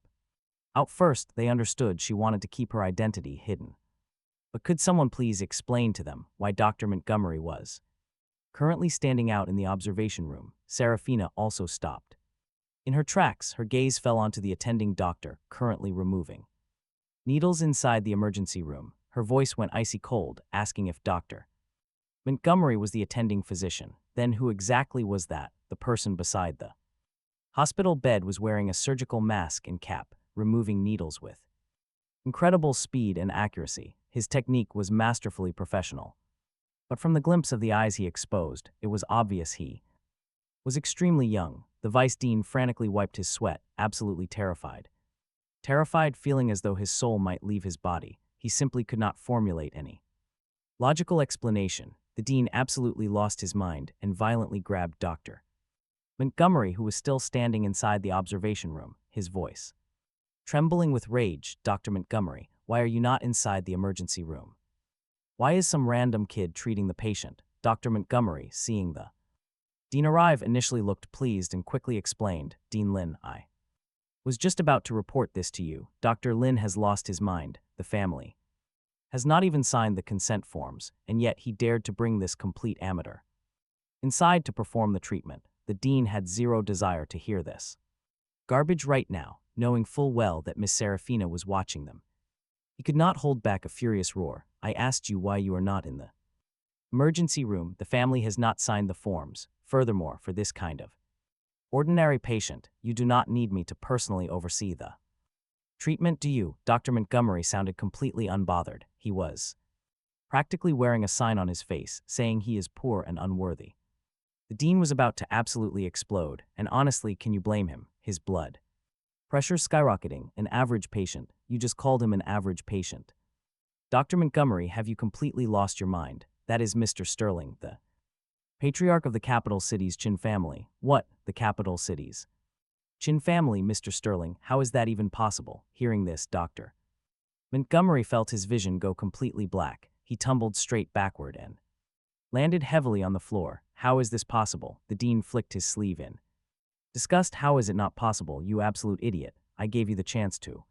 Speaker 1: out first. They understood she wanted to keep her identity hidden. But could someone please explain to them why Dr. Montgomery was currently standing out in the observation room? Serafina also stopped in her tracks. Her gaze fell onto the attending doctor, currently removing needles inside the emergency room. Her voice went icy cold, asking if Dr. Montgomery was the attending physician. Then who exactly was that? The person beside the hospital bed was wearing a surgical mask and cap, removing needles with incredible speed and accuracy. His technique was masterfully professional. But from the glimpse of the eyes he exposed, it was obvious he was extremely young. The vice dean frantically wiped his sweat, absolutely terrified. Terrified, feeling as though his soul might leave his body. He simply could not formulate any logical explanation. The dean absolutely lost his mind and violently grabbed Dr. Montgomery, who was still standing inside the observation room, his voice trembling with rage. "Dr. Montgomery, why are you not inside the emergency room? Why is some random kid treating the patient?" Dr. Montgomery, seeing the dean arrive, initially looked pleased and quickly explained, "Dean Lin, I was just about to report this to you. Dr. Lin has lost his mind. The family has not even signed the consent forms, and yet he dared to bring this complete amateur inside to perform the treatment. The dean had zero desire to hear this. Garbage right now, knowing full well that Miss Serafina was watching them. He could not hold back a furious roar. I asked you why you are not in the emergency room. The family has not signed the forms. Furthermore, for this kind of ordinary patient, you do not need me to personally oversee the treatment, do you? Dr. Montgomery sounded completely unbothered. He was practically wearing a sign on his face, saying he is poor and unworthy. The dean was about to absolutely explode, and honestly, can you blame him? His blood pressure skyrocketing. An average patient. You just called him an average patient. Dr. Montgomery, have you completely lost your mind? That is Mr. Sterling, the patriarch of the capital city's Chin family. What? The capital city's Chin family, Mr. Sterling? How is that even possible? Hearing this, Dr. Montgomery felt his vision go completely black. He tumbled straight backward and landed heavily on the floor. How is this possible? The dean flicked his sleeve in disgust. How is it not possible, you absolute idiot? I gave you the chance to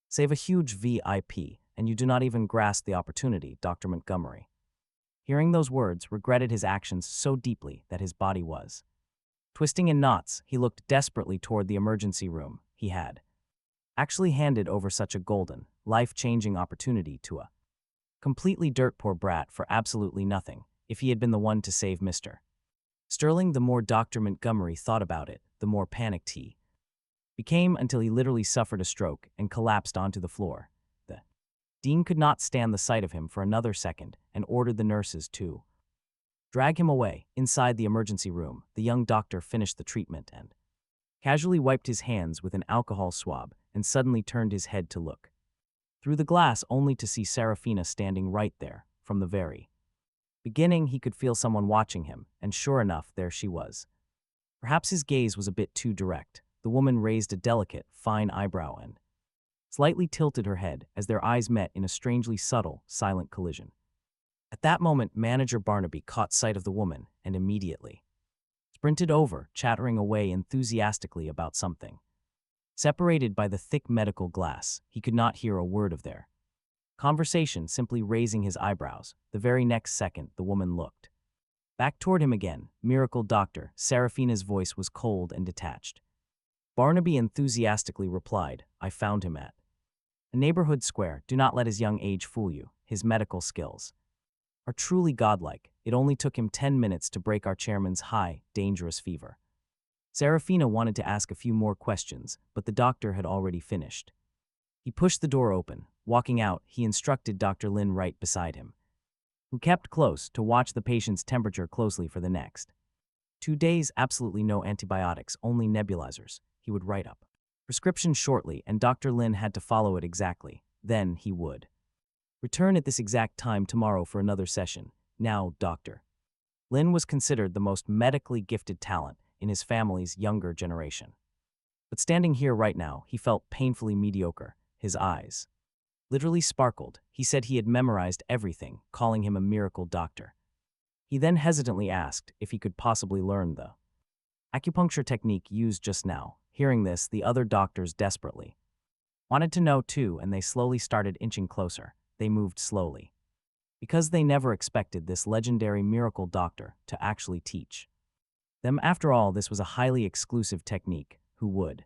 Speaker 1: save a huge VIP, and you do not even grasp the opportunity. Dr. Montgomery, hearing those words, regretted his actions so deeply that his body was twisting in knots. He looked desperately toward the emergency room. He had actually handed over such a golden, life-changing opportunity to a completely dirt-poor brat for absolutely nothing. If he had been the one to save Mr. Sterling, the more Dr. Montgomery thought about it, the more panicked he became, until he literally suffered a stroke and collapsed onto the floor. The dean could not stand the sight of him for another second and ordered the nurses to drag him away. Inside the emergency room, the young doctor finished the treatment and casually wiped his hands with an alcohol swab and suddenly turned his head to look through the glass, only to see Serafina standing right there. From the very beginning, he could feel someone watching him, and sure enough, there she was. Perhaps his gaze was a bit too direct. The woman raised a delicate, fine eyebrow and slightly tilted her head as their eyes met in a strangely subtle, silent collision. At that moment, Manager Barnaby caught sight of the woman and immediately sprinted over, chattering away enthusiastically about something. Separated by the thick medical glass, he could not hear a word of their conversation, simply raising his eyebrows. The very next second, the woman looked back toward him again. Miracle Doctor. Serafina's voice was cold and detached. Barnaby enthusiastically replied, I found him at a neighborhood square. Do not let his young age fool you. His medical skills are truly godlike. It only took him 10 minutes to break our chairman's high, dangerous fever. Serafina wanted to ask a few more questions, but the doctor had already finished. He pushed the door open. Walking out, he instructed Dr. Lin right beside him, who kept close, to watch the patient's temperature closely for the next 2 days. Absolutely no antibiotics, only nebulizers. He would write up prescription shortly, and Dr. Lin had to follow it exactly. Then he would return at this exact time tomorrow for another session. Now, Dr. Lin was considered the most medically gifted talent in his family's younger generation. But standing here right now, he felt painfully mediocre. His eyes literally sparkled. He said he had memorized everything, calling him a miracle doctor. He then hesitantly asked if he could possibly learn the acupuncture technique used just now. Hearing this, the other doctors desperately wanted to know too, and they slowly started inching closer. They moved slowly, because they never expected this legendary miracle doctor to actually teach them. After all, this was a highly exclusive technique. Who would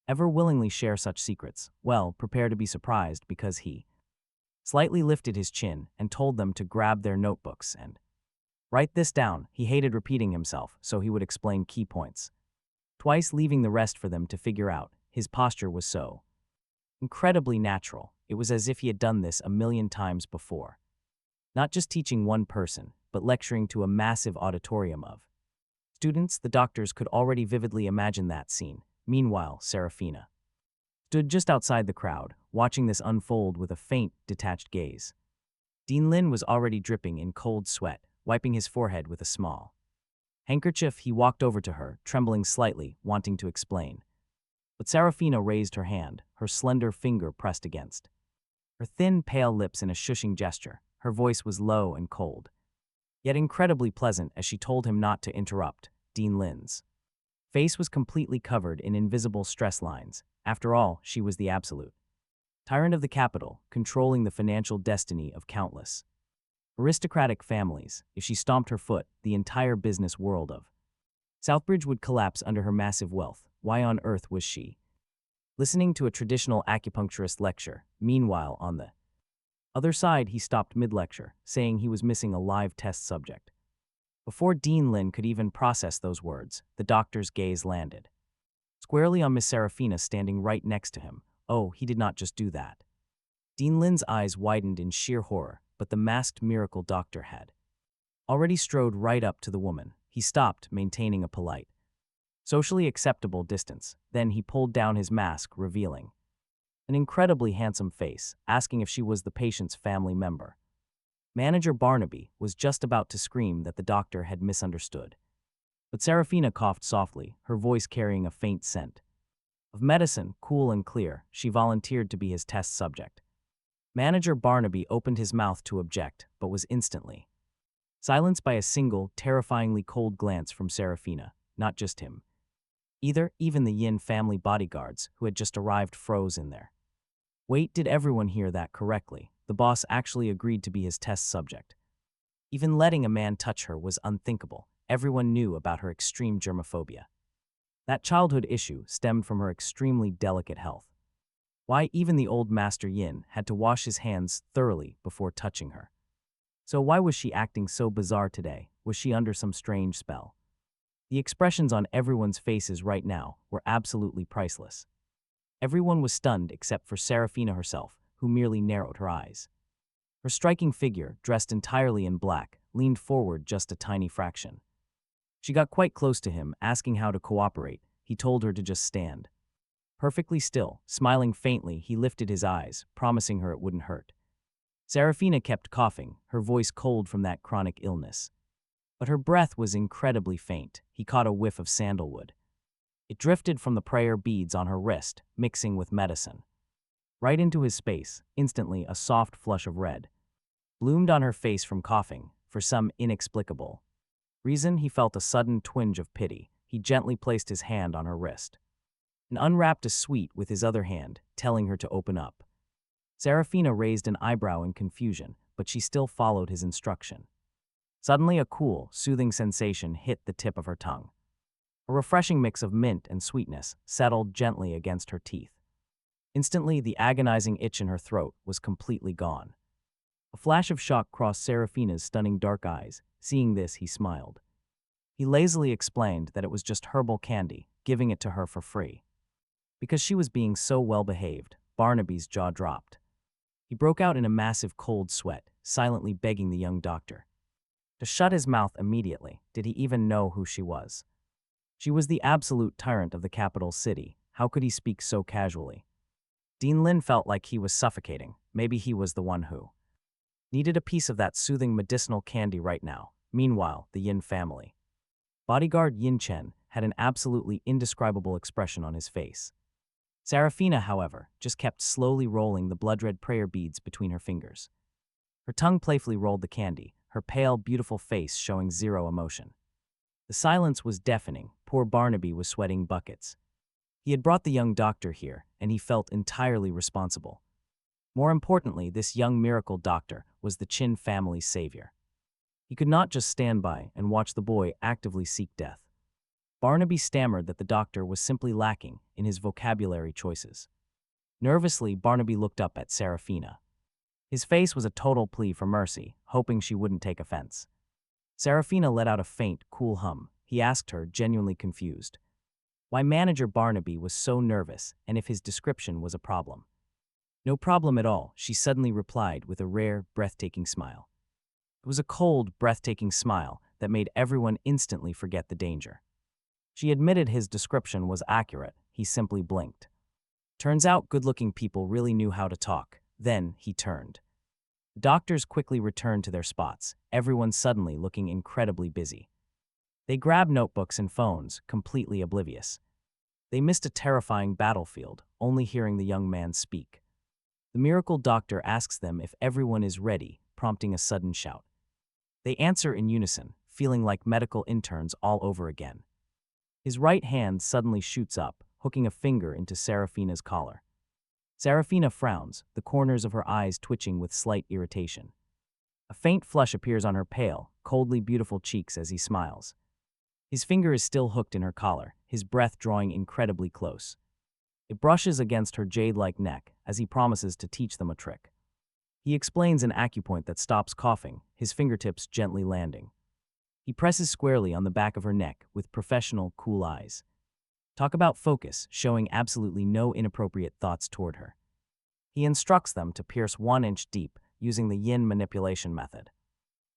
Speaker 1: ever willingly share such secrets? Well, prepare to be surprised, because he slightly lifted his chin and told them to grab their notebooks and write this down. He hated repeating himself, so he would explain key points twice, leaving the rest for them to figure out. His posture was so incredibly natural. It was as if he had done this a million times before. Not just teaching one person, but lecturing to a massive auditorium of students. The doctors could already vividly imagine that scene. Meanwhile, Serafina stood just outside the crowd, watching this unfold with a faint, detached gaze. Dean Lin was already dripping in cold sweat, wiping his forehead with a small handkerchief. He walked over to her, trembling slightly, wanting to explain. But Serafina raised her hand, her slender finger pressed against her thin, pale lips in a shushing gesture. Her voice was low and cold, yet incredibly pleasant as she told him not to interrupt. Dean Lin's face was completely covered in invisible stress lines. After all, she was the absolute tyrant of the capital, controlling the financial destiny of countless aristocratic families. If she stomped her foot, the entire business world of Southbridge would collapse under her massive wealth. Why on earth was she listening to a traditional acupuncturist lecture? Meanwhile, on the other side, he stopped mid-lecture, saying he was missing a live test subject. Before Dean Lin could even process those words, the doctor's gaze landed squarely on Miss Serafina standing right next to him. Oh, he did not just do that. Dean Lin's eyes widened in sheer horror, but the masked miracle doctor had already strode right up to the woman. He stopped, maintaining a polite, socially acceptable distance. Then he pulled down his mask, revealing an incredibly handsome face, asking if she was the patient's family member. Manager Barnaby was just about to scream that the doctor had misunderstood. But Serafina coughed softly, her voice carrying a faint scent of medicine. Cool and clear, she volunteered to be his test subject. Manager Barnaby opened his mouth to object, but was instantly silenced by a single, terrifyingly cold glance from Serafina. Not just him either, even the Yin family bodyguards who had just arrived froze in there. Wait, did everyone hear that correctly? The boss actually agreed to be his test subject. Even letting a man touch her was unthinkable. Everyone knew about her extreme germophobia. That childhood issue stemmed from her extremely delicate health. Why, even the old Master Yin had to wash his hands thoroughly before touching her. So why was she acting so bizarre today? Was she under some strange spell? The expressions on everyone's faces right now were absolutely priceless. Everyone was stunned except for Serafina herself, who merely narrowed her eyes. Her striking figure, dressed entirely in black, leaned forward just a tiny fraction. She got quite close to him, asking how to cooperate. He told her to just stand perfectly still. Smiling faintly, he lifted his eyes, promising her it wouldn't hurt. Serafina kept coughing, her voice cold from that chronic illness. But her breath was incredibly faint. He caught a whiff of sandalwood. It drifted from the prayer beads on her wrist, mixing with medicine. Right into his space. Instantly, a soft flush of red bloomed on her face from coughing. For some inexplicable reason, he felt a sudden twinge of pity. He gently placed his hand on her wrist and unwrapped a sweet with his other hand, telling her to open up. Serafina raised an eyebrow in confusion, but she still followed his instruction. Suddenly, a cool, soothing sensation hit the tip of her tongue. A refreshing mix of mint and sweetness settled gently against her teeth. Instantly, the agonizing itch in her throat was completely gone. A flash of shock crossed Serafina's stunning dark eyes. Seeing this, he smiled. He lazily explained that it was just herbal candy, giving it to her for free. Because she was being so well-behaved, Barnaby's jaw dropped. He broke out in a massive cold sweat, silently begging the young doctor to shut his mouth immediately. Did he even know who she was? She was the absolute tyrant of the capital city. How could he speak so casually? Dean Lin felt like he was suffocating. Maybe he was the one who needed a piece of that soothing medicinal candy right now. Meanwhile, the Yin family bodyguard Yin Chen had an absolutely indescribable expression on his face. Serafina, however, just kept slowly rolling the blood-red prayer beads between her fingers. Her tongue playfully rolled the candy, her pale, beautiful face showing zero emotion. The silence was deafening. Poor Barnaby was sweating buckets. He had brought the young doctor here, and he felt entirely responsible. More importantly, this young miracle doctor was the Chin family's savior. He could not just stand by and watch the boy actively seek death. Barnaby stammered that the doctor was simply lacking in his vocabulary choices. Nervously, Barnaby looked up at Serafina. His face was a total plea for mercy, hoping she wouldn't take offense. Serafina let out a faint, cool hum. He asked her, genuinely confused, why Manager Barnaby was so nervous and if his description was a problem. No problem at all, she suddenly replied with a rare, breathtaking smile. It was a cold, breathtaking smile that made everyone instantly forget the danger. She admitted his description was accurate. He simply blinked. Turns out good-looking people really knew how to talk. Then he turned. The doctors quickly returned to their spots, everyone suddenly looking incredibly busy. They grabbed notebooks and phones, completely oblivious. They missed a terrifying battlefield, only hearing the young man speak. The miracle doctor asks them if everyone is ready, prompting a sudden shout. They answer in unison, feeling like medical interns all over again. His right hand suddenly shoots up, hooking a finger into Serafina's collar. Serafina frowns, the corners of her eyes twitching with slight irritation. A faint flush appears on her pale, coldly beautiful cheeks as he smiles. His finger is still hooked in her collar, his breath drawing incredibly close. It brushes against her jade-like neck as he promises to teach them a trick. He explains an acupoint that stops coughing, his fingertips gently landing. He presses squarely on the back of her neck with professional, cool eyes. Talk about focus, showing absolutely no inappropriate thoughts toward her. He instructs them to pierce 1 inch deep using the yin manipulation method.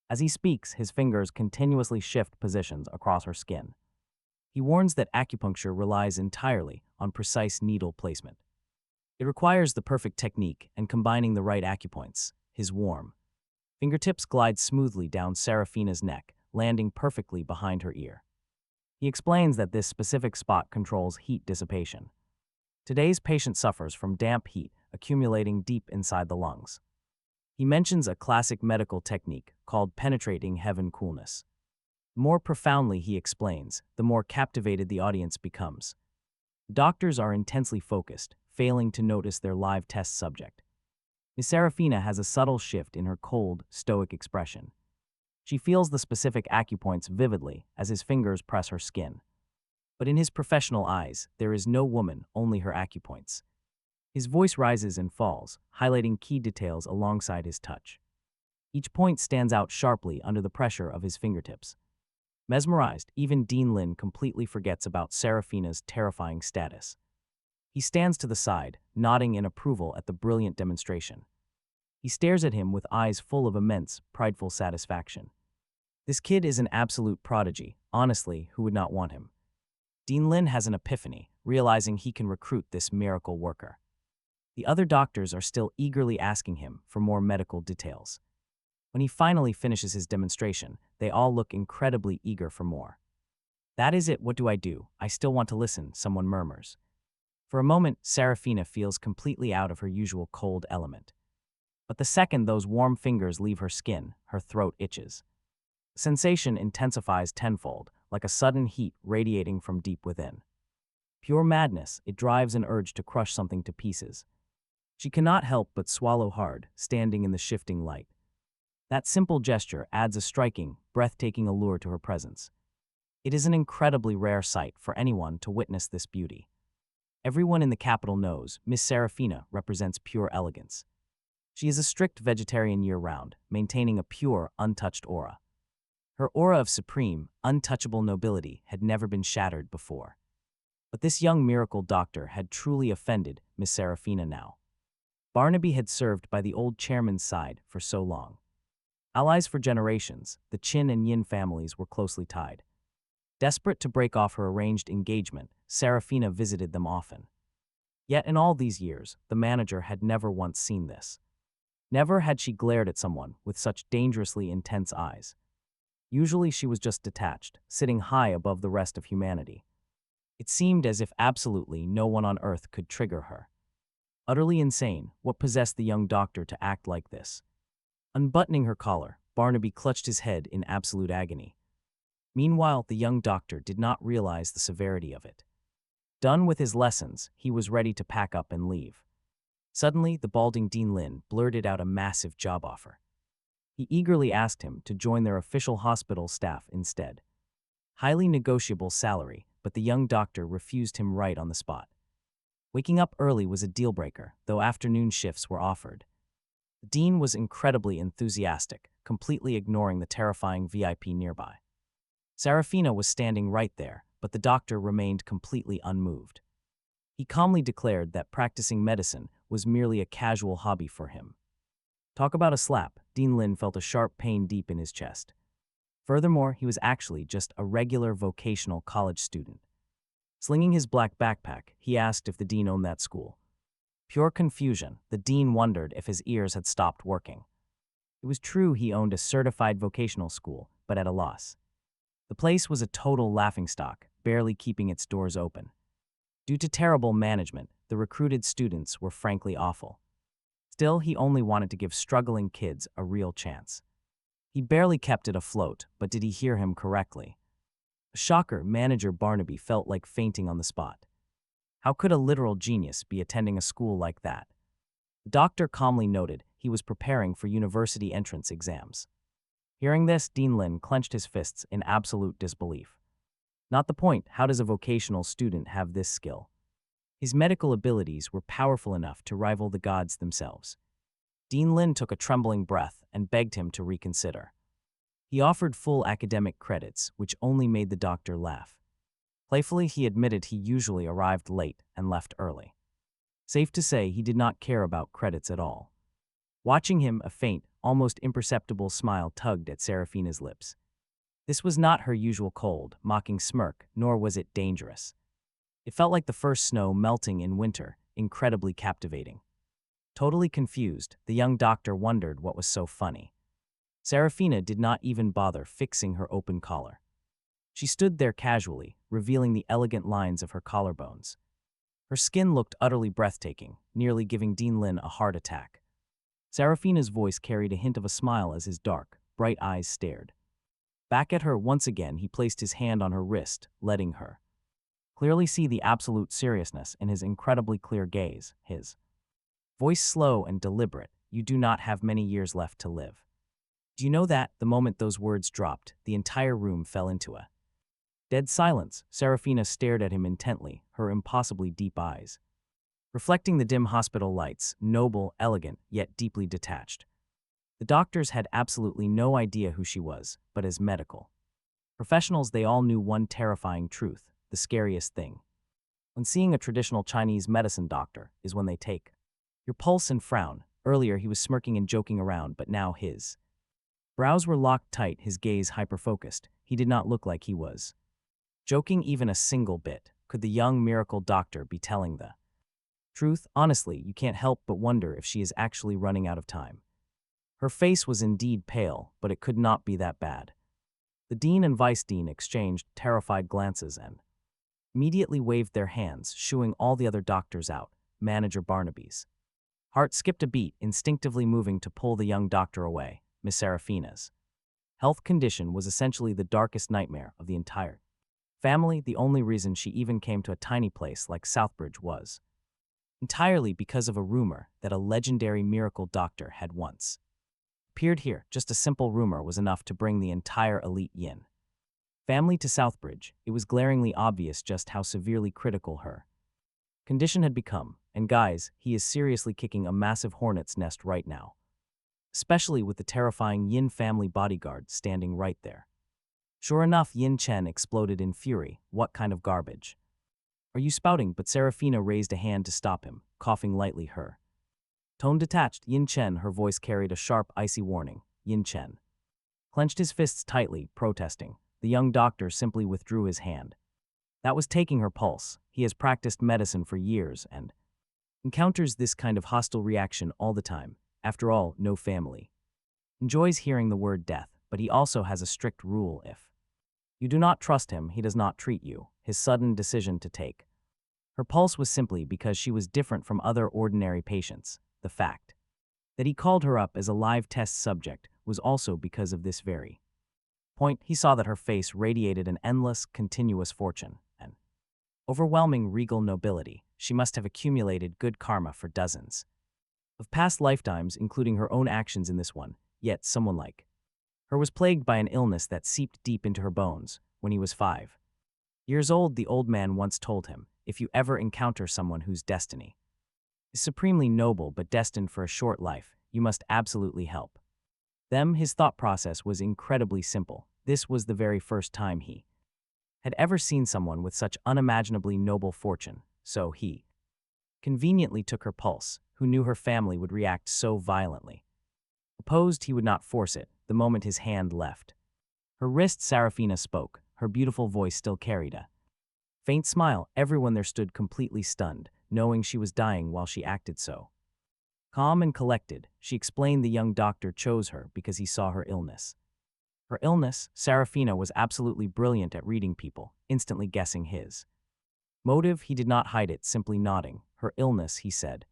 Speaker 1: As he speaks, his fingers continuously shift positions across her skin. He warns that acupuncture relies entirely on precise needle placement. It requires the perfect technique and combining the right acupoints. His warm fingertips glide smoothly down Serafina's neck, landing perfectly behind her ear. He explains that this specific spot controls heat dissipation. Today's patient suffers from damp heat accumulating deep inside the lungs. He mentions a classic medical technique called penetrating heaven coolness. The more profoundly he explains, the more captivated the audience becomes. Doctors are intensely focused, failing to notice their live test subject. Miss Serafina has a subtle shift in her cold, stoic expression. She feels the specific acupoints vividly as his fingers press her skin. But in his professional eyes, there is no woman, only her acupoints. His voice rises and falls, highlighting key details alongside his touch. Each point stands out sharply under the pressure of his fingertips. Mesmerized, even Dean Lin completely forgets about Serafina's terrifying status. He stands to the side, nodding in approval at the brilliant demonstration. He stares at him with eyes full of immense, prideful satisfaction. This kid is an absolute prodigy. Honestly, who would not want him? Dean Lin has an epiphany, realizing he can recruit this miracle worker. The other doctors are still eagerly asking him for more medical details. When he finally finishes his demonstration, they all look incredibly eager for more. "That is it, what do? I still want to listen," someone murmurs. For a moment, Serafina feels completely out of her usual cold element. But the second those warm fingers leave her skin, her throat itches. The sensation intensifies tenfold, like a sudden heat radiating from deep within. Pure madness, it drives an urge to crush something to pieces. She cannot help but swallow hard, standing in the shifting light. That simple gesture adds a striking, breathtaking allure to her presence. It is an incredibly rare sight for anyone to witness this beauty. Everyone in the capital knows Miss Serafina represents pure elegance. She is a strict vegetarian year-round, maintaining a pure, untouched aura. Her aura of supreme, untouchable nobility had never been shattered before. But this young miracle doctor had truly offended Miss Serafina now. Barnaby had served by the old chairman's side for so long. Allies for generations, the Chin and Yin families were closely tied. Desperate to break off her arranged engagement, Serafina visited them often. Yet in all these years, the manager had never once seen this. Never had she glared at someone with such dangerously intense eyes. Usually she was just detached, sitting high above the rest of humanity. It seemed as if absolutely no one on earth could trigger her. Utterly insane, what possessed the young doctor to act like this? Unbuttoning her collar, Barnaby clutched his head in absolute agony. Meanwhile, the young doctor did not realize the severity of it. Done with his lessons, he was ready to pack up and leave. Suddenly, the balding Dean Lin blurted out a massive job offer. He eagerly asked him to join their official hospital staff instead. Highly negotiable salary, but the young doctor refused him right on the spot. Waking up early was a deal-breaker, though afternoon shifts were offered. The dean was incredibly enthusiastic, completely ignoring the terrifying VIP nearby. Serafina was standing right there, but the doctor remained completely unmoved. He calmly declared that practicing medicine was merely a casual hobby for him. Talk about a slap, Dean Lin felt a sharp pain deep in his chest. Furthermore, he was actually just a regular vocational college student. Slinging his black backpack, he asked if the dean owned that school. Pure confusion, the dean wondered if his ears had stopped working. It was true he owned a certified vocational school, but at a loss. The place was a total laughingstock, barely keeping its doors open. Due to terrible management, the recruited students were frankly awful. Still, he only wanted to give struggling kids a real chance. He barely kept it afloat, but did he hear him correctly? A shocker, manager Barnaby felt like fainting on the spot. How could a literal genius be attending a school like that? The doctor calmly noted he was preparing for university entrance exams. Hearing this, Dean Lin clenched his fists in absolute disbelief. Not the point, how does a vocational student have this skill? His medical abilities were powerful enough to rival the gods themselves. Dean Lin took a trembling breath and begged him to reconsider. He offered full academic credits, which only made the doctor laugh. Playfully, he admitted he usually arrived late and left early. Safe to say, he did not care about credits at all. Watching him, a faint, almost imperceptible smile tugged at Serafina's lips. This was not her usual cold, mocking smirk, nor was it dangerous. It felt like the first snow melting in winter, incredibly captivating. Totally confused, the young doctor wondered what was so funny. Serafina did not even bother fixing her open collar. She stood there casually, revealing the elegant lines of her collarbones. Her skin looked utterly breathtaking, nearly giving Dean Lin a heart attack. Serafina's voice carried a hint of a smile as his dark, bright eyes stared. Back at her once again, he placed his hand on her wrist, letting her clearly see the absolute seriousness in his incredibly clear gaze, his voice slow and deliberate. You do not have many years left to live. Do you know that, the moment those words dropped, the entire room fell into a dead silence. Serafina stared at him intently, her impossibly deep eyes reflecting the dim hospital lights, noble, elegant, yet deeply detached. The doctors had absolutely no idea who she was, but as medical professionals they all knew one terrifying truth, the scariest thing when seeing a traditional Chinese medicine doctor is when they take your pulse and frown. Earlier he was smirking and joking around, but now his brows were locked tight, his gaze hyper-focused. He did not look like he was joking even a single bit. Could the young miracle doctor be telling the truth? Honestly, you can't help but wonder if she is actually running out of time. Her face was indeed pale, but it could not be that bad. The dean and vice dean exchanged terrified glances and immediately waved their hands, shooing all the other doctors out. Manager Barnaby's heart skipped a beat, instinctively moving to pull the young doctor away. Miss Serafina's health condition was essentially the darkest nightmare of the entire family. The only reason she even came to a tiny place like Southbridge was entirely because of a rumor that a legendary miracle doctor had once appeared here. Just a simple rumor was enough to bring the entire elite yin family to Southbridge. It was glaringly obvious just how severely critical her condition had become. And guys, he is seriously kicking a massive hornet's nest right now, especially with the terrifying Yin family bodyguard standing right there. Sure enough, Yin Chen exploded in fury. What kind of garbage are you spouting? But Serafina raised a hand to stop him, coughing lightly. Her tone detached. Yin Chen, her voice carried a sharp, icy warning. Yin Chen clenched his fists tightly, protesting. The young doctor simply withdrew his hand. That was taking her pulse. He has practiced medicine for years and encounters this kind of hostile reaction all the time. After all, no family enjoys hearing the word death, but he also has a strict rule: if you do not trust him, he does not treat you. His sudden decision to take her pulse was simply because she was different from other ordinary patients. The fact that he called her up as a live test subject was also because of this very point. He saw that her face radiated an endless, continuous fortune, an overwhelming regal nobility. She must have accumulated good karma for dozens of past lifetimes, including her own actions in this one. Yet someone like her was plagued by an illness that seeped deep into her bones. When he was 5 years old, the old man once told him, if you ever encounter someone whose destiny is supremely noble but destined for a short life, you must absolutely help them. His thought process was incredibly simple. This was the very first time he had ever seen someone with such unimaginably noble fortune, so he conveniently took her pulse. Who knew her family would react so violently? Opposed, he would not force it. The moment his hand left her wrist, Serafina spoke. Her beautiful voice still carried a faint smile. Everyone there stood completely stunned, knowing she was dying while she acted so calm and collected. She explained the young doctor chose her because he saw her illness. Her illness? Serafina was absolutely brilliant at reading people, instantly guessing his motive. He did not hide it, simply nodding. Her illness, he said,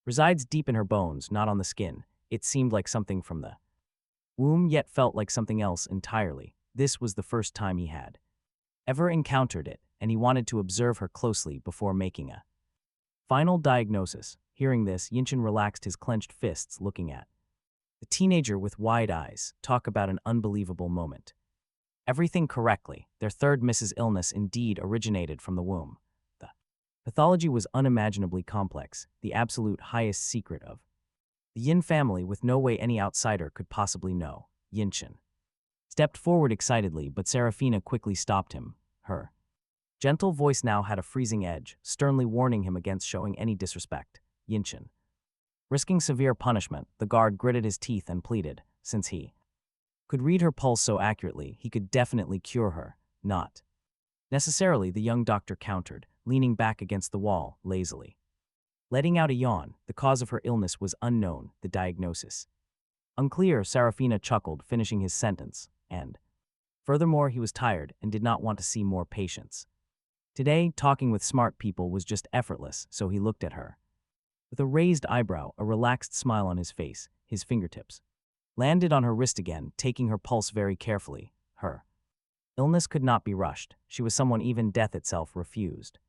Speaker 1: resides deep in her bones, not on the skin. It seemed like something from the womb, yet felt like something else entirely. This was the first time he had ever encountered it. and he wanted to observe her closely before making a final diagnosis. Hearing this, Yinchin relaxed his clenched fists, looking at the teenager with wide eyes. Talk about an unbelievable moment. Everything correctly. Their third Mrs. Illness indeed originated from the womb. The pathology was unimaginably complex, the absolute highest secret of the Yin family with no way any outsider could possibly know. Yinchin stepped forward excitedly, but Serafina quickly stopped him. Her gentle voice now had a freezing edge, sternly warning him against showing any disrespect. Yinchin risking severe punishment, the guard gritted his teeth and pleaded, since he could read her pulse so accurately, he could definitely cure her. Not necessarily, the young doctor countered, leaning back against the wall, lazily letting out a yawn. The cause of her illness was unknown, the diagnosis unclear. Serafina chuckled, finishing his sentence, and furthermore, he was tired and did not want to see more patients. Today, talking with smart people was just effortless, so he looked at her with a raised eyebrow, a relaxed smile on his face. His fingertips landed on her wrist again, taking her pulse very carefully. Her illness could not be rushed. She was someone even death itself refused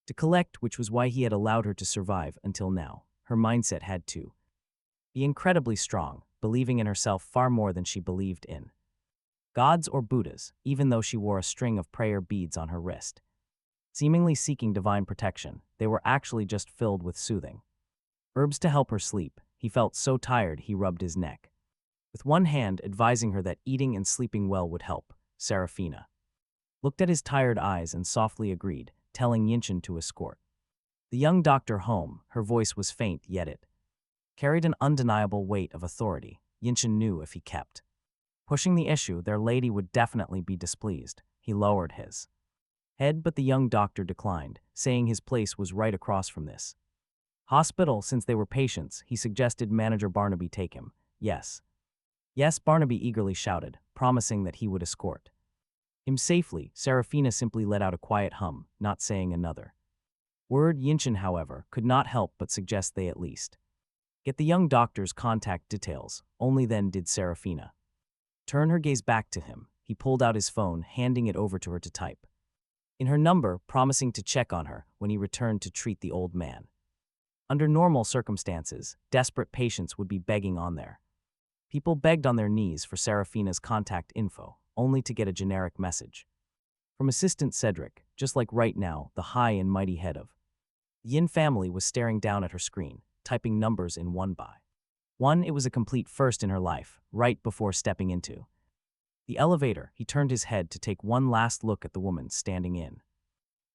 Speaker 1: to collect, which was why he had allowed her to survive until now. Her mindset had to be incredibly strong, believing in herself far more than she believed in gods or Buddhas, even though she wore a string of prayer beads on her wrist. Seemingly seeking divine protection, they were actually just filled with soothing herbs to help her sleep. He felt so tired he rubbed his neck with one hand, advising her that eating and sleeping well would help. Serafina looked at his tired eyes and softly agreed, telling Yinchin to escort the young doctor home. Her voice was faint, yet it carried an undeniable weight of authority. Yinchin knew if he kept pushing the issue, their lady would definitely be displeased. He lowered his head, but the young doctor declined, saying his place was right across from this hospital. Since they were patients, he suggested Manager Barnaby take him. Yes. Yes, Barnaby eagerly shouted, promising that he would escort him safely. Serafina simply let out a quiet hum, not saying another word. Yinchin, however, could not help but suggest they at least get the young doctor's contact details. Only then did Serafina turn her gaze back to him. He pulled out his phone, handing it over to her to type in her number, promising to check on her when he returned to treat the old man. Under normal circumstances, desperate patients would be begging on their people begged on their knees for Serafina's contact info, only to get a generic message from Assistant Cedric. Just like right now, the high and mighty head of the Yin family was staring down at her screen, typing numbers in one by one. It was a complete first in her life. Right before stepping into the elevator, he turned his head to take one last look at the woman standing in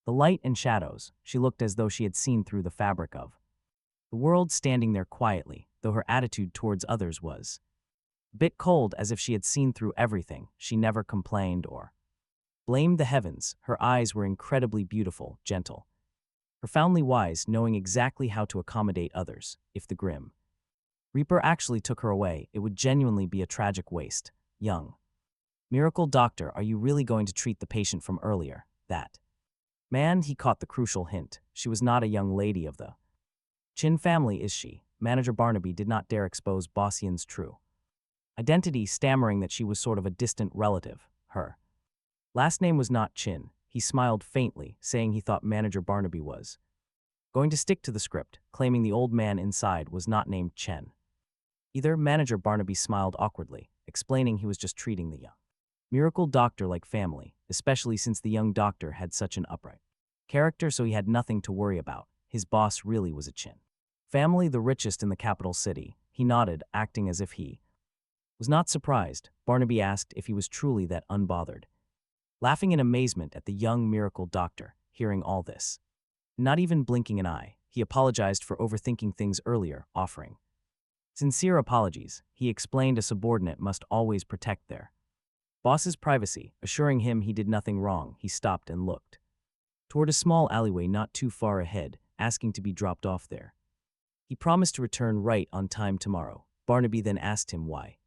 Speaker 1: the light and shadows. She looked as though she had seen through the fabric of the world, standing there quietly, though her attitude towards others was a bit cold, as if she had seen through everything. She never complained or blamed the heavens. Her eyes were incredibly beautiful, gentle, profoundly wise, knowing exactly how to accommodate others. If the Grim Reaper actually took her away, it would genuinely be a tragic waste. Young miracle doctor, are you really going to treat the patient from earlier? That man, he caught the crucial hint. She was not a young lady of the Chin family, is she? Manager Barnaby did not dare expose Boss Yin's true identity, stammering that she was sort of a distant relative. Her last name was not Chin. He smiled faintly, saying he thought Manager Barnaby was going to stick to the script, claiming the old man inside was not named Chen either. Manager Barnaby smiled awkwardly, explaining he was just treating the young miracle doctor like family, especially since the young doctor had such an upright character, so he had nothing to worry about. His boss really was a Chin family, the richest in the capital city. He nodded, acting as if he was not surprised. Barnaby asked if he was truly that unbothered, laughing in amazement at the young miracle doctor. Hearing all this, not even blinking an eye, he apologized for overthinking things earlier, offering sincere apologies. He explained a subordinate must always protect their boss's privacy, assuring him he did nothing wrong. He stopped and looked toward a small alleyway not too far ahead, asking to be dropped off there. He promised to return right on time tomorrow. Barnaby then asked him why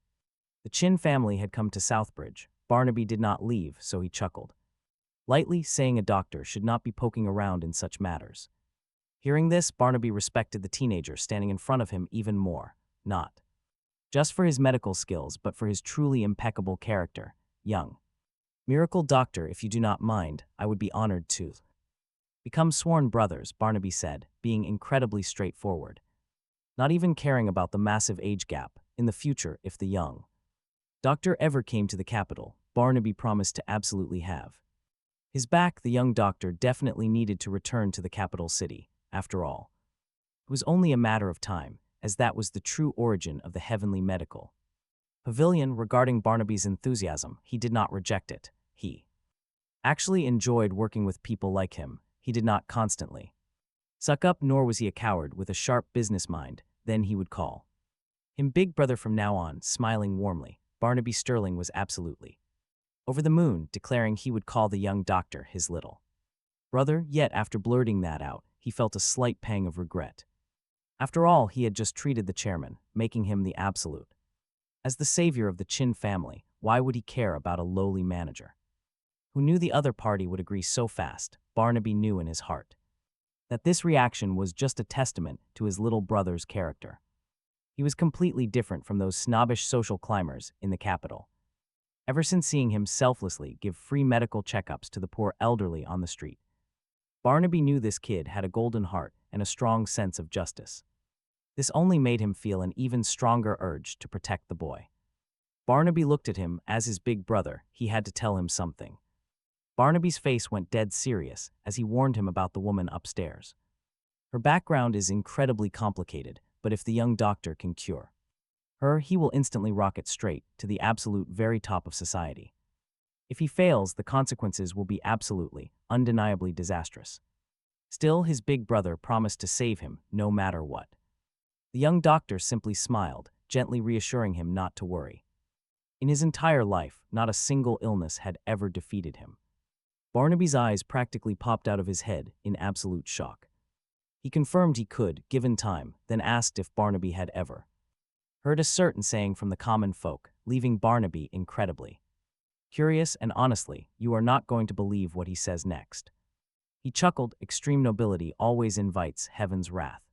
Speaker 1: the Chin family had come to Southbridge. Barnaby did not leave, so he chuckled lightly, saying a doctor should not be poking around in such matters. Hearing this, Barnaby respected the teenager standing in front of him even more, not just for his medical skills, but for his truly impeccable character. Young Miracle Doctor, if you do not mind, I would be honored to. Become sworn brothers, Barnaby said, being incredibly straightforward. Not even caring about the massive age gap, in the future if the young doctor ever came to the capital, Barnaby promised to absolutely have his back. The young doctor definitely needed to return to the capital city, after all. It was only a matter of time, as that was the true origin of the heavenly medical pavilion. Regarding Barnaby's enthusiasm, he did not reject it. He actually enjoyed working with people like him. He did not constantly suck up, nor was he a coward. With a sharp business mind, then he would call him Big Brother from now on. Smiling warmly, Barnaby Sterling was absolutely over the moon, declaring he would call the young doctor his little brother. Yet after blurting that out, he felt a slight pang of regret. After all, he had just treated the chairman, making him the absolute as the savior of the Chin family. Why would he care about a lowly manager who knew the other party would agree so fast? Barnaby knew in his heart that this reaction was just a testament to his little brother's character. He was completely different from those snobbish social climbers in the capital. Ever since seeing him selflessly give free medical checkups to the poor elderly on the street, Barnaby knew this kid had a golden heart and a strong sense of justice. This only made him feel an even stronger urge to protect the boy. Barnaby looked at him as his big brother. He had to tell him something. Barnaby's face went dead serious as he warned him about the woman upstairs. Her background is incredibly complicated, but if the young doctor can cure her, he will instantly rocket straight to the absolute very top of society. If he fails, the consequences will be absolutely, undeniably disastrous. Still, his big brother promised to save him no matter what. The young doctor simply smiled, gently reassuring him not to worry. In his entire life, not a single illness had ever defeated him. Barnaby's eyes practically popped out of his head in absolute shock. He confirmed he could, given time, then asked if Barnaby had ever heard a certain saying from the common folk, leaving Barnaby incredibly curious. And honestly, you are not going to believe what he says next. He chuckled. Extreme nobility always invites heaven's wrath.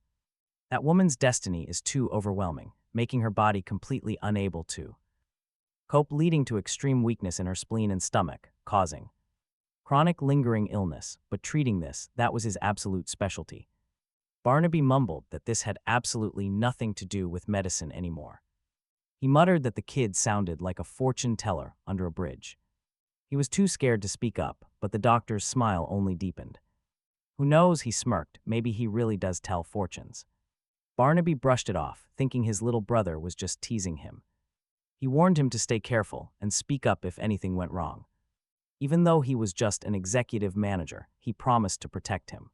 Speaker 1: That woman's destiny is too overwhelming, making her body completely unable to cope, leading to extreme weakness in her spleen and stomach, causing chronic lingering illness. But treating this, that was his absolute specialty. Barnaby mumbled that this had absolutely nothing to do with medicine anymore. He muttered that the kid sounded like a fortune teller under a bridge. He was too scared to speak up, but the doctor's smile only deepened. Who knows, he smirked, maybe he really does tell fortunes. Barnaby brushed it off, thinking his little brother was just teasing him. He warned him to stay careful and speak up if anything went wrong. Even though he was just an executive manager, he promised to protect him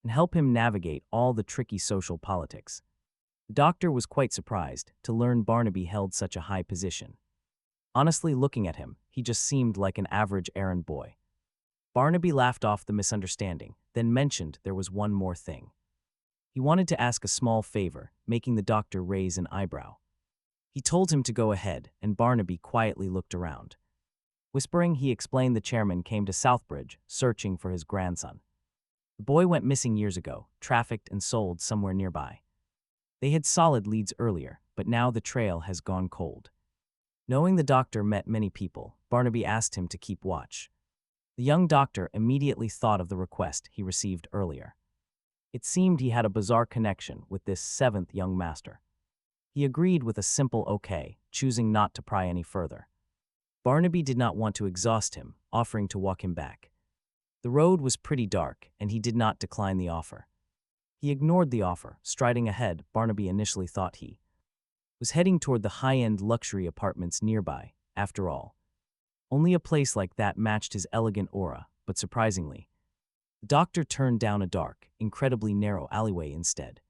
Speaker 1: and help him navigate all the tricky social politics. The doctor was quite surprised to learn Barnaby held such a high position. Honestly, looking at him, he just seemed like an average errand boy. Barnaby laughed off the misunderstanding, then mentioned there was one more thing. He wanted to ask a small favor, making the doctor raise an eyebrow. He told him to go ahead, and Barnaby quietly looked around. Whispering, he explained the chairman came to Southbridge, searching for his grandson. The boy went missing years ago, trafficked and sold somewhere nearby. They had solid leads earlier, but now the trail has gone cold. Knowing the doctor met many people, Barnaby asked him to keep watch. The young doctor immediately thought of the request he received earlier. It seemed he had a bizarre connection with this seventh young master. He agreed with a simple okay, choosing not to pry any further. Barnaby did not want to exhaust him, offering to walk him back. The road was pretty dark, and he did not decline the offer. He ignored the offer, striding ahead. Barnaby initially thought he was heading toward the high-end luxury apartments nearby. After all, only a place like that matched his elegant aura, but surprisingly, the doctor turned down a dark, incredibly narrow alleyway instead.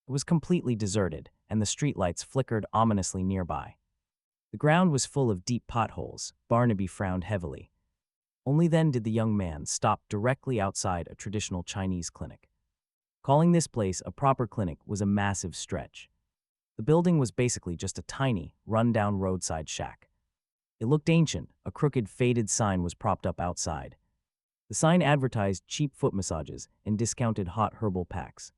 Speaker 1: It was completely deserted, and the streetlights flickered ominously nearby. The ground was full of deep potholes. Barnaby frowned heavily. Only then did the young man stop directly outside a traditional Chinese clinic. Calling this place a proper clinic was a massive stretch. The building was basically just a tiny, run-down roadside shack. It looked ancient. A crooked, faded sign was propped up outside. The sign advertised cheap foot massages and discounted hot herbal packs.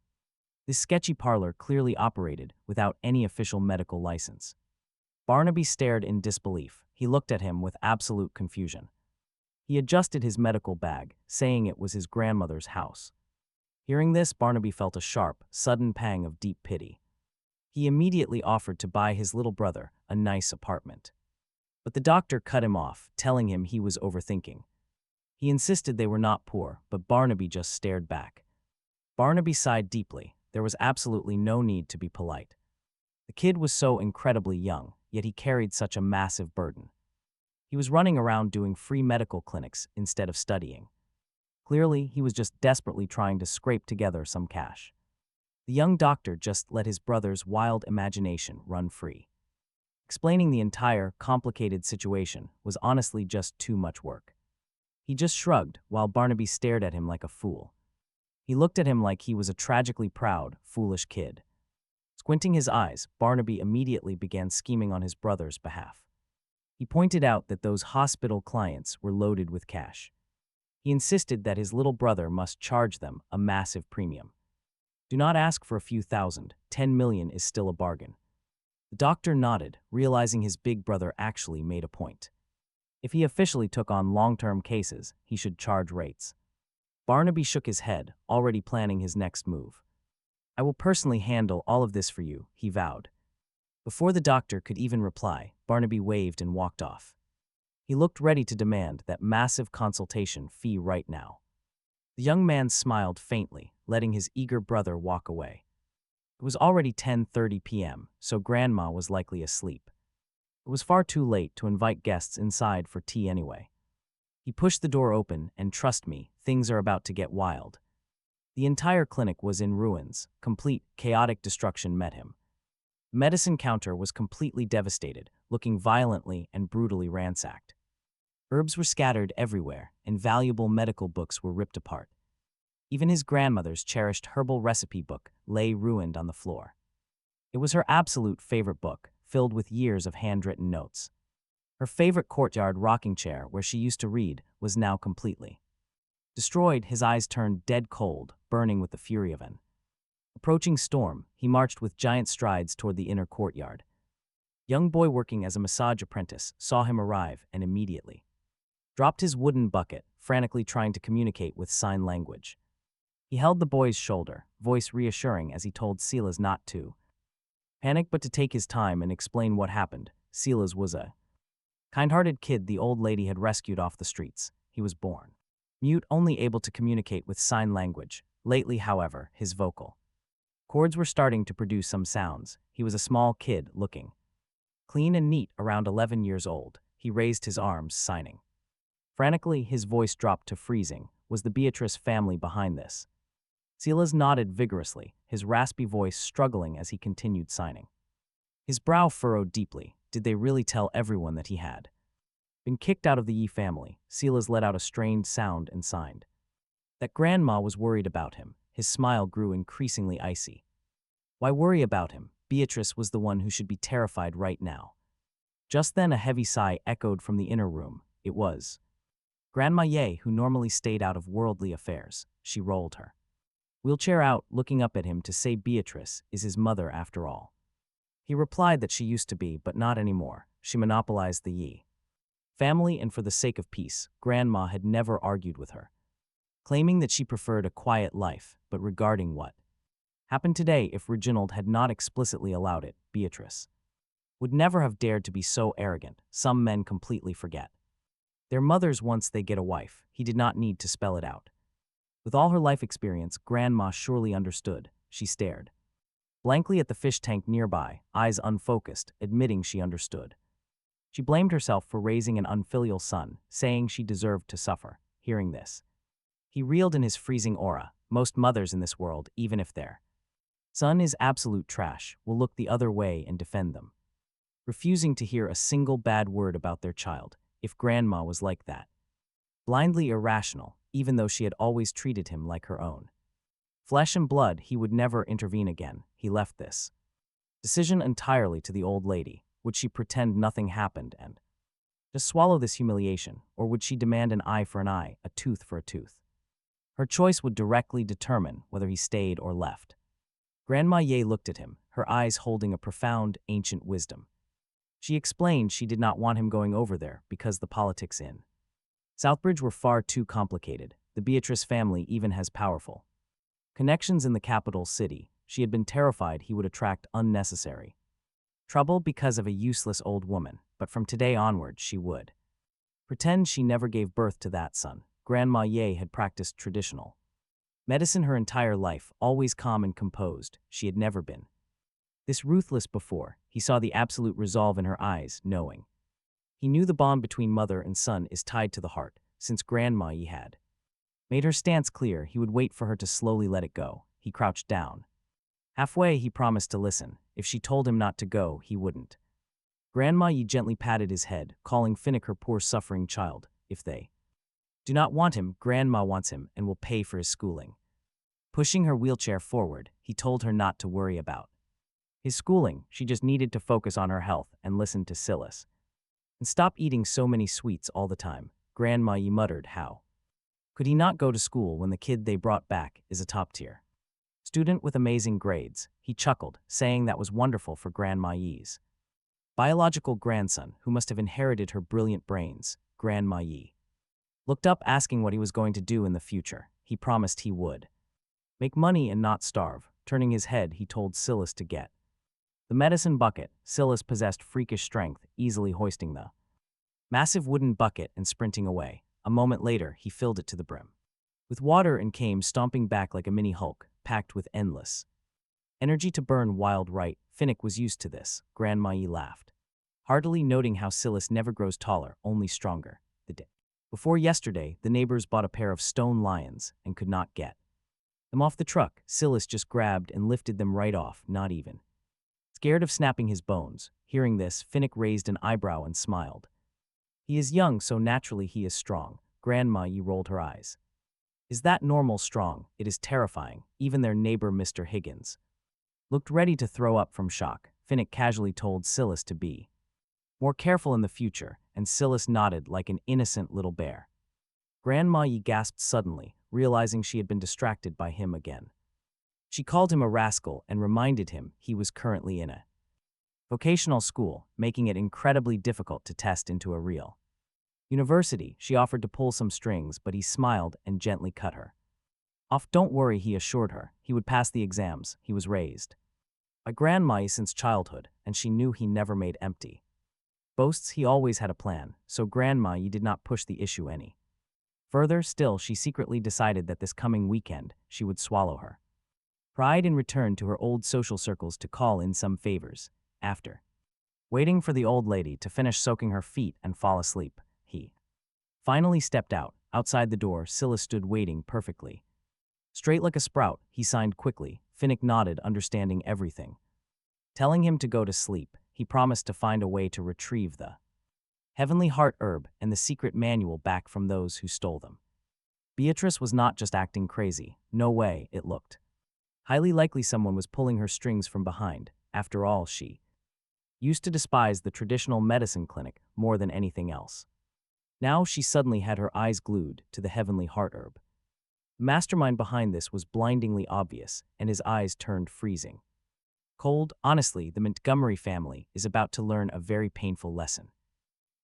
Speaker 1: This sketchy parlor clearly operated without any official medical license. Barnaby stared in disbelief. He looked at him with absolute confusion. He adjusted his medical bag, saying it was his grandmother's house. Hearing this, Barnaby felt a sharp, sudden pang of deep pity. He immediately offered to buy his little brother a nice apartment. But the doctor cut him off, telling him he was overthinking. He insisted they were not poor, but Barnaby just stared back. Barnaby sighed deeply. There was absolutely no need to be polite. The kid was so incredibly young, yet he carried such a massive burden. He was running around doing free medical clinics instead of studying. Clearly, he was just desperately trying to scrape together some cash. The young doctor just let his brother's wild imagination run free. Explaining the entire, complicated situation was honestly just too much work. He just shrugged while Barnaby stared at him like a fool. He looked at him like he was a tragically proud, foolish kid. Squinting his eyes, Barnaby immediately began scheming on his brother's behalf. He pointed out that those hospital clients were loaded with cash. He insisted that his little brother must charge them a massive premium. Do not ask for a few thousand, 10 million is still a bargain. The doctor nodded, realizing his big brother actually made a point. If he officially took on long-term cases, he should charge rates. Barnaby shook his head, already planning his next move. I will personally handle all of this for you, he vowed. Before the doctor could even reply, Barnaby waved and walked off. He looked ready to demand that massive consultation fee right now. The young man smiled faintly, letting his eager brother walk away. It was already 10:30 p.m., so Grandma was likely asleep. It was far too late to invite guests inside for tea anyway. He pushed the door open, and trust me, things are about to get wild. The entire clinic was in ruins. Complete, chaotic destruction met him. The medicine counter was completely devastated, looking violently and brutally ransacked. Herbs were scattered everywhere, and valuable medical books were ripped apart. Even his grandmother's cherished herbal recipe book lay ruined on the floor. It was her absolute favorite book, filled with years of handwritten notes. Her favorite courtyard rocking chair where she used to read was now completely destroyed. His eyes turned dead cold, burning with the fury of an approaching storm. He marched with giant strides toward the inner courtyard. Young boy working as a massage apprentice saw him arrive and immediately dropped his wooden bucket, frantically trying to communicate with sign language. He held the boy's shoulder, voice reassuring as he told Silas not to panic but to take his time and explain what happened. Silas was a kind-hearted kid the old lady had rescued off the streets. He was born mute, only able to communicate with sign language. Lately, however, his vocal cords were starting to produce some sounds. He was a small kid, looking clean and neat, around 11 years old. He raised his arms, signing. Frantically, his voice dropped to freezing. Was the Beatrice family behind this? Silas nodded vigorously, his raspy voice struggling as he continued signing. His brow furrowed deeply. Did they really tell everyone that he had been kicked out of the Yi family? Silas let out a strained sound and signed. That Grandma was worried about him. His smile grew increasingly icy. Why worry about him? Beatrice was the one who should be terrified right now. Just then a heavy sigh echoed from the inner room. It was Grandma Ye, who normally stayed out of worldly affairs. She rolled her wheelchair out, looking up at him to say Beatrice is his mother after all. He replied that she used to be, but not anymore. She monopolized the Yi family, and for the sake of peace, Grandma had never argued with her, claiming that she preferred a quiet life. But regarding what happened today, if Reginald had not explicitly allowed it, Beatrice would never have dared to be so arrogant. Some men completely forget their mothers once they get a wife. He did not need to spell it out. With all her life experience, Grandma surely understood. She stared blankly at the fish tank nearby, eyes unfocused, admitting she understood. She blamed herself for raising an unfilial son, saying she deserved to suffer. Hearing this, he reeled in his freezing aura. Most mothers in this world, even if their son is absolute trash, will look the other way and defend them, refusing to hear a single bad word about their child. If Grandma was like that, blindly irrational, even though she had always treated him like her own flesh and blood, he would never intervene again. He left this decision entirely to the old lady. Would she pretend nothing happened and just swallow this humiliation, or would she demand an eye for an eye, a tooth for a tooth? Her choice would directly determine whether he stayed or left. Grandma Ye looked at him, her eyes holding a profound, ancient wisdom. She explained she did not want him going over there because the politics in Southbridge were far too complicated. The Beatrice family even has powerful connections in the capital city. She had been terrified he would attract unnecessary trouble because of a useless old woman, but from today onward she would pretend she never gave birth to that son. Grandma Ye had practiced traditional medicine her entire life, always calm and composed. She had never been this ruthless before. He saw the absolute resolve in her eyes, knowing. He knew the bond between mother and son is tied to the heart. Since Grandma Ye had made her stance clear, he would wait for her to slowly let it go. He crouched down. Halfway, he promised to listen. If she told him not to go, he wouldn't. Grandma Ye gently patted his head, calling Finnick her poor suffering child. If they do not want him, Grandma wants him and will pay for his schooling. Pushing her wheelchair forward, he told her not to worry about his schooling. She just needed to focus on her health and listen to Silas. And stop eating so many sweets all the time. Grandma Ye muttered, how could he not go to school when the kid they brought back is a top-tier student with amazing grades? He chuckled, saying that was wonderful for Grandma Ye's biological grandson, who must have inherited her brilliant brains. Grandma Ye looked up, asking what he was going to do in the future. He promised he would make money and not starve. Turning his head, he told Silas to get the medicine bucket. Silas possessed freakish strength, easily hoisting the massive wooden bucket and sprinting away. A moment later, he filled it to the brim with water and came stomping back like a mini Hulk, packed with endless energy to burn wild right. Finnick was used to this. Grandma Ye laughed heartily, noting how Silas never grows taller, only stronger. The day before yesterday, the neighbors bought a pair of stone lions and could not get them off the truck. Silas just grabbed and lifted them right off, not even scared of snapping his bones. Hearing this, Finnick raised an eyebrow and smiled. He is young, so naturally he is strong. Grandma Ye rolled her eyes. Is that normal strong? It is terrifying. Even their neighbor, Mr. Higgins, looked ready to throw up from shock. Finnick casually told Silas to be more careful in the future, and Silas nodded like an innocent little bear. Grandma Ye gasped suddenly, realizing she had been distracted by him again. She called him a rascal and reminded him he was currently in a vocational school, making it incredibly difficult to test into a real university. She offered to pull some strings, but he smiled and gently cut her off. Don't worry, he assured her. He would pass the exams. He was raised by Grandma Ye since childhood, and she knew he never made empty boasts. He always had a plan, so Grandma Ye did not push the issue any further. Still, she secretly decided that this coming weekend she would swallow her pride and return to her old social circles to call in some favors. After waiting for the old lady to finish soaking her feet and fall asleep, he finally stepped out. Outside the door, Silas stood waiting, perfectly straight like a sprout. He signed quickly. Finnick nodded, understanding everything. Telling him to go to sleep, he promised to find a way to retrieve the heavenly heart herb and the secret manual back from those who stole them. Beatrice was not just acting crazy. No way, it looked highly likely someone was pulling her strings from behind. After all, she used to despise the traditional medicine clinic more than anything else. Now she suddenly had her eyes glued to the heavenly heart herb. The mastermind behind this was blindingly obvious, and his eyes turned freezing cold. Honestly, the Montgomery family is about to learn a very painful lesson.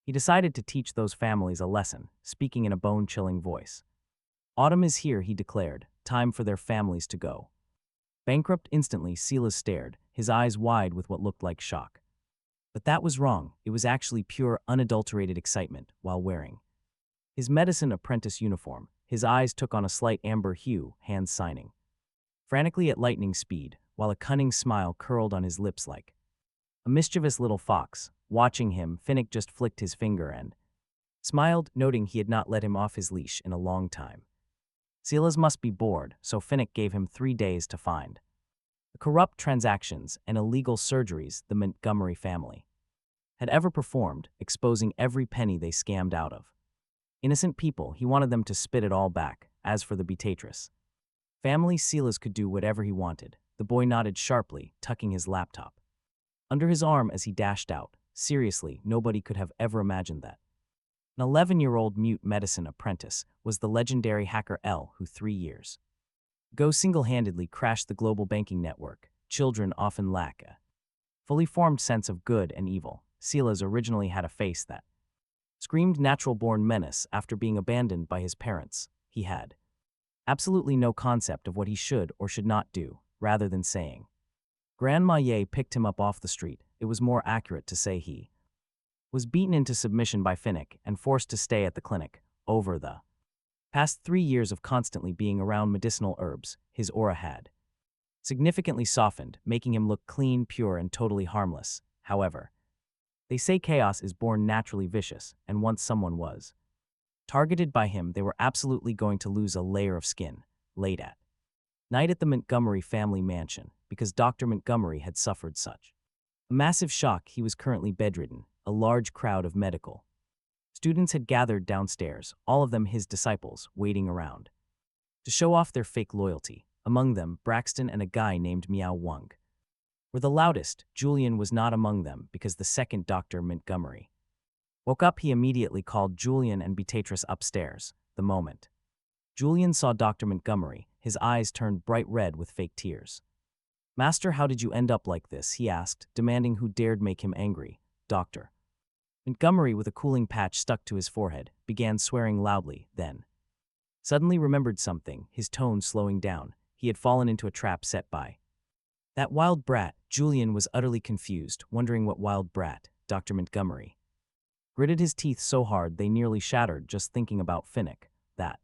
Speaker 1: He decided to teach those families a lesson, speaking in a bone-chilling voice. Autumn is here, he declared. Time for their families to go bankrupt. Instantly, Silas stared, his eyes wide with what looked like shock. But that was wrong. It was actually pure, unadulterated excitement. While wearing his medicine apprentice uniform, his eyes took on a slight amber hue, hands signing frantically at lightning speed, while a cunning smile curled on his lips like a mischievous little fox. Watching him, Finnick just flicked his finger and smiled, noting he had not let him off his leash in a long time. Silas must be bored, so Finnick gave him 3 days to find the corrupt transactions and illegal surgeries the Montgomery family had ever performed, exposing every penny they scammed out of innocent people. He wanted them to spit it all back. As for the Beatrice family, Silas could do whatever he wanted. The boy nodded sharply, tucking his laptop under his arm as he dashed out. Seriously, nobody could have ever imagined that an 11-year-old mute medicine apprentice was the legendary hacker L, who 3 years ago single-handedly crashed the global banking network. Children often lack a fully formed sense of good and evil. Silas originally had a face that screamed natural-born menace after being abandoned by his parents. He had absolutely no concept of what he should or should not do, rather than saying. Grandma Ye picked him up off the street. It was more accurate to say he was beaten into submission by Finnick and forced to stay at the clinic. Over the past 3 years of constantly being around medicinal herbs, his aura had significantly softened, making him look clean, pure, and totally harmless. However, they say chaos is born naturally vicious, and once someone was targeted by him, they were absolutely going to lose a layer of skin. Late at night at the Montgomery family mansion, because Dr. Montgomery had suffered such a massive shock, he was currently bedridden. A large crowd of medical students had gathered downstairs, all of them his disciples, waiting around to show off their fake loyalty. Among them, Braxton and a guy named Miao Wang were the loudest. Julian was not among them because the second Dr. Montgomery woke up, he immediately called Julian and Beatrice upstairs. The moment Julian saw Dr. Montgomery, his eyes turned bright red with fake tears. "Master, how did you end up like this?" he asked, demanding who dared make him angry. Dr. Montgomery, with a cooling patch stuck to his forehead, began swearing loudly, then suddenly remembered something, his tone slowing down. He had fallen into a trap set by that wild brat. Julian was utterly confused, wondering what wild brat. Dr. Montgomery gritted his teeth so hard they nearly shattered just thinking about Finnick. That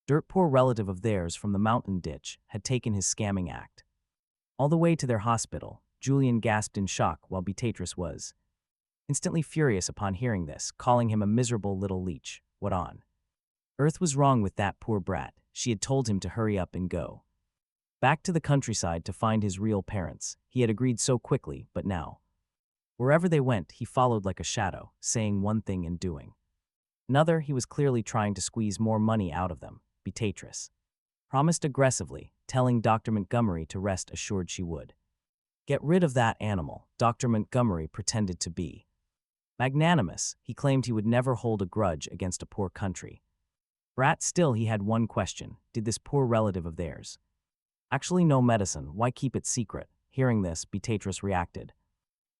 Speaker 1: dirt-poor relative of theirs from the mountain ditch had taken his scamming act all the way to their hospital. Julian gasped in shock while Beatrice was instantly furious upon hearing this, calling him a miserable little leech. What on earth was wrong with that poor brat? She had told him to hurry up and go back to the countryside to find his real parents. He had agreed so quickly, but now, wherever they went, he followed like a shadow, saying one thing and doing another. He was clearly trying to squeeze more money out of them. Beatrice promised aggressively, telling Dr. Montgomery to rest assured she would get rid of that animal. Dr. Montgomery pretended to be magnanimous. He claimed he would never hold a grudge against a poor country brat. Still, he had one question. Did this poor relative of theirs actually know medicine? Why keep it secret? Hearing this, Beatrice reacted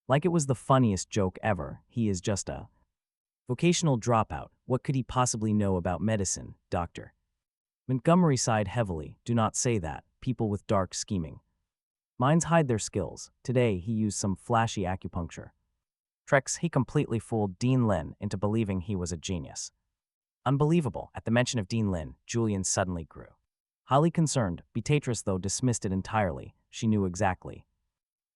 Speaker 1: like it was the funniest joke ever. He is just a vocational dropout. What could he possibly know about medicine? Dr. Montgomery sighed heavily. Do not say that. People with dark scheming minds hide their skills. Today, he used some flashy acupuncture tricks. He completely fooled Dean Lin into believing he was a genius. Unbelievable. At the mention of Dean Lin, Julian suddenly grew highly concerned. Beatrice, though, dismissed it entirely. She knew exactly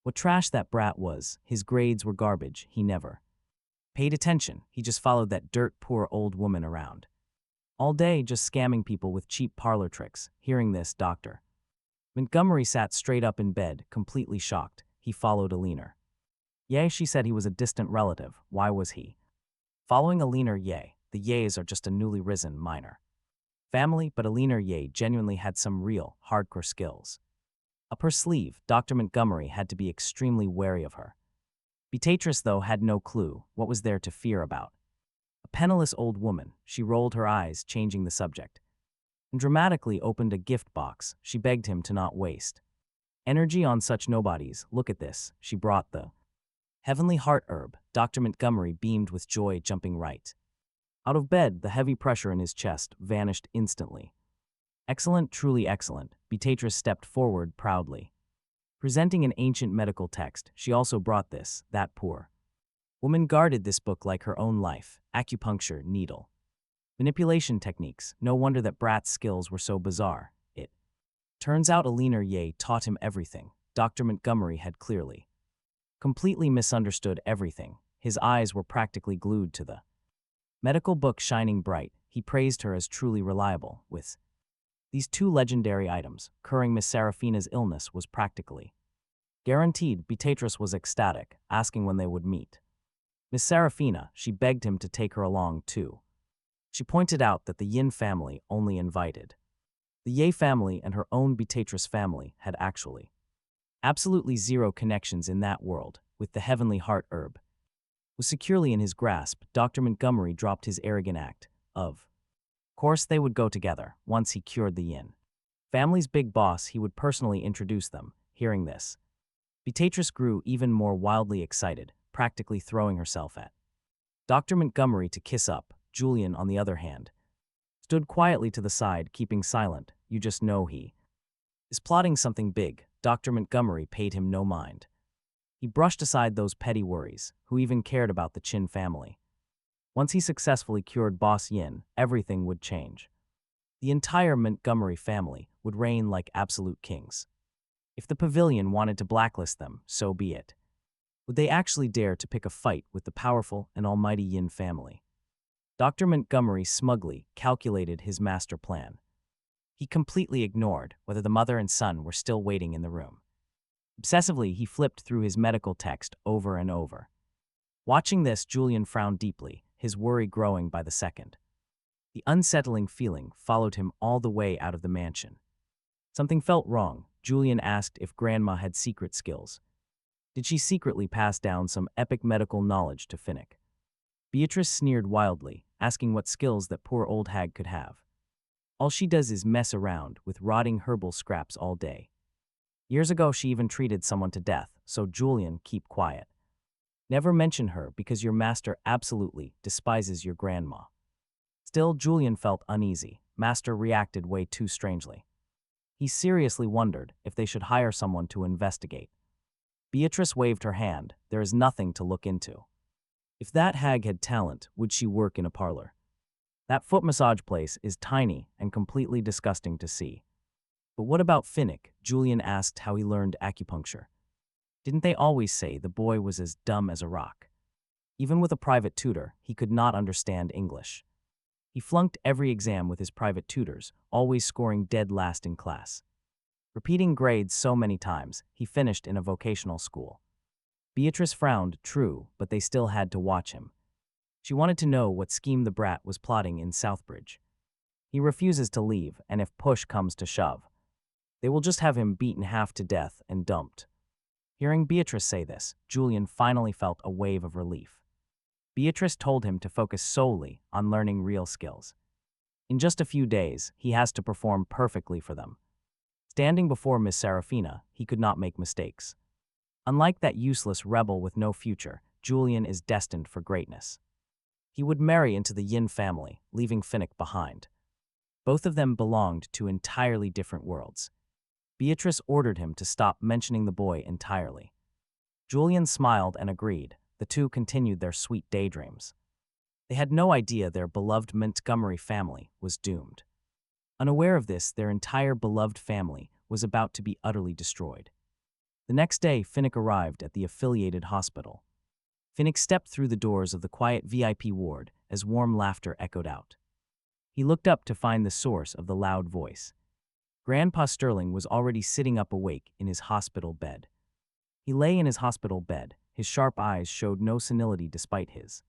Speaker 1: what trash that brat was. His grades were garbage. He never paid attention. He just followed that dirt-poor old woman around all day, just scamming people with cheap parlor tricks. Hearing this, Dr. Montgomery sat straight up in bed, completely shocked. He followed Alina Ye. She said he was a distant relative. Why was he following Alina Ye? The Ye's are just a newly risen minor family, but Alina Ye genuinely had some real, hardcore skills up her sleeve. Dr. Montgomery had to be extremely wary of her. Beatrice, though, had no clue. What was there to fear about a penniless old woman? She rolled her eyes, changing the subject, and dramatically opened a gift box. She begged him to not waste energy on such nobodies. Look at this. She brought the heavenly heart herb. Dr. Montgomery beamed with joy, jumping right out of bed. The heavy pressure in his chest vanished instantly. Excellent, truly excellent. Beatrice stepped forward proudly, presenting an ancient medical text. She also brought this. That poor woman guarded this book like her own life. Acupuncture, needle manipulation techniques. No wonder that Brat's skills were so bizarre. It turns out Alina Ye taught him everything. Dr. Montgomery had clearly completely misunderstood everything. His eyes were practically glued to the medical book, shining bright. He praised her as truly reliable. With these two legendary items, curing Miss Seraphina's illness was practically guaranteed. Beatrice was ecstatic, asking when they would meet Miss Seraphina. She begged him to take her along too. She pointed out that the Yin family only invited the Ye family, and her own Beatrice family had actually absolutely zero connections in that world. With the heavenly heart herb was securely in his grasp, Dr. Montgomery dropped his arrogant act. Of course they would go together. Once he cured the Yin family's big boss, he would personally introduce them. Hearing this, Beatrice grew even more wildly excited, practically throwing herself at Dr. Montgomery to kiss up. Julian, on the other hand, stood quietly to the side, keeping silent. You just know he is plotting something big. Dr. Montgomery paid him no mind. He brushed aside those petty worries. Who even cared about the Chin family? Once he successfully cured Boss Yin, everything would change. The entire Montgomery family would reign like absolute kings. If the pavilion wanted to blacklist them, so be it. Would they actually dare to pick a fight with the powerful and almighty Yin family? Dr. Montgomery smugly calculated his master plan. He completely ignored whether the mother and son were still waiting in the room. Obsessively, he flipped through his medical text over and over. Watching this, Julian frowned deeply, his worry growing by the second. The unsettling feeling followed him all the way out of the mansion. Something felt wrong. Julian asked if Grandma had secret skills. Did she secretly pass down some epic medical knowledge to Finnick? Beatrice sneered wildly, asking what skills that poor old hag could have. All she does is mess around with rotting herbal scraps all day. Years ago, she even treated someone to death, so Julian, keep quiet. Never mention her because your master absolutely despises your grandma. Still, Julian felt uneasy. Master reacted way too strangely. He seriously wondered if they should hire someone to investigate. Beatrice waved her hand. There is nothing to look into. If that hag had talent, would she work in a parlor? That foot massage place is tiny and completely disgusting to see. But what about Finnick? Julian asked how he learned acupuncture. Didn't they always say the boy was as dumb as a rock? Even with a private tutor, he could not understand English. He flunked every exam with his private tutors, always scoring dead last in class. Repeating grades so many times, he finished in a vocational school. Beatrice frowned, true, but they still had to watch him. She wanted to know what scheme the brat was plotting in Southbridge. He refuses to leave, and if push comes to shove, they will just have him beaten half to death and dumped. Hearing Beatrice say this, Julian finally felt a wave of relief. Beatrice told him to focus solely on learning real skills. In just a few days, he has to perform perfectly for them. Standing before Miss Serafina, he could not make mistakes. Unlike that useless rebel with no future, Julian is destined for greatness. He would marry into the Yin family, leaving Finnick behind. Both of them belonged to entirely different worlds. Beatrice ordered him to stop mentioning the boy entirely. Julian smiled and agreed. The two continued their sweet daydreams. They had no idea their beloved Montgomery family was doomed. Unaware of this, their entire beloved family was about to be utterly destroyed. The next day, Finnick arrived at the affiliated hospital. Finnick stepped through the doors of the quiet VIP ward as warm laughter echoed out. He looked up to find the source of the loud voice. Grandpa Sterling was already sitting up awake in his hospital bed. He lay in his hospital bed. His sharp eyes showed no senility despite his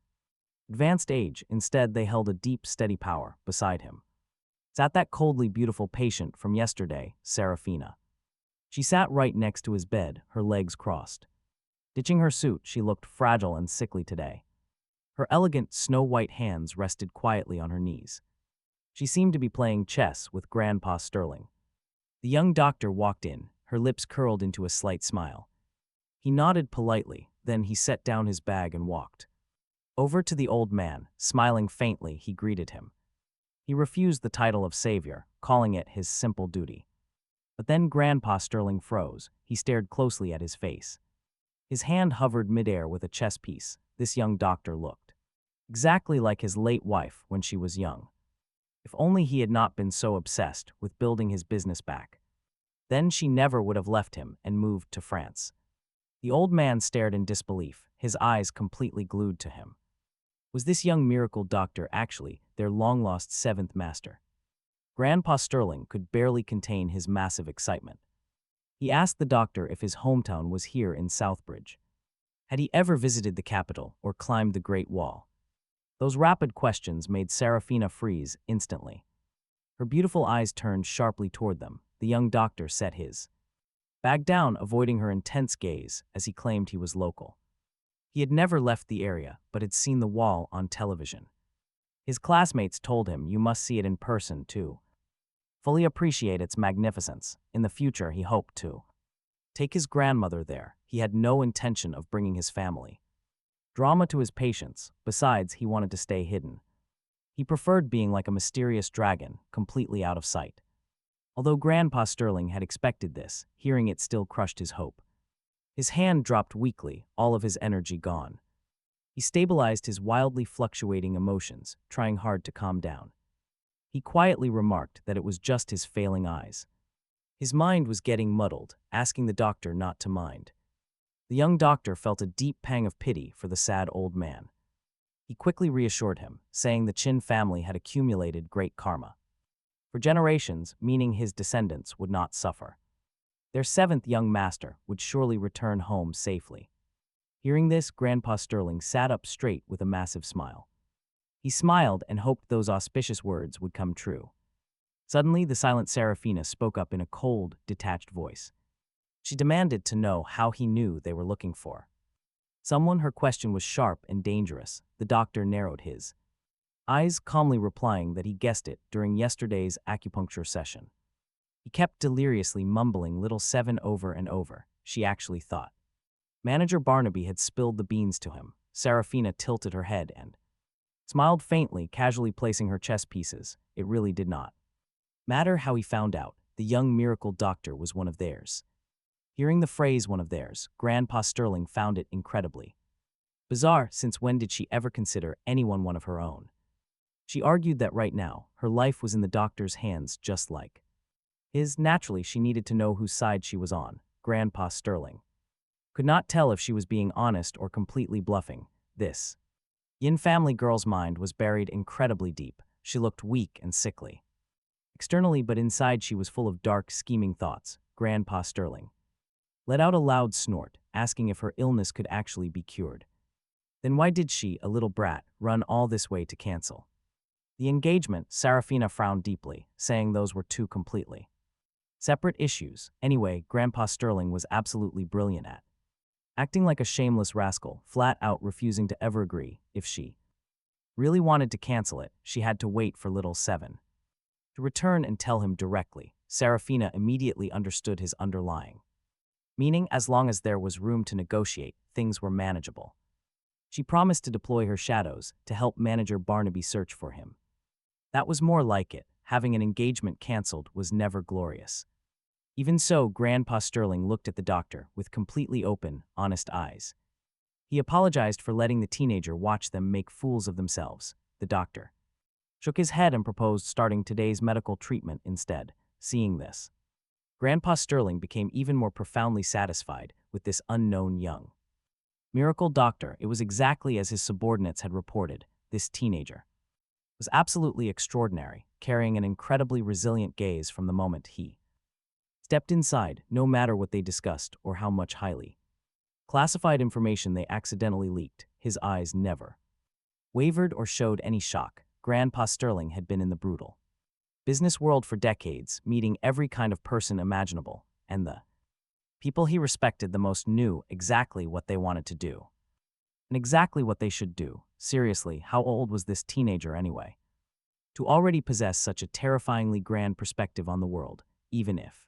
Speaker 1: advanced age. Instead, they held a deep, steady power beside him. Sat that coldly beautiful patient from yesterday, Serafina. She sat right next to his bed, her legs crossed. Ditching her suit, she looked fragile and sickly today. Her elegant, snow-white hands rested quietly on her knees. She seemed to be playing chess with Grandpa Sterling. The young doctor walked in, her lips curled into a slight smile. He nodded politely, then he set down his bag and walked over to the old man. Smiling faintly, he greeted him. He refused the title of savior, calling it his simple duty. But then Grandpa Sterling froze. He stared closely at his face. His hand hovered midair with a chess piece. This young doctor looked exactly like his late wife when she was young. If only he had not been so obsessed with building his business back. Then she never would have left him and moved to France. The old man stared in disbelief, his eyes completely glued to him. Was this young miracle doctor actually their long-lost seventh master? Grandpa Sterling could barely contain his massive excitement. He asked the doctor if his hometown was here in Southbridge. Had he ever visited the capital or climbed the Great Wall? Those rapid questions made Serafina freeze instantly. Her beautiful eyes turned sharply toward them. The young doctor set his bag down, avoiding her intense gaze as he claimed he was local. He had never left the area, but had seen the wall on television. His classmates told him you must see it in person to fully appreciate its magnificence. In the future, he hoped to take his grandmother there. He had no intention of bringing his family. Drama to his patients. Besides, he wanted to stay hidden. He preferred being like a mysterious dragon, completely out of sight. Although Grandpa Sterling had expected this, hearing it still crushed his hope. His hand dropped weakly, all of his energy gone. He stabilized his wildly fluctuating emotions, trying hard to calm down. He quietly remarked that it was just his failing eyes. His mind was getting muddled, asking the doctor not to mind. The young doctor felt a deep pang of pity for the sad old man. He quickly reassured him, saying the Chin family had accumulated great karma. For generations, meaning his descendants would not suffer. Their seventh young master would surely return home safely. Hearing this, Grandpa Sterling sat up straight with a massive smile. He smiled and hoped those auspicious words would come true. Suddenly, the silent Serafina spoke up in a cold, detached voice. She demanded to know how he knew they were looking for someone. Her question was sharp and dangerous. The doctor narrowed his eyes, calmly replying that he guessed it during yesterday's acupuncture session. He kept deliriously mumbling little 7 over and over. She actually thought Manager Barnaby had spilled the beans to him. Serafina tilted her head and smiled faintly, casually placing her chess pieces. It really did not matter how he found out. The young miracle doctor was one of theirs. Hearing the phrase one of theirs, Grandpa Sterling found it incredibly bizarre. Since when did she ever consider anyone one of her own? She argued that right now, her life was in the doctor's hands just like his. Naturally, she needed to know whose side she was on. Grandpa Sterling could not tell if she was being honest or completely bluffing. This Yin family girl's mind was buried incredibly deep. She looked weak and sickly externally, but inside she was full of dark, scheming thoughts. Grandpa Sterling let out a loud snort, asking if her illness could actually be cured. Then why did she, a little brat, run all this way to cancel the engagement? Serafina frowned deeply, saying those were two completely separate issues. Anyway, Grandpa Sterling was absolutely brilliant at acting like a shameless rascal, flat out refusing to ever agree. If she really wanted to cancel it, she had to wait for little 7 to return and tell him directly. Serafina immediately understood his underlying meaning. As long as there was room to negotiate, things were manageable. She promised to deploy her shadows to help Manager Barnaby search for him. That was more like it. Having an engagement canceled was never glorious. Even so, Grandpa Sterling looked at the doctor with completely open, honest eyes. He apologized for letting the teenager watch them make fools of themselves. The doctor shook his head and proposed starting today's medical treatment instead. Seeing this, Grandpa Sterling became even more profoundly satisfied with this unknown young miracle doctor. It was exactly as his subordinates had reported. This teenager was absolutely extraordinary, carrying an incredibly resilient gaze from the moment he stepped inside. No matter what they discussed or how much highly classified information they accidentally leaked, his eyes never wavered or showed any shock. Grandpa Sterling had been in the brutal business world for decades, meeting every kind of person imaginable, and the people he respected the most knew exactly what they wanted to do and exactly what they should do. Seriously, how old was this teenager anyway to already possess such a terrifyingly grand perspective on the world? Even if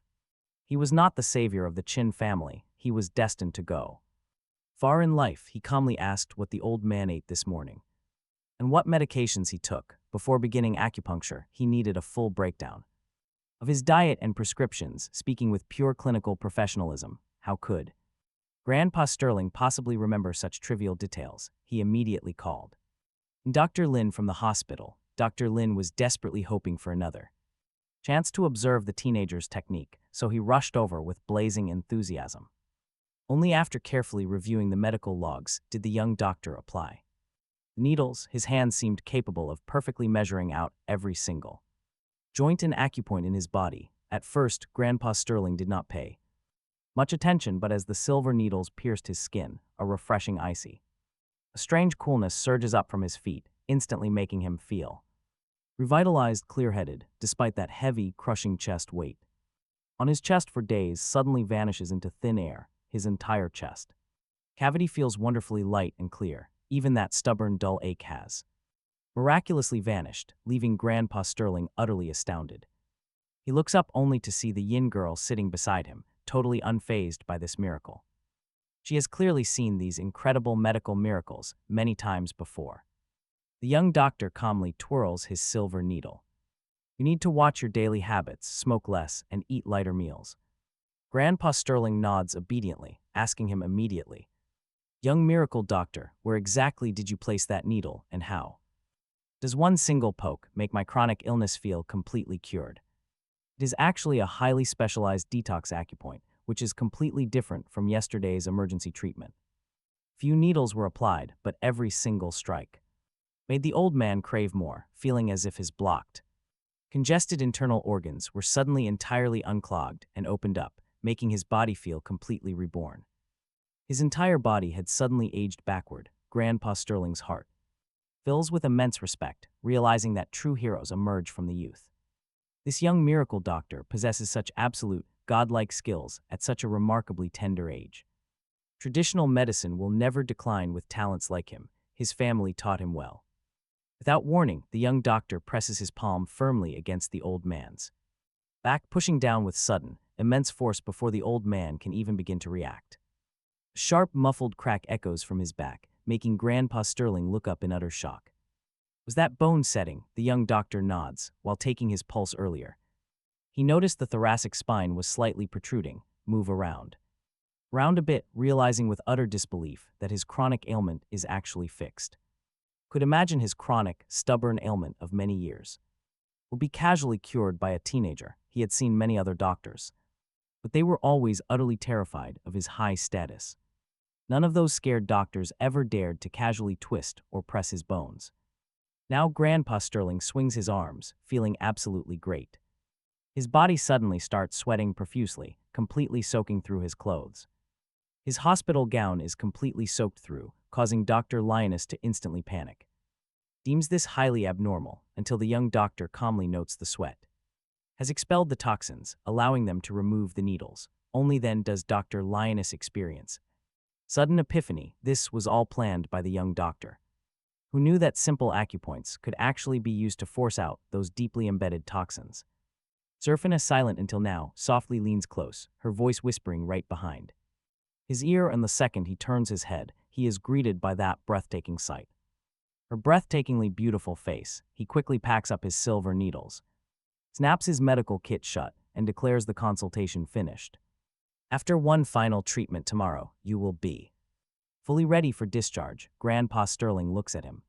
Speaker 1: he was not the savior of the Chin family, he was destined to go far in life. He calmly asked what the old man ate this morning and what medications he took. Before beginning acupuncture, he needed a full breakdown of his diet and prescriptions. Speaking with pure clinical professionalism, how could Grandpa Sterling possibly remember such trivial details? He immediately called Dr. Lin from the hospital. Dr. Lin was desperately hoping for another chance to observe the teenager's technique, so he rushed over with blazing enthusiasm. Only after carefully reviewing the medical logs did the young doctor apply the needles. His hands seemed capable of perfectly measuring out every single joint and acupoint in his body. At first, Grandpa Sterling did not pay much attention, but as the silver needles pierced his skin, a refreshing a strange coolness surges up from his feet, instantly making him feel revitalized, clear-headed, despite that heavy, crushing chest weight on his chest for days suddenly vanishes into thin air. His entire chest cavity feels wonderfully light and clear. Even that stubborn, dull ache has miraculously vanished, leaving Grandpa Sterling utterly astounded. He looks up only to see the Yin girl sitting beside him, totally unfazed by this miracle. She has clearly seen these incredible medical miracles many times before. The young doctor calmly twirls his silver needle. You need to watch your daily habits, smoke less, and eat lighter meals. Grandpa Sterling nods obediently, asking him immediately, Young miracle doctor, where exactly did you place that needle and how? Does one single poke make my chronic illness feel completely cured? It is actually a highly specialized detox acupoint, which is completely different from yesterday's emergency treatment. Few needles were applied, but every single strike made the old man crave more, feeling as if his blocked, congested internal organs were suddenly entirely unclogged and opened up, making his body feel completely reborn. His entire body had suddenly aged backward. Grandpa Sterling's heart fills with immense respect, realizing that true heroes emerge from the youth. This young miracle doctor possesses such absolute, godlike skills at such a remarkably tender age. Traditional medicine will never decline with talents like him. His family taught him well. Without warning, the young doctor presses his palm firmly against the old man's back, pushing down with sudden, immense force before the old man can even begin to react. A sharp, muffled crack echoes from his back, making Grandpa Sterling look up in utter shock. Was that bone setting? The young doctor nods, while taking his pulse earlier. He noticed the thoracic spine was slightly protruding. Move around. Round a bit, realizing with utter disbelief that his chronic ailment is actually fixed. Could imagine his chronic, stubborn ailment of many years would be casually cured by a teenager. He had seen many other doctors, but they were always utterly terrified of his high status. None of those scared doctors ever dared to casually twist or press his bones. Now Grandpa Sterling swings his arms, feeling absolutely great. His body suddenly starts sweating profusely, completely soaking through his clothes. His hospital gown is completely soaked through, causing Dr. Lioness to instantly panic. Deems this highly abnormal, until the young doctor calmly notes the sweat has expelled the toxins, allowing them to remove the needles. Only then does Dr. Lioness experience sudden epiphany. This was all planned by the young doctor, who knew that simple acupoints could actually be used to force out those deeply embedded toxins. Zerfina, silent until now, softly leans close, her voice whispering right behind his ear, and the second he turns his head, he is greeted by that breathtaking sight. Her breathtakingly beautiful face. He quickly packs up his silver needles, snaps his medical kit shut, and declares the consultation finished. After one final treatment tomorrow, you will be fully ready for discharge. Grandpa Sterling looks at him,